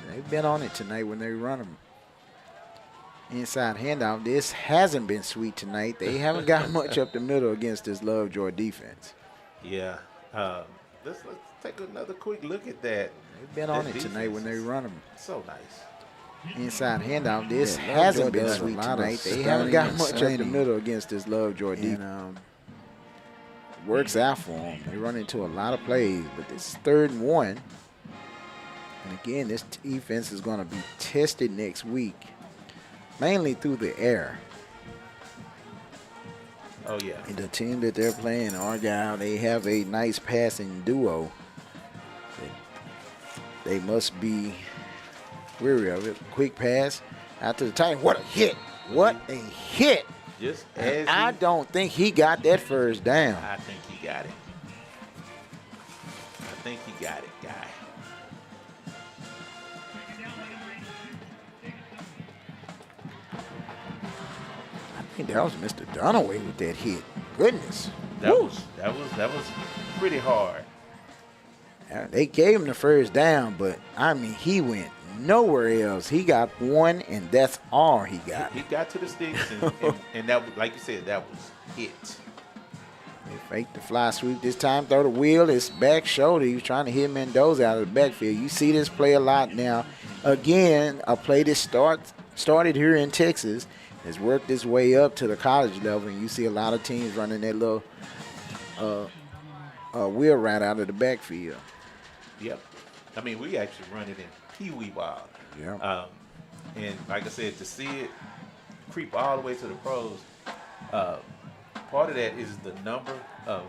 They've been on it tonight when they run them. Inside handoff. This hasn't been sweet tonight. They haven't got much up the middle against this Lovejoy defense. Yeah. Let's take another quick look at that. They've been on it tonight when they run them. So nice. Inside handoff. This hasn't been sweet tonight. They haven't got much up the middle against this Lovejoy defense. Works out for them. They run into a lot of plays, but this is 3rd and 1. And again, this defense is going to be tested next week, mainly through the air. Oh, yeah. And the team that they're playing, Argyle, they have a nice passing duo. They must be weary of it. Quick pass out to the tight. What a hit. What a hit. Just as I don't think he got that first down. I think he got it. I think he got it, guy. I think that was Mr. Dunaway with that hit. Goodness. That was pretty hard. They gave him the first down, but I mean, he went nowhere else. He got one, and that's all he got. He got to the sticks, and that was, like you said, that was it. They faked the fly sweep this time. Throw the wheel. His back shoulder. He was trying to hit Mendoza out of the backfield. You see this play a lot now. Again, a play that started here in Texas has worked its way up to the college level, and you see a lot of teams running that little wheel right out of the backfield. Yep. I mean, we actually run it in Pee Wee ball. Yeah. And like I said, to see it creep all the way to the pros, part of that is the number of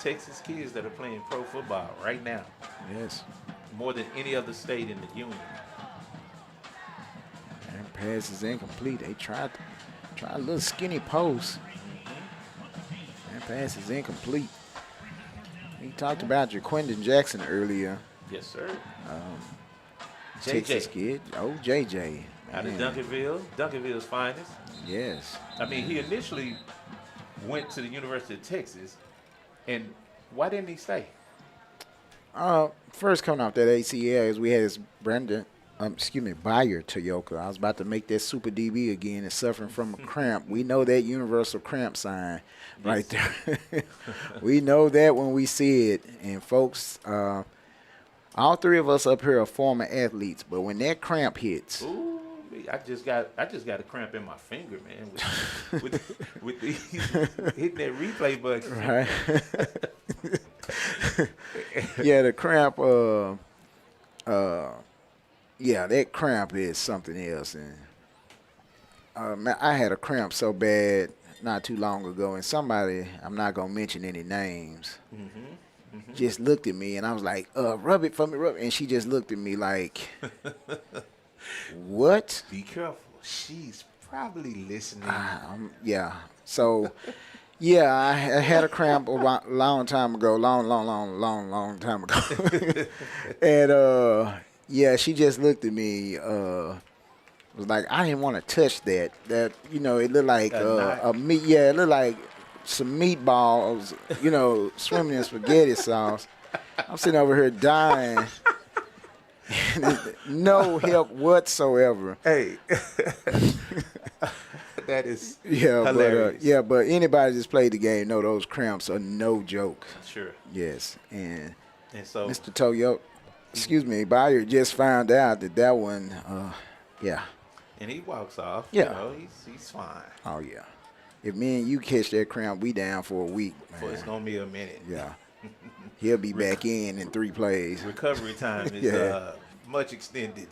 Texas kids that are playing pro football right now. Yes. More than any other state in the union. And pass is incomplete. They tried a little skinny post. And pass is incomplete. We talked about Jaquindon Jackson earlier. Yes, sir. Texas kid. Oh, JJ. Out of Duncanville's finest. Yes. I mean, he initially went to the University of Texas, and why didn't he stay? First coming off that ACL is we had this Bayer Toyoka. I was about to make that super DB again and suffering from a cramp. We know that universal cramp sign right there. We know that when we see it. And folks, all three of us up here are former athletes, but when that cramp hits, ooh, I just got a cramp in my finger, man, with these hitting that replay button. Right. Yeah, the cramp. Yeah, that cramp is something else. And man, I had a cramp so bad not too long ago, and somebody, I'm not gonna mention any names, just looked at me, and I was like, "Rub it for me, rub it." And she just looked at me like, "What?" Be careful. She's probably listening. Yeah. So. Yeah, I had a cramp a long time ago, long time ago. And, yeah, she just looked at me, was like, I didn't want to touch that. That, you know, it looked like a meat, yeah, it looked like some meatballs, you know, swimming in spaghetti sauce. I'm sitting over here dying. No help whatsoever. Hey. That is hilarious. But anybody that's played the game know those cramps are no joke. Sure. Yes, and so Mr. Bayer just found out that one, yeah. And he walks off. Yeah. You know, he's fine. Oh yeah. If me and you catch that cramp, we down for a week, man. For it's gonna be a minute. Yeah. He'll be back in 3 plays. Recovery time is much extended.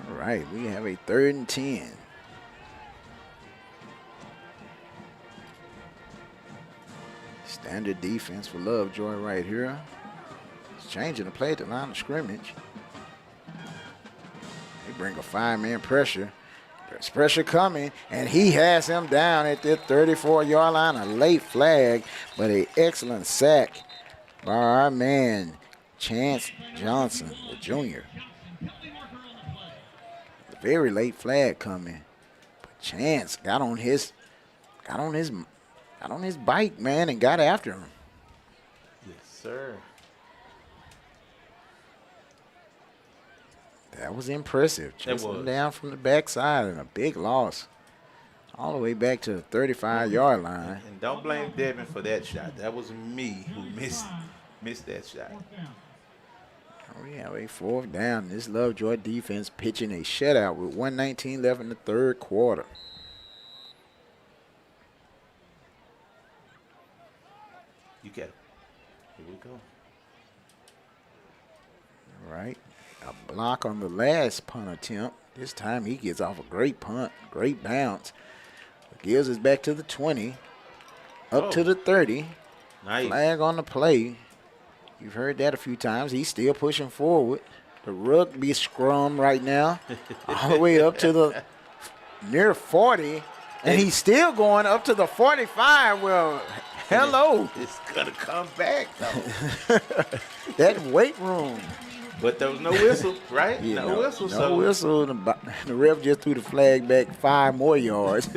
All right, we have a 3rd and 10. Standard defense for Lovejoy right here. He's changing the play at the line of scrimmage. They bring a 5-man pressure. There's pressure coming, and he has him down at the 34-yard line. A late flag, but an excellent sack by our man, Chance Johnson, the junior. Very late flag coming, but Chance got on his bike, man, and got after him. Yes, sir. That was impressive. Chasing him down from the backside, and a big loss, all the way back to the 35-yard line. And don't blame Devin for that shot. That was me who missed that shot. We have a 4th down. This Lovejoy defense pitching a shutout with 1:19 left in the 3rd quarter. You get it. Here we go. All right. A block on the last punt attempt. This time he gets off a great punt, great bounce. Gives us back to the 20, up to the 30. Nice. Flag on the play. You've heard that a few times. He's still pushing forward. The rugby scrum right now, all the way up to the near 40, and he's still going up to the 45. Well, hello. It's gonna come back though. That weight room. But there was no whistle, right? Yeah, no whistle. No whistle. The ref just threw the flag back 5 more yards.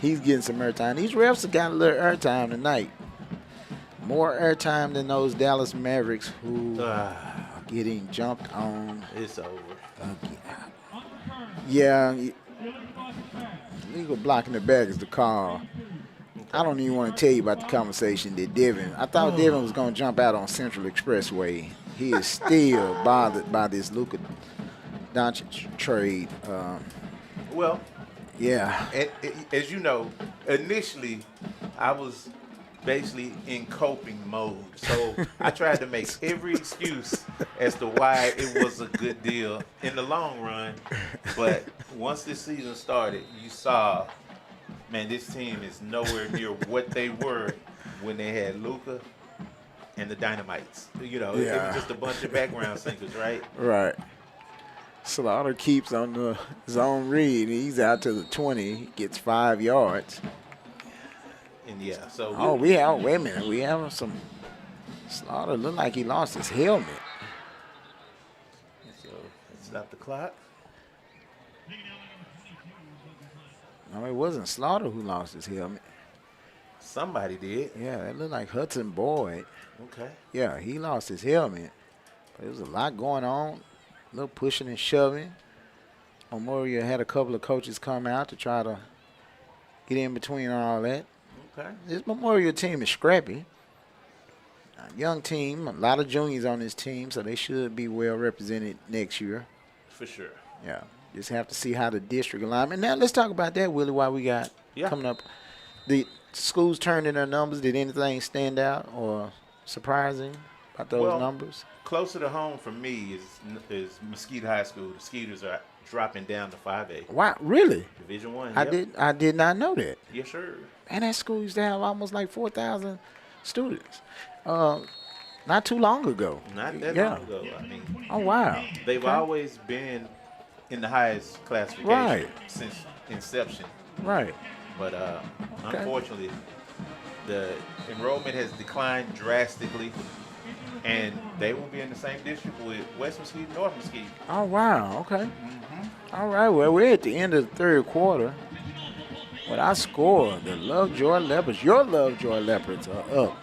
He's getting some airtime. These refs have got a little airtime tonight. More airtime than those Dallas Mavericks who are getting jumped on. It's over. Yeah. Legal blocking the back is the call. I don't even want to tell you about the conversation that Devin. I thought Devin was going to jump out on Central Expressway. He is still bothered by this Luka Doncic trade. Well, Yeah. And as you know, initially I was basically in coping mode. So I tried to make every excuse as to why it was a good deal in the long run. But once this season started, you saw, man, this team is nowhere near what they were when they had Luka and the Dynamites. You know, it was just a bunch of background singers, right? Right. Slaughter keeps on the zone read. He's out to the 20. He gets 5 yards. And yeah, so Wait a minute. We have some. Slaughter looked like he lost his helmet. So let's stop the clock. No, it wasn't Slaughter who lost his helmet. Somebody did. Yeah, that looked like Hudson Boyd. Okay. Yeah, he lost his helmet. But there was a lot going on. A little pushing and shoving. Memorial had a couple of coaches come out to try to get in between all that. Okay. This Memorial team is scrappy. A young team, a lot of juniors on this team, so they should be well represented next year. For sure. Yeah. Just have to see how the district alignment. Now, let's talk about that, Willie, while we got coming up. The schools turned in their numbers. Did anything stand out or surprising about those numbers? Closer to home for me is Mesquite High School. The Skeeters are dropping down to 5A. Wow, really? Division I. I did not know that. Yes, sir. And that school used to have almost like 4,000 students. Not too long ago. Not that long ago. I mean, oh, wow. They've always been in the highest classification since inception. Right. But unfortunately, the enrollment has declined drastically, and they will be in the same district with West Mesquite and North Mesquite. Oh, wow. Okay. Mm-hmm. All right. Well, we're at the end of the third quarter. With our score, the Lovejoy Leopards, your Lovejoy Leopards are up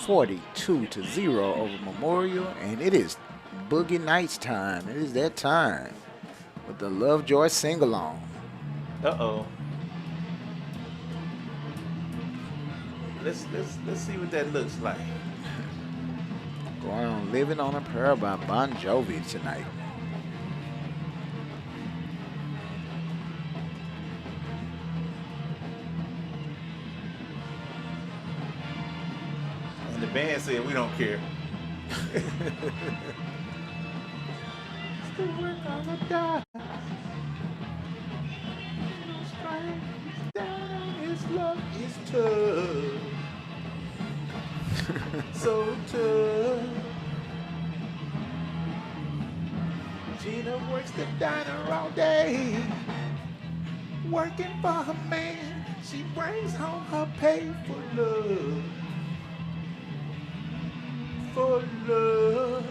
42-0 over Memorial, and it is Boogie Nights time. It is that time with the Lovejoy sing-along. Uh-oh. Let's see what that looks like. Going on Living on a Prayer by Bon Jovi tonight. And the band said we don't care. Still work on the die. His love is tough. So tough. Gina works the diner all day, working for her man. She brings home her pay for love. For love.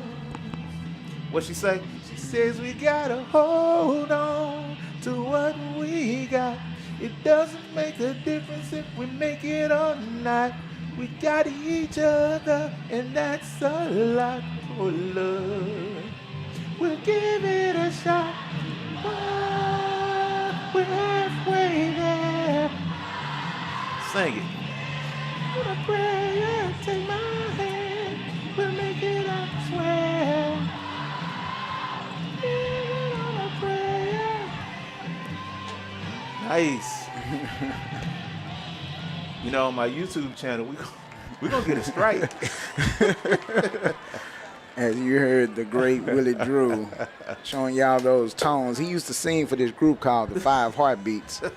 What she say? She says we gotta hold on to what we got. It doesn't make a difference if we make it or not. We got each other, and that's a lot for love. We'll give it a shot. Oh, we're halfway there. Sing it. With a prayer, take my hand. We'll make it, I swear. Living on a prayer. Nice. You know, on my YouTube channel, we're going to get a strike. As you heard the great Willie Drew showing y'all those tones. He used to sing for this group called the Five Heartbeats. And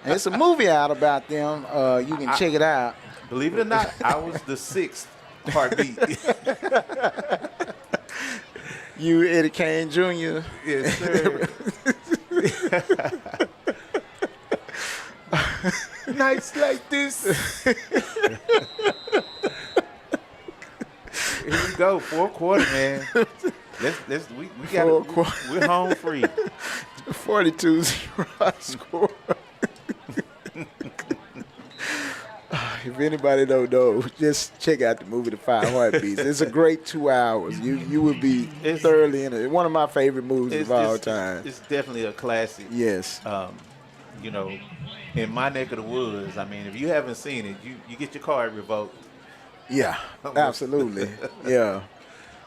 it's a movie out about them. You can check it out. Believe it or not, I was the 6th heartbeat. You, Eddie Kane Jr.? Yes, sir. Nights like this. Here we go, fourth quarter, man. We got we're home free. 42-0 score. If anybody don't know, just check out the movie The Five Heartbeats. It's a great 2 hours. You would be thoroughly in it. One of my favorite movies of all time. It's definitely a classic. Yes. You know, in my neck of the woods, I mean, if you haven't seen it, you get your card revoked. Yeah, absolutely. Yeah.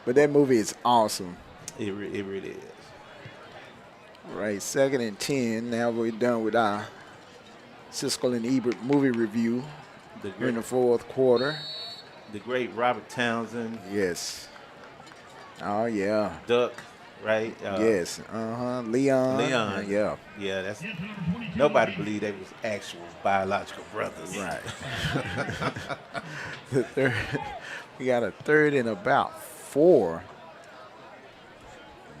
But that movie is awesome. It really is. Right, 2nd and 10. Now we're done with our Siskel and Ebert movie review. We're in the 4th quarter. The great Robert Townsend. Yes. Oh, yeah. Duck, right? Yes. Leon. Yeah. Yeah, that's nobody believed they was actual biological brothers. Right. We got a 3rd and about 4.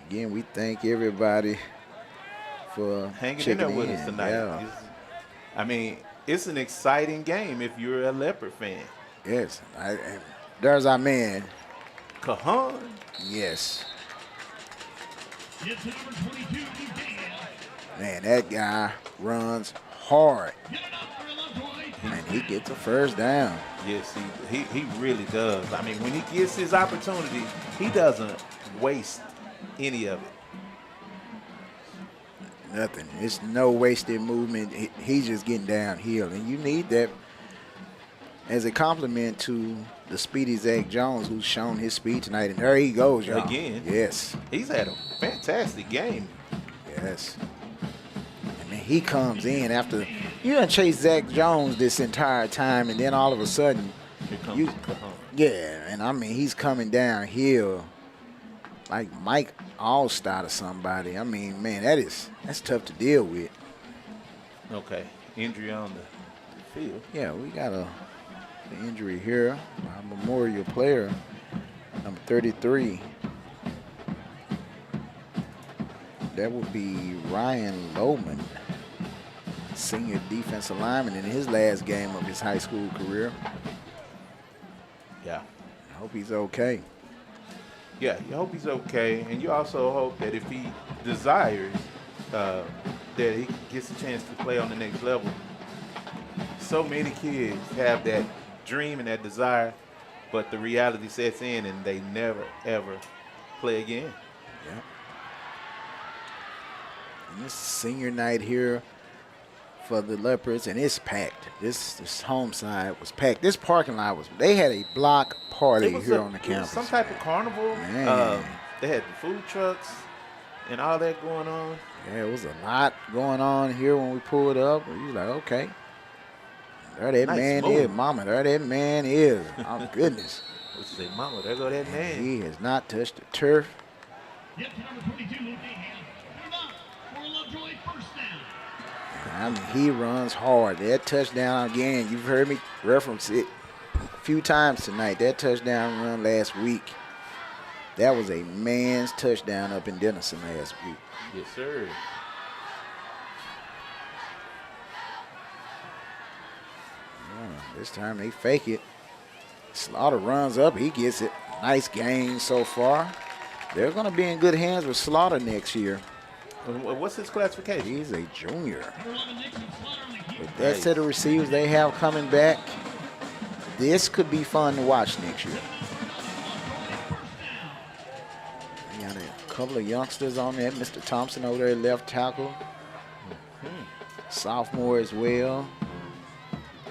Again, we thank everybody for hanging checking in there with us tonight. Yeah. I mean, it's an exciting game if you're a Leopard fan. Yes. There's our man. Cajon. Yes. It's number 22, Man, that guy runs hard. Get it up for Lovejoy. And he gets a first down. Yes, he really does. I mean, when he gets his opportunity, he doesn't waste any of it. Nothing. It's no wasted movement. He's just getting downhill. And you need that as a compliment to the speedy Zach Jones, who's shown his speed tonight. And there he goes, y'all. Again. Yes. He's had a fantastic game. Yes. I mean, he comes in after you done chased Zach Jones this entire time, and then all of a sudden, Here comes Cajon. yeah, and I mean, he's coming downhill like Mike Allstott or somebody. I mean, man, that's tough to deal with. Okay, injury on the field. Yeah, we got an injury here. Our Memorial player, number 33. That would be Ryan Lohman, senior defensive lineman in his last game of his high school career. Yeah. I hope he's okay. Yeah, you hope he's okay, and you also hope that if he desires, that he gets a chance to play on the next level. So many kids have that dream and that desire, but the reality sets in and they never, ever play again. Yeah. And this senior night here for the Leopards, and it's packed. This home side was packed. This parking lot they had a block party here on the campus. Some type of carnival. Man. They had the food trucks and all that going on. Yeah, it was a lot going on here when we pulled up. We was like, okay. There that Nice man move. is, mama. There that man is. Oh, goodness. What you say, mama, there go that man. He has not touched the turf. Get to number 22, Luke Ahab. Put him up for a Lovejoy first down. I mean, he runs hard. That touchdown, again, you've heard me reference it a few times tonight. That touchdown run last week, that was a man's touchdown up in Denison last week. Yes, sir. This time they fake it. Slaughter runs up. He gets it. Nice gain so far. They're going to be in good hands with Slaughter next year. What's his classification? He's a junior. Number 11, Nixon, Slaughter on the keeper. With that set of receivers they have coming back, this could be fun to watch next year. We got a couple of youngsters on there. Mr. Thompson over there, left tackle. Sophomore as well.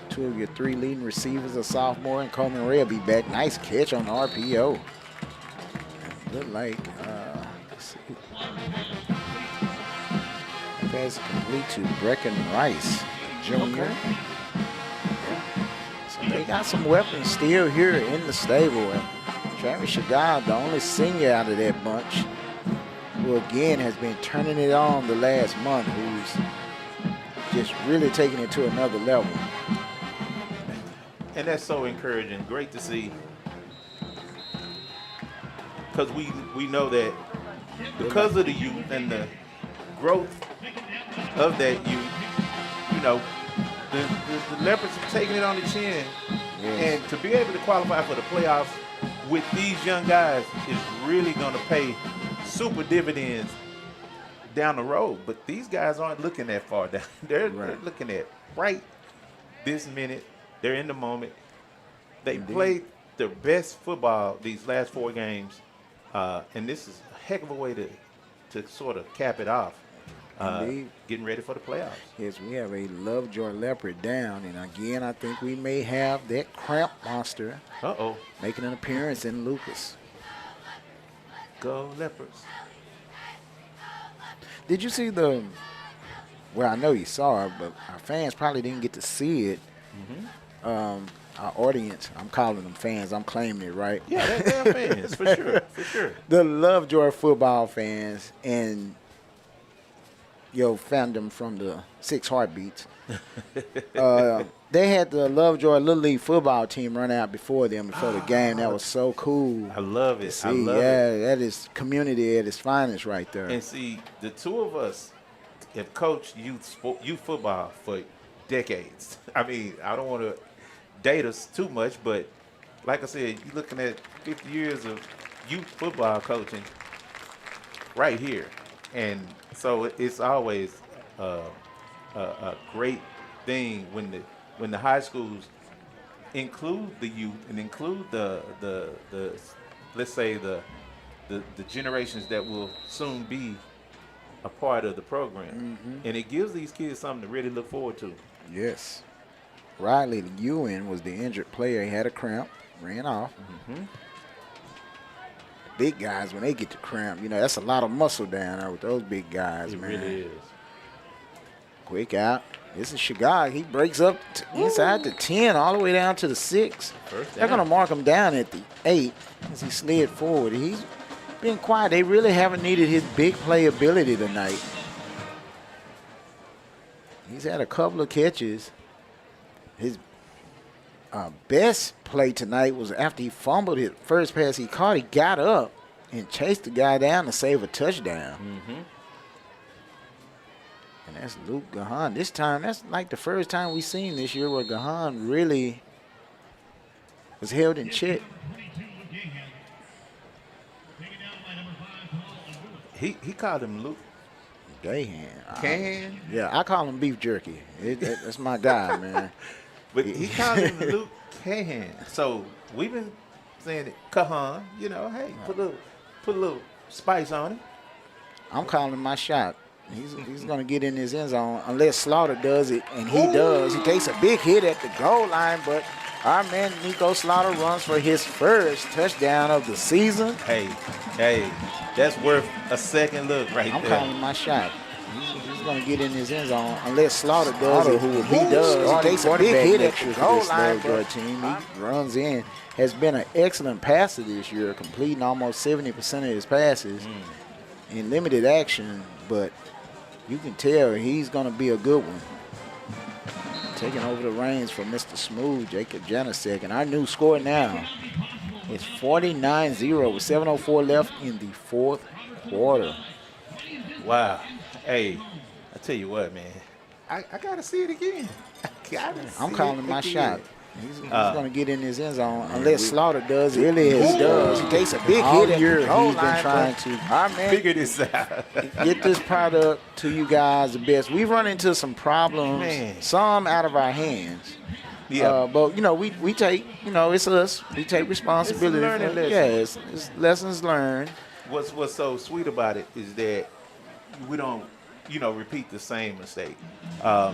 Two of your three leading receivers are sophomore, and Coleman Ray will be back. Nice catch on the RPO. Look like, let's see. Pass complete to Brecken Rice, junior. Okay. So they got some weapons still here in the stable. And Travis Shagad, the only senior out of that bunch, who again has been turning it on the last month, who's just really taking it to another level. And that's so encouraging. Great to see. Because we know that because of the youth and the growth of that youth, you know, the Leopards are taking it on the chin. Yes. And to be able to qualify for the playoffs with these young guys is really going to pay super dividends down the road. But these guys aren't looking that far down. They're looking at right this minute. They're in the moment. They played their best football these last 4 games. And this is a heck of a way to sort of cap it off. Getting ready for the playoffs. Yes, we have a Lovejoy Leopard down. And again, I think we may have that cramp monster making an appearance in Lucas. Go Leopards. Did you see the? Well, I know you saw it, but our fans probably didn't get to see it. Our audience, I'm calling them fans. I'm claiming it, right? Yeah, they're fans for sure, for sure. The Lovejoy football fans and your fandom from the Six Heartbeats. They had the Lovejoy Little League football team run out before them before the game. That was so cool. I love it. See, I love it. That is community at its finest right there. And see, the two of us have coached youth football for decades. I mean, I don't want to date us too much, but like I said, you're looking at 50 years of youth football coaching right here. And so it's always a great thing when the high schools include the youth and include the let's say the generations that will soon be a part of the program. And it gives these kids something to really look forward to. Yes. Riley Ewan was the injured player. He had a cramp, ran off. Big guys, when they get the cramp, that's a lot of muscle down there with those big guys, man. It really is. Quick out. This is Chicago. He breaks up inside the 10 all the way down to the 6. They're going to mark him down at the 8 as he slid forward. He's been quiet. They really haven't needed his big playability tonight. He's had a couple of catches. His best play tonight was after he fumbled his first pass he caught. He got up and chased the guy down to save a touchdown. And that's Luke Gahan. This time, that's like the first time we've seen this year where Gahan really was held in check. He called him Luke Gahan. Yeah, I call him beef jerky. That's my guy, man. But he called him Luke Cahan. So we've been saying it, Cahan, hey, put a little spice on it. I'm calling my shot. He's going to get in his end zone unless Slaughter does it, and he does. He takes a big hit at the goal line, but our man Nico Slaughter runs for his first touchdown of the season. Hey, that's worth a second look right I'm there. calling my shot. He's going to get in his end zone unless Slaughter does it. He does. He takes a big hit at the goal line, but team he runs in. Has been an excellent passer this year, completing almost 70% of his passes in limited action, but you can tell he's going to be a good one. Taking over the reins from Mr. Smooth, Jacob Janasek. And our new score now is 49-0 with 7:04 left in the fourth quarter. Wow. Hey, I tell you what, man. I got to see it again. I'm calling my shot. He's going to get in his end zone unless Slaughter does it. Really does. He takes a big hit at the goal line. He's been trying to figure this out. Get this product to you guys the best. We've run into some problems, some out of our hands. Yeah. But, we take, it's us. We take responsibility. It's a learning lesson. Yeah, it's lessons learned. What's so sweet about it is that we don't, repeat the same mistake. Was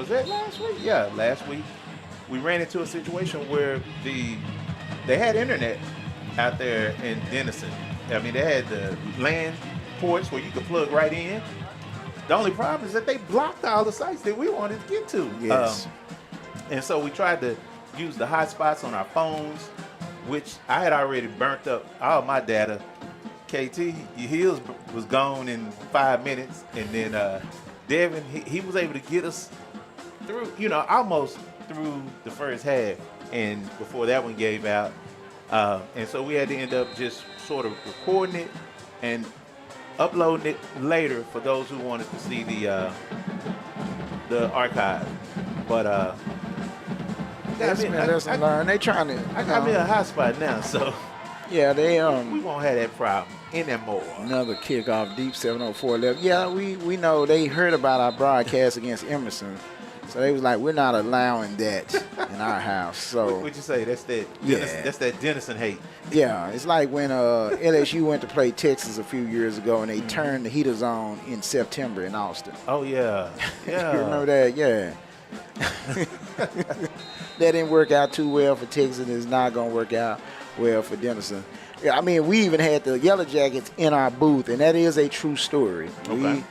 that last week? Yeah, last week we ran into a situation where they had internet out there in Denison. I mean, they had the LAN ports where you could plug right in. The only problem is that they blocked all the sites that we wanted to get to. Yes. And so we tried to use the hotspots on our phones, which I had already burnt up all my data. KT, your heels was gone in 5 minutes, and then Devin, he was able to get us through, almost through the first half, and before that one gave out. And so we had to end up just sort of recording it and uploading it later for those who wanted to see the archive. But that's been a lesson learned. They trying to. I got me a hotspot now, so yeah, they we won't have that problem anymore. Another kickoff deep 7:04 left. Yeah, we know they heard about our broadcast against Emerson, so they was like, we're not allowing that in our house. So what you say? That's that Denison hate. Yeah, it's like when LSU went to play Texas a few years ago and they turned the heaters on in September in Austin. Oh yeah, yeah. You remember that? Yeah. That didn't work out too well for Texas. It's not going to work out well for Denison. Yeah, I mean, we even had the Yellow Jackets in our booth, and that is a true story. Okay.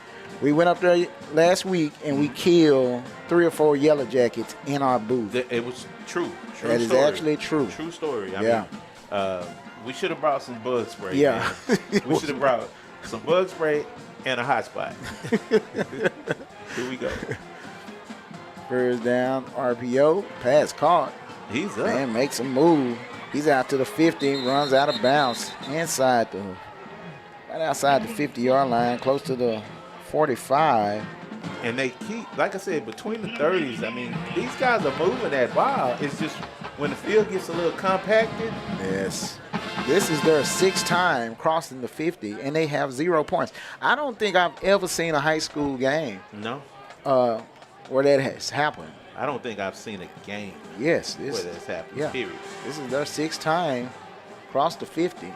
We went up there last week, and we killed 3 or 4 Yellow Jackets in our booth. It was true. That is story. actually true. True story. I Yeah. mean, we should have brought some bug spray. Yeah. Man. We should have brought some bug spray and a hot spot. Here we go. First down, RPO, pass caught. He's up. Man, makes a move. He's out to the 50, runs out of bounds right outside the 50-yard line, close to the 45. And they keep, like I said, between the 30s, I mean, these guys are moving that ball. It's just when the field gets a little compacted. Yes. This is their 6th time crossing the 50, and they have 0 points. I don't think I've ever seen a high school game No. where that has happened. I don't think I've seen a game Yes. where that's happened, Yeah. period. This is their 6th time cross the 50.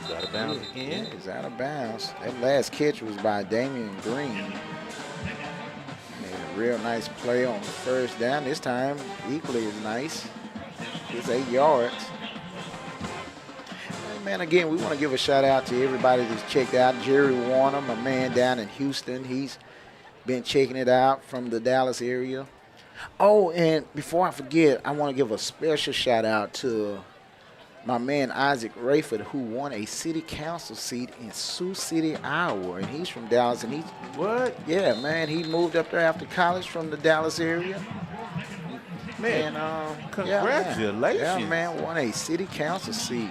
He's out of bounds again. He's out of bounds. That last catch was by Damian Green. Made a real nice play on the first down. This time, equally as nice. It's 8 yards. And man, again, we want to give a shout out to everybody that's checked out. Jerry Warner, my man down in Houston. He's been checking it out from the Dallas area. Oh, and before I forget, I want to give a special shout out to my man Isaac Rayford, who won a city council seat in Sioux City, Iowa, and he's from Dallas. And What? Yeah, man, he moved up there after college from the Dallas area. Man, And, congratulations. Yeah, man, won a city council seat.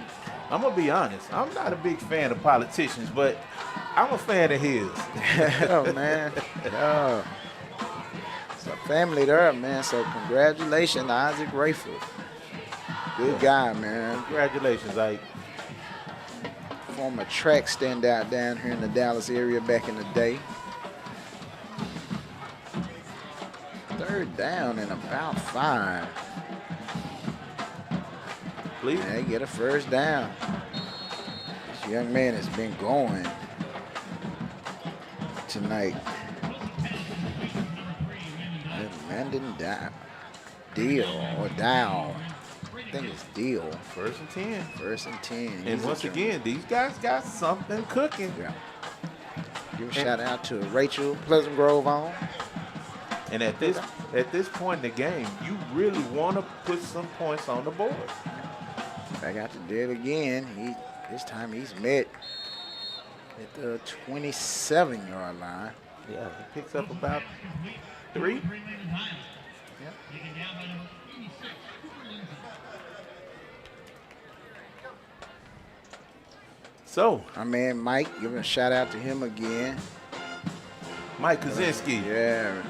I'm going to be honest. I'm not a big fan of politicians, but I'm a fan of his. Oh, man. Oh. It's a family there, man. So congratulations, Isaac Rayford. Good guy, man. Congratulations, Ike. Former track standout down here in the Dallas area back in the day. 3rd down and about 5. Please. They get a first down. This young man has been going tonight. Landon Deal or Dow. I think it's Deal. 1st and 10. 1st and 10. And He's once a- again, these guys got something cooking. Yeah. Give a shout out to Rachel Pleasant Grove on. And at this point in the game, you really want to put some points on the board. Back out to Deal again. This time he's met at the 27-yard line. Yeah, he picks up about 3. So, My man Mike, giving a shout out to him again. Mike Kaczynski, Yeah.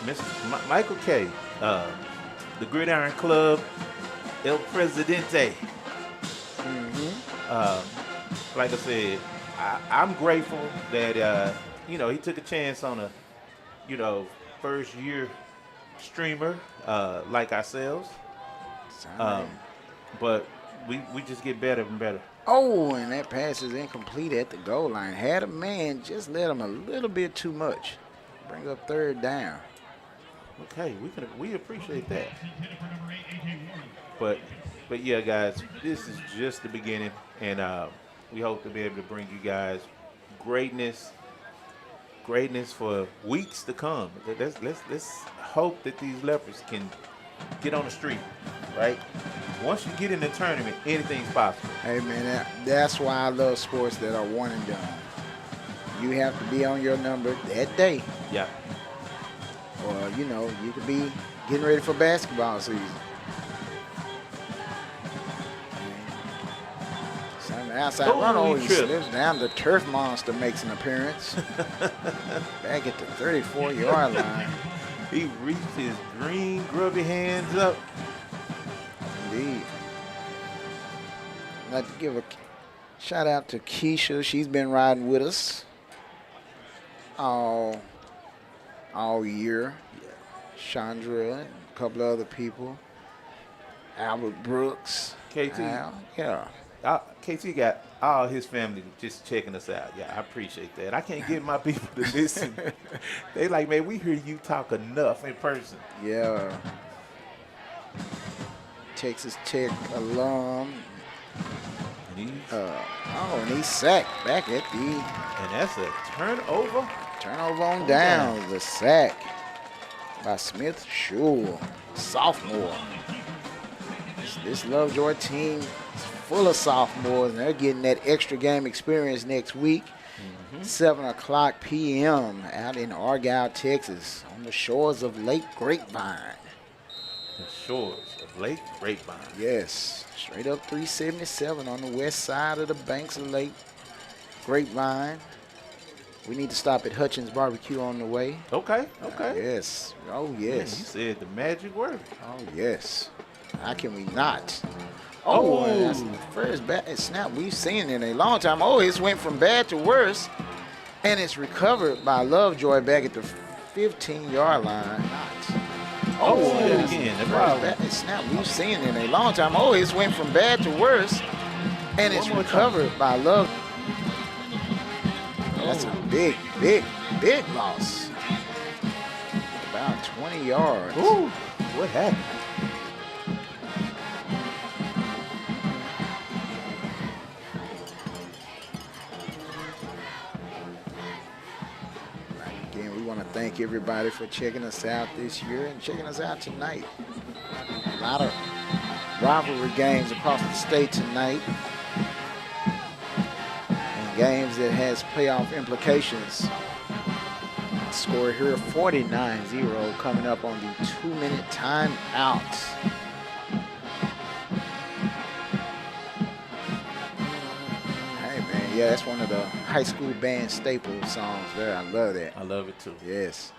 Mr. Michael K., the Gridiron Club, El Presidente. Like I said, I'm grateful that, he took a chance on a, first-year streamer like ourselves. But we just get better and better. Oh, and that pass is incomplete at the goal line. Had a man, just let him a little bit too much. Bring up 3rd down. Okay, we appreciate that. But yeah, guys, this is just the beginning, and we hope to be able to bring you guys greatness for weeks to come. Let's hope that these Leopards can get on the street, right? Once you get in the tournament, anything's possible. Hey, man, that's why I love sports that are one and done. You have to be on your number that day. Yeah. Or, you could be getting ready for basketball season. Some outside run always slips down. The turf monster makes an appearance. Back at the 34-yard line. He reached his green, grubby hands up. Indeed. I'd like to give a shout out to Keisha. She's been riding with us all year. Chandra and a couple of other people. Albert Brooks. KT. Yeah. KT got all his family just checking us out. Yeah, I appreciate that. I can't get my people to listen. They like, man, we hear you talk enough in person. Yeah. Texas Tech alum. And he's sacked back at the. And that's a turnover. Turnover on down. The sack by Smith Shule, sophomore. This Lovejoy team is full of sophomores, and they're getting that extra game experience next week. 7:00 p.m. out in Argyle, Texas, on the shores of Lake Grapevine. The shores of Lake Grapevine. Yes, straight up 377 on the west side of the banks of Lake Grapevine. We need to stop at Hutchins Barbecue on the way. Okay. Yes. Oh, yes. Man, you said the magic word. Oh, yes. How can we not? Oh. That's the first bad snap we've seen in a long time. Oh, it's went from bad to worse, and it's recovered by Lovejoy back at the 15-yard line. Again. The first bad snap we've seen in a long time. Oh, it's went from bad to worse, and it's recovered by Love. That's a big loss. About 20 yards. Ooh, what happened? Again, we want to thank everybody for checking us out this year and checking us out tonight. A lot of rivalry games across the state tonight. And games that has playoff implications. Score here 49-0 coming up on the 2-minute timeout. Yeah, that's one of the high school band staple songs there. I love that. I love it too. Yes.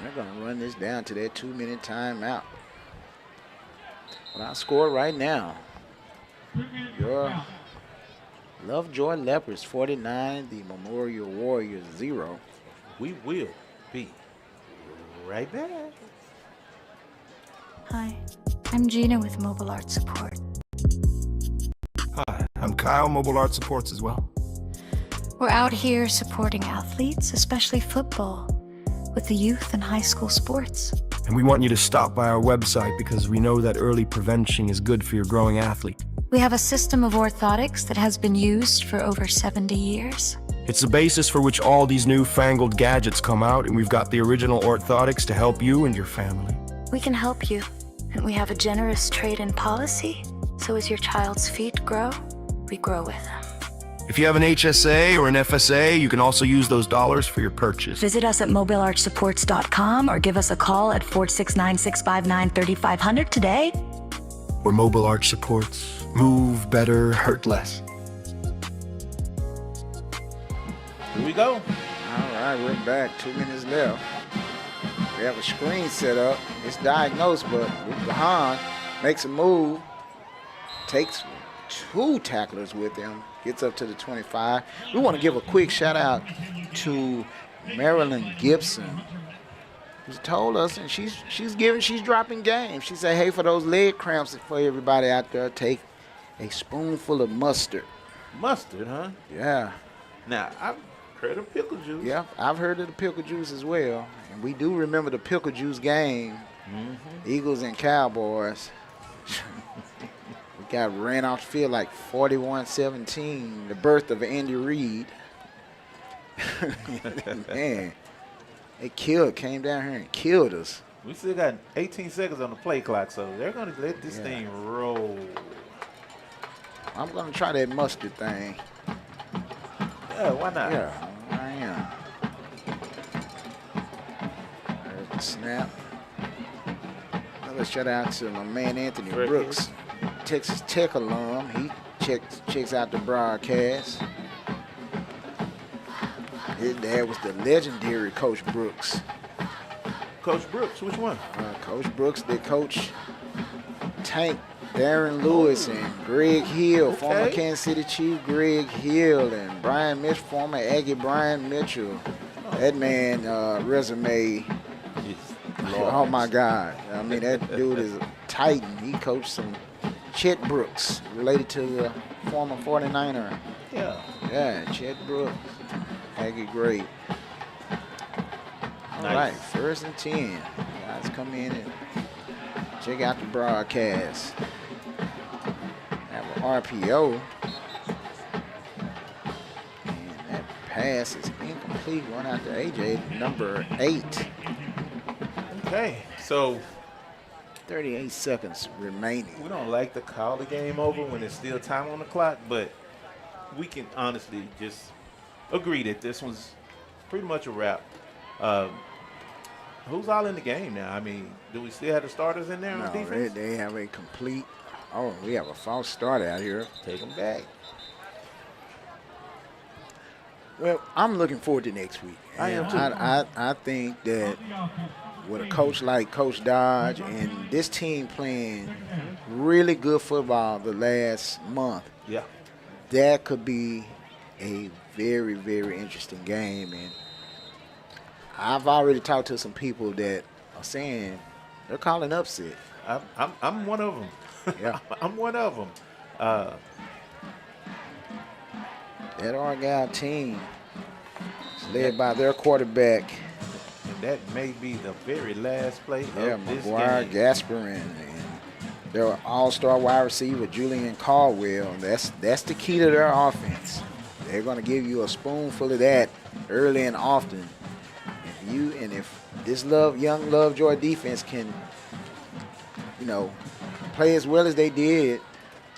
They're going to run this down to that 2-minute timeout. But I'll score right now. Your Lovejoy Leopards 49, the Memorial Warriors 0. We will be right back. Hi, I'm Gina with Mobile Art Support. Hi, I'm Kyle, Mobile Art Supports as well. We're out here supporting athletes, especially football, with the youth and high school sports. And we want you to stop by our website because we know that early prevention is good for your growing athlete. We have a system of orthotics that has been used for over 70 years. It's the basis for which all these newfangled gadgets come out, and we've got the original orthotics to help you and your family. We can help you, and we have a generous trade-in policy, so as your child's feet grow, we grow with them. If you have an HSA or an FSA, you can also use those dollars for your purchase. Visit us at mobileartsupports.com or give us a call at 469-659-3500 today. We're Mobile Art Supports. Move better, hurt less. Here we go. All right, we're back. 2 minutes left. We have a screen set up. It's diagnosed, but Bahan makes a move. Takes 2 tacklers with him. Gets up to the 25. We want to give a quick shout out to Marilyn Gibson, who's told us, and she's dropping game. She said, hey, for those leg cramps for everybody out there, take a spoonful of mustard. Mustard, huh? Yeah. Now, I've heard of pickle juice. Yeah, I've heard of the pickle juice as well. And we do remember the pickle juice game. Eagles and Cowboys. We got ran off the field like 41-17, the birth of Andy Reid. Man, they came down here and killed us. We still got 18 seconds on the play clock, so they're going to let this thing roll. I'm going to try that mustard thing. Yeah, why not? Yeah, I am. There's the snap. Another shout out to my man Anthony Brooks, Texas Tech alum. He checks out the broadcast. His dad was the legendary Coach Brooks. Coach Brooks, which one? Coach Brooks, they coach Tank, Darren Lewis, and Greg Hill, former Kansas City Chief Greg Hill, and Brian Mitchell, former Aggie Brian Mitchell. That man resume, oh my God. I mean, that dude is a titan. He coached some Chet Brooks, related to the former 49er. Yeah, Chet Brooks. Aggie great. All right, 1st and 10. Guys come in and Check out the broadcast. Have an RPO. And that pass is incomplete. Going out to AJ, number 8. Okay, so 38 seconds remaining. we don't like to call the game over when there's still time on the clock, but we can honestly just agree that this one's pretty much a wrap. Who's all in the game now? I mean, do we still have the starters in there on No, defense? they have a complete. Oh, we have a false start out here. Take them back. Well, I'm looking forward to next week. I am too. I think that with a coach like Coach Dodge and this team playing really good football the last month, Yeah. that could be a very, very interesting game. And I've already talked to some people that are saying they're calling upset. I'm one of them. Yeah. I'm one of them. That Argyle team is led by their quarterback. And that may be the very last play Yeah, of this McGuire, game. Gasparin, and their all-star wide receiver, Julian Caldwell. That's the key to their offense. They're going to give you a spoonful of that early and often. If this young Lovejoy defense can, play as well as they did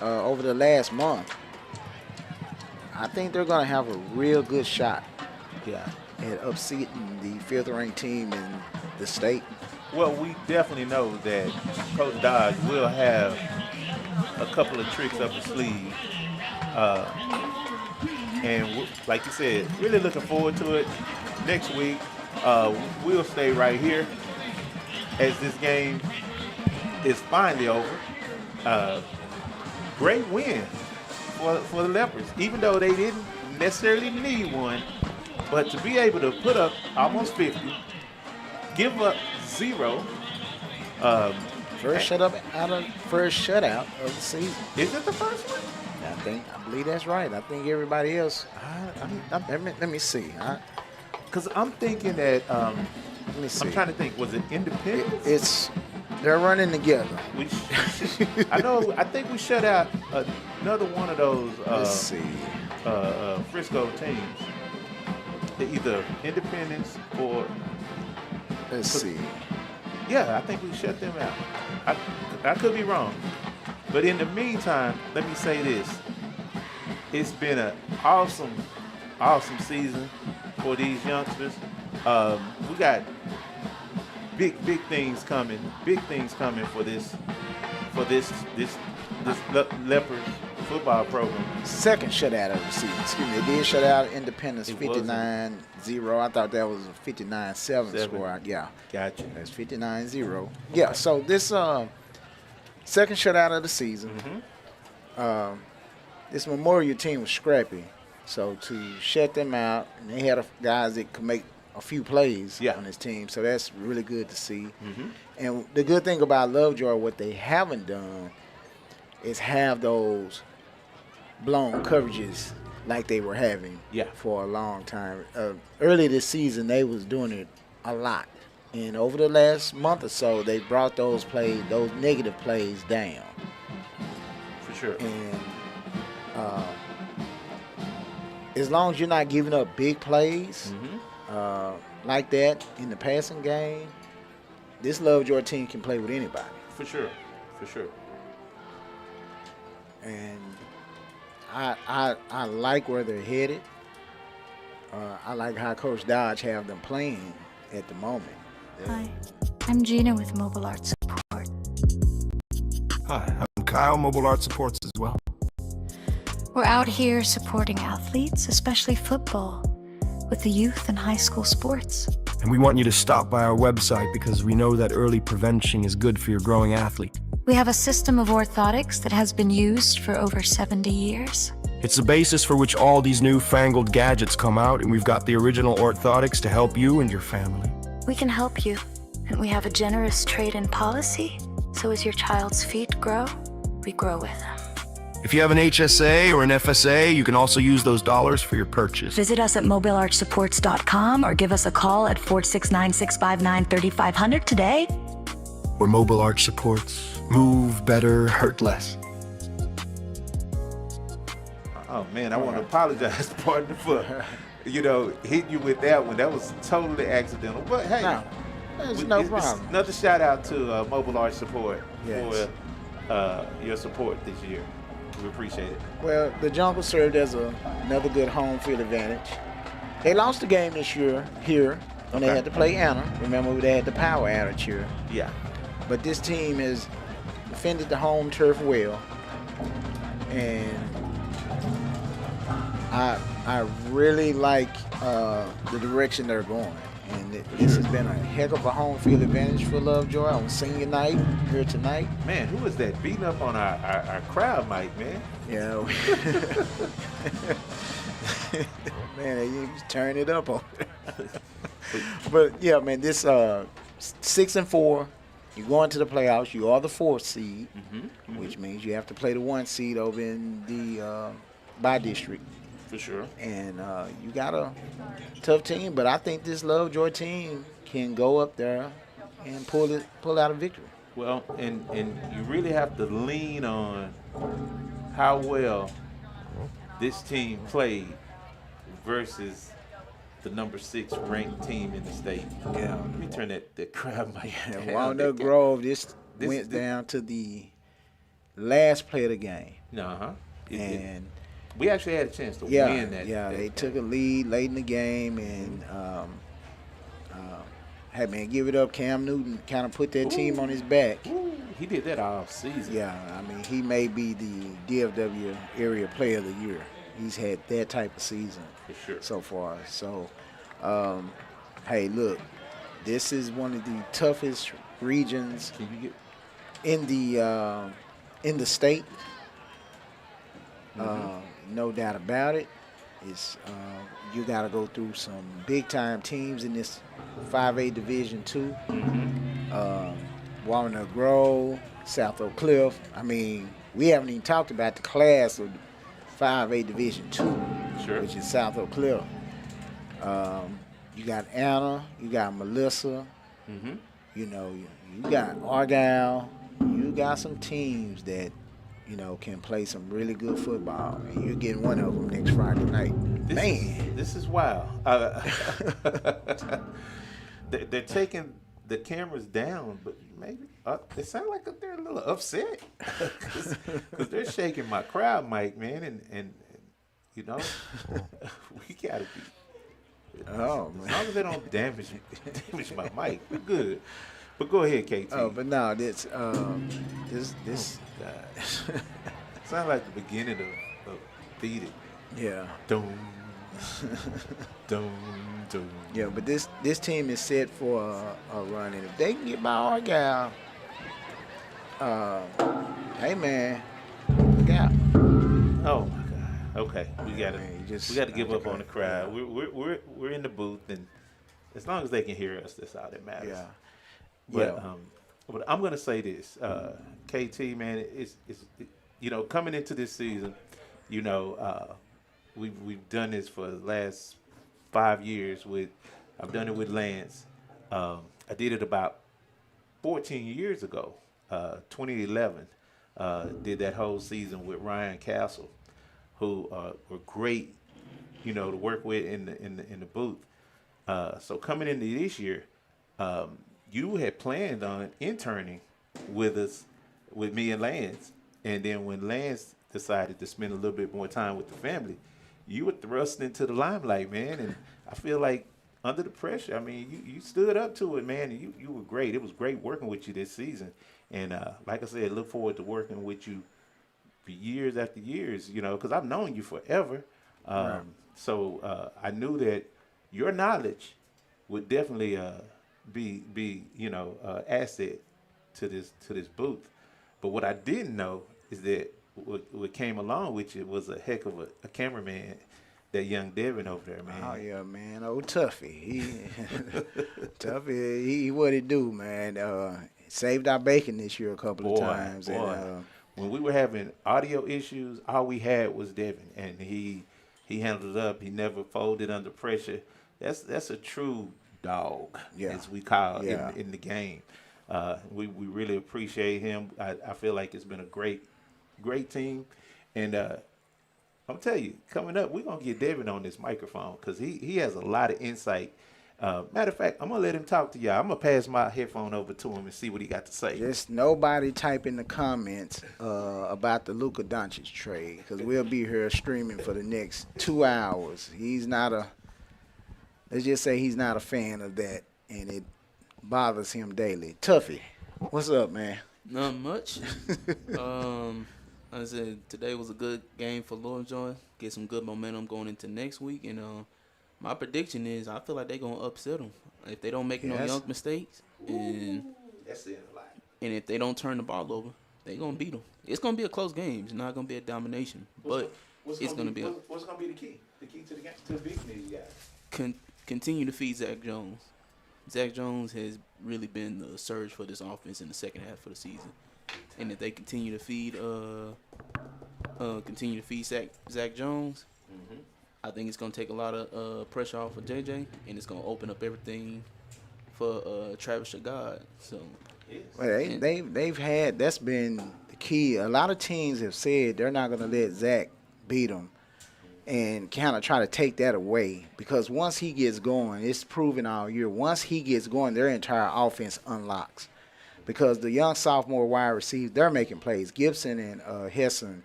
over the last month, I think they're going to have a real good shot Yeah. at upsetting the 5th-ranked team in the state. Well, we definitely know that Coach Dodge will have a couple of tricks up his sleeve. Like you said, really looking forward to it. Next week, we'll stay right here as this game is finally over. Great win for the Leopards, even though they didn't necessarily need one. But to be able to put up almost 50, give up 0. First shutout of the season. Is it the first one? I believe that's right. I think everybody else. Let me see. Because I'm thinking that. Let me see. I'm trying to think. Was it Independence? They're running together. I think we shut out another one of those. Let's see. Frisco teams. Either Independence or. Let's see. Yeah, I think we shut them out. I could be wrong. But in the meantime, let me say this. It's been an awesome season for these youngsters. We got big things coming. Big things coming for this Leopards football program. Second shutout of the season. Excuse me. They did shut out Independence 59-0. I thought that was a 59-7 score. Yeah. Gotcha. That's 59-0. Yeah, so this second shutout of the season. Mm-hmm. This Memorial team was scrappy. So to shut them out, and they had guys that could make a few plays on this team. So that's really good to see. Mm-hmm. And the good thing about Lovejoy, what they haven't done is have those blown coverages like they were having for a long time. Early this season, they was doing it a lot. And over the last month or so, they brought those negative plays down. For sure. And as long as you're not giving up big plays like that in the passing game, this Lovejoy team can play with anybody. For sure. And I like where they're headed. I like how Coach Dodge have them playing at the moment. Hi, I'm Gina with Mobile Art Support. Hi, I'm Kyle, Mobile Art Supports as well. We're out here supporting athletes, especially football, with the youth and high school sports. And we want you to stop by our website because we know that early prevention is good for your growing athlete. We have a system of orthotics that has been used for over 70 years. It's the basis for which all these newfangled gadgets come out, and we've got the original orthotics to help you and your family. We can help you, and we have a generous trade-in policy, so as your child's feet grow, we grow with them. If you have an HSA or an FSA, you can also use those dollars for your purchase. Visit us at mobileartsupports.com or give us a call at 469-659-3500 today. where mobile arch supports move better, hurt less. Oh man, I want to apologize, partner, for hitting you with that one. That was totally accidental. But hey, No, there's no problem. It's another shout out to Mobile Arch Support Yes. for your support this year. We appreciate it. Well, the Jungle served as another good home field advantage. They lost the game this year here when they had to play Anna. Remember, they had the power outage here. Yeah. But this team has defended the home turf well, and I really like the direction they're going. And this has been a heck of a home field advantage for Lovejoy on senior night here tonight. Man, who is that beating up on our crowd mic, man? Yeah. Man, you turn it up on it. But yeah, man, this 6-4, you go into the playoffs. You are the 4th seed, which means you have to play the 1 seed over in the by district. For sure. And you got a tough team, but I think this Lovejoy team can go up there and pull out a victory. Well, and you really have to lean on how well this team played versus the number 6 ranked team in the state. Yeah. Let me turn that crowd mic down. Walnut Grove, this went down to the last play of the game. Uh-huh. And we actually had a chance to win that. Yeah, they took a lead late in the game, and hey, man, give it up. Cam Newton kind of put that team on his back. Ooh, he did that all season. Yeah, I mean, he may be the DFW Area Player of the Year. He's had that type of season For sure. so far. So, hey, look, this is one of the toughest regions in the state. No doubt about it. It's you got to go through some big time teams in this 5A Division II. Walnut Grove, South Oak Cliff. I mean, we haven't even talked about the class of 5A Division II, which is South Oak Cliff. You got Anna, you got Melissa. You know, you got Argyle. You got some teams that can play some really good football, and you're getting one of them next Friday night. This is wild. They're taking the cameras down, but maybe it sounds like they're a little upset because they're shaking my crowd mic, man, and we gotta be. Oh man! As long as they don't damage my mic, we're good. But go ahead, KT. Oh, but no, this sounds like the beginning of Beat It. Yeah. Dum, dum, dum. Yeah, but this team is set for a run, and if they can get by Argyle, hey man, look out. Oh my God. Okay, we gotta give up on the crowd. We're in the booth, and as long as they can hear us, that's all that matters. Yeah. But I'm gonna say this, KT, man, it's coming into this season, we've done this for the last 5 years. I've done it with Lance. I did it about 14 years ago, 2011. Did that whole season with Ryan Castle, who were great, to work with in the booth. So coming into this year, you had planned on interning with us, with me and Lance. And then when Lance decided to spend a little bit more time with the family, you were thrust into the limelight, man. And I feel like under the pressure, I mean, you stood up to it, man. And you were great. It was great working with you this season. And like I said, look forward to working with you for years after years, because I've known you forever. Right. So I knew that your knowledge would definitely be asset to this booth. But what I didn't know is that what came along with you was a heck of a cameraman, that young Devin over there, man. Oh yeah, man. Oh Tuffy. Tuffy, he what he do, man. Saved our bacon this year a couple of times. Boy. And, when we were having audio issues, all we had was Devin, and he handled it up. He never folded under pressure. That's a true dog, as we call in the game. We really appreciate him. I feel like it's been a great team, and I'm telling you, coming up, we're gonna get Devin on this microphone because he has a lot of insight. Matter of fact, I'm gonna let him talk to y'all. I'm gonna pass my headphone over to him and see what he got to say. Just nobody type in the comments about the Luka Doncic trade because we'll be here streaming for the next 2 hours. Let's just say he's not a fan of that, and it bothers him daily. Tuffy, what's up, man? Not much. I said today was a good game for Lovejoy. Get some good momentum going into next week, and my prediction is I feel like they're gonna upset them if they don't make no young mistakes, and That's it a lot. and if they don't turn the ball over, they're gonna beat them. It's gonna be a close game. It's not gonna be a domination, but it's gonna be. What's gonna be the key? The key to the game, to the big you guys. Continue to feed Zach Jones. Zach Jones has really been the surge for this offense in the second half of the season, and if they continue to feed Zach Jones, I think it's gonna take a lot of pressure off of JJ, and it's gonna open up everything for Travis Shagard. So, well, they've had that's been the key. A lot of teams have said they're not gonna let Zach beat them, and kind of try to take that away because once he gets going, it's proven all year. Once he gets going, their entire offense unlocks because the young sophomore wide receivers they're making plays. Gibson and Hesson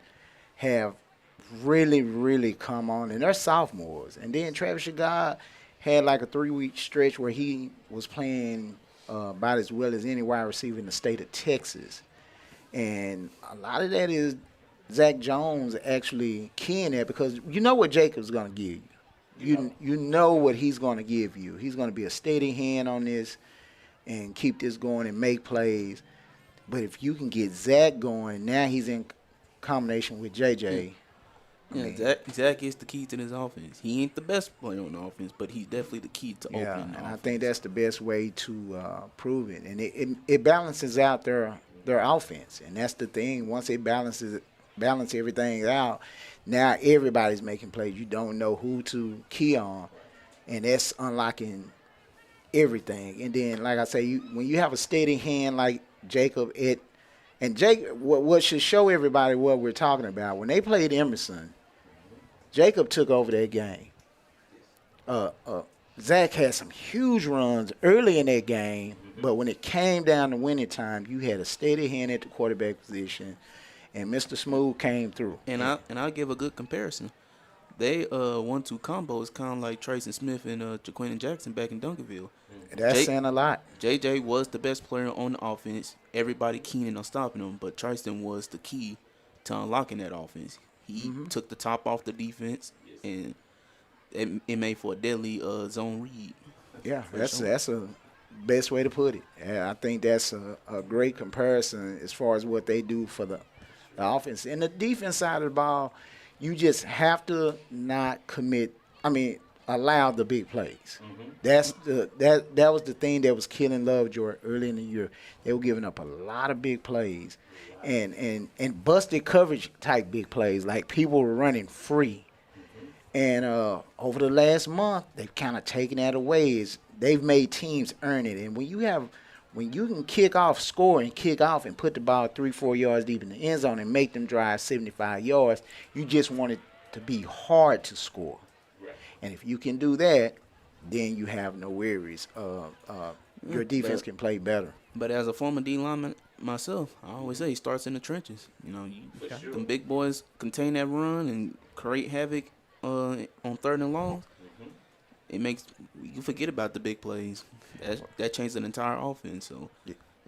have really come on, and they're sophomores. And then Travis Shagard had like a 3-week stretch where he was playing about as well as any wide receiver in the state of Texas. And a lot of that is Zach Jones actually keying that because you know what Jacob's going to give you. You know what he's going to give you. He's going to be a steady hand on this and keep this going and make plays. But if you can get Zach going, now he's in combination with JJ. Zach is the key to this offense. He ain't the best player on the offense, but he's definitely the key to opening the offense. I think that's the best way to prove it. And it balances out their offense. And that's the thing. Once it balance everything out, now everybody's making plays. You don't know who to key on, and that's unlocking everything. And then, like I say, when you have a steady hand like Jacob, what should show everybody what we're talking about, when they played Emerson, Jacob took over that game. Zach had some huge runs early in that game, but when it came down to winning time, you had a steady hand at the quarterback position, and Mr. Smooth came through. And I'll give a good comparison. They 1-2 combo is kind of like Tracy Smith and Jaquan Jackson back in Duncanville. That's saying a lot. JJ was the best player on the offense. Everybody keen on stopping him, but Tristan was the key to unlocking that offense. He took the top off the defense, and it made for a deadly zone read. Yeah, that's a best way to put it. Yeah, I think that's a great comparison as far as what they do for the offense. And the defense side of the ball, you just have to not allow the big plays. That was the thing that was killing Lovejoy early in the year. They were giving up a lot of big plays and busted coverage type big plays, like people were running free. And over the last month, they've kind of taken that away. They've made teams earn it. And when you can kick off, score and kick off and put the ball 3-4 yards deep in the end zone and make them drive 75 yards, you just want it to be hard to score. And if you can do that, then you have no worries. Your defense can play better. But as a former D lineman myself, I always say it starts in the trenches. Them big boys contain that run and create havoc on 3rd and long. It makes you forget about the big plays. That changes an entire offense. So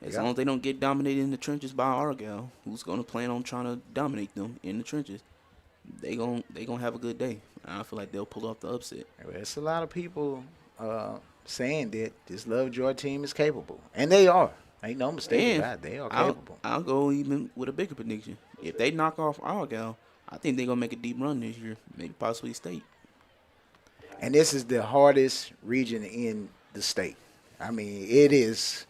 as long as they don't get dominated in the trenches by Argyle, who's going to plan on trying to dominate them in the trenches, they gonna have a good day. I feel like they'll pull off the upset. There's a lot of people saying that this Lovejoy team is capable, and they are. Ain't no mistake about it. They are capable. I'll go even with a bigger prediction. If they knock off Argyle, I think they're gonna make a deep run this year, maybe possibly state. And this is the hardest region in the state. I mean, it is,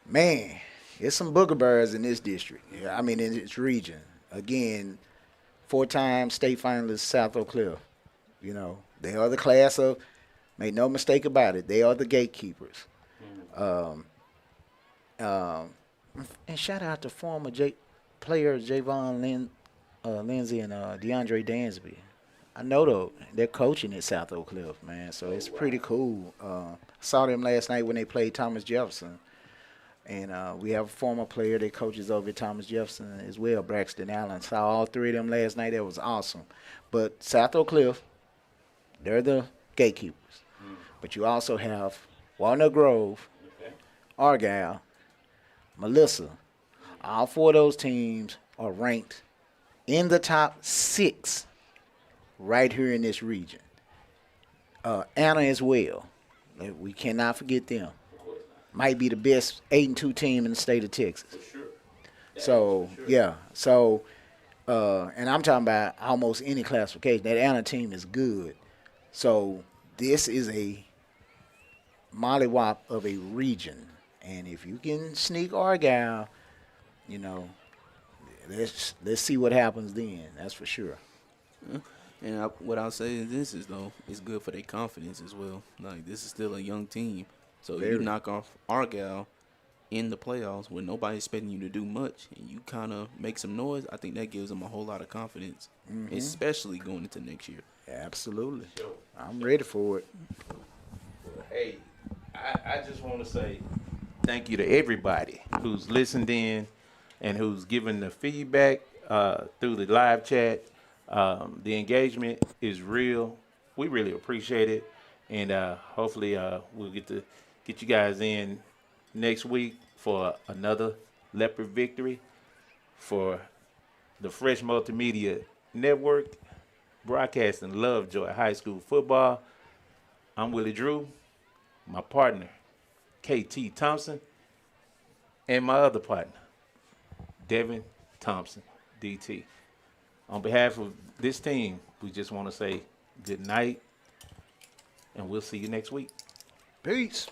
man, there's some booger birds in this district. I mean, in this region. Again, 4-time state finalist South Oak Cliff. They are the class of, make no mistake about it, they are the gatekeepers. And shout out to former players Javon Lindsay and DeAndre Dansby. I know they're coaching at South Oak Cliff, man, so it's pretty cool. Saw them last night when they played Thomas Jefferson. And we have a former player that coaches over at Thomas Jefferson as well, Braxton Allen. Saw all three of them last night. That was awesome. But South Oak Cliff, they're the gatekeepers. But you also have Walnut Grove, Argyle, Melissa. All four of those teams are ranked in the top 6 right here in this region. Anna as well. We cannot forget them. Might be the best 8-2 team in the state of Texas. For sure. So, yeah. So, and I'm talking about almost any classification. That Anna team is good. So, this is a mollywop of a region. And if you can sneak Argyle, you know, let's see what happens then. That's for sure. And what I'll say is this is, though, it's good for their confidence as well. Like, this is still a young team. So you knock off Argyle in the playoffs when nobody's expecting you to do much and you kind of make some noise, I think that gives them a whole lot of confidence, especially going into next year. Absolutely. I'm ready for it. Hey, I just want to say thank you to everybody who's listened in and who's given the feedback through the live chat. The engagement is real. We really appreciate it. And hopefully we'll get you guys in next week for another Leopard victory for the Fresh Multimedia Network, broadcasting Lovejoy High School football. I'm Willie Drew, my partner, KT Thompson, and my other partner, Devin Thompson, DT. On behalf of this team, we just want to say good night, and we'll see you next week. Peace.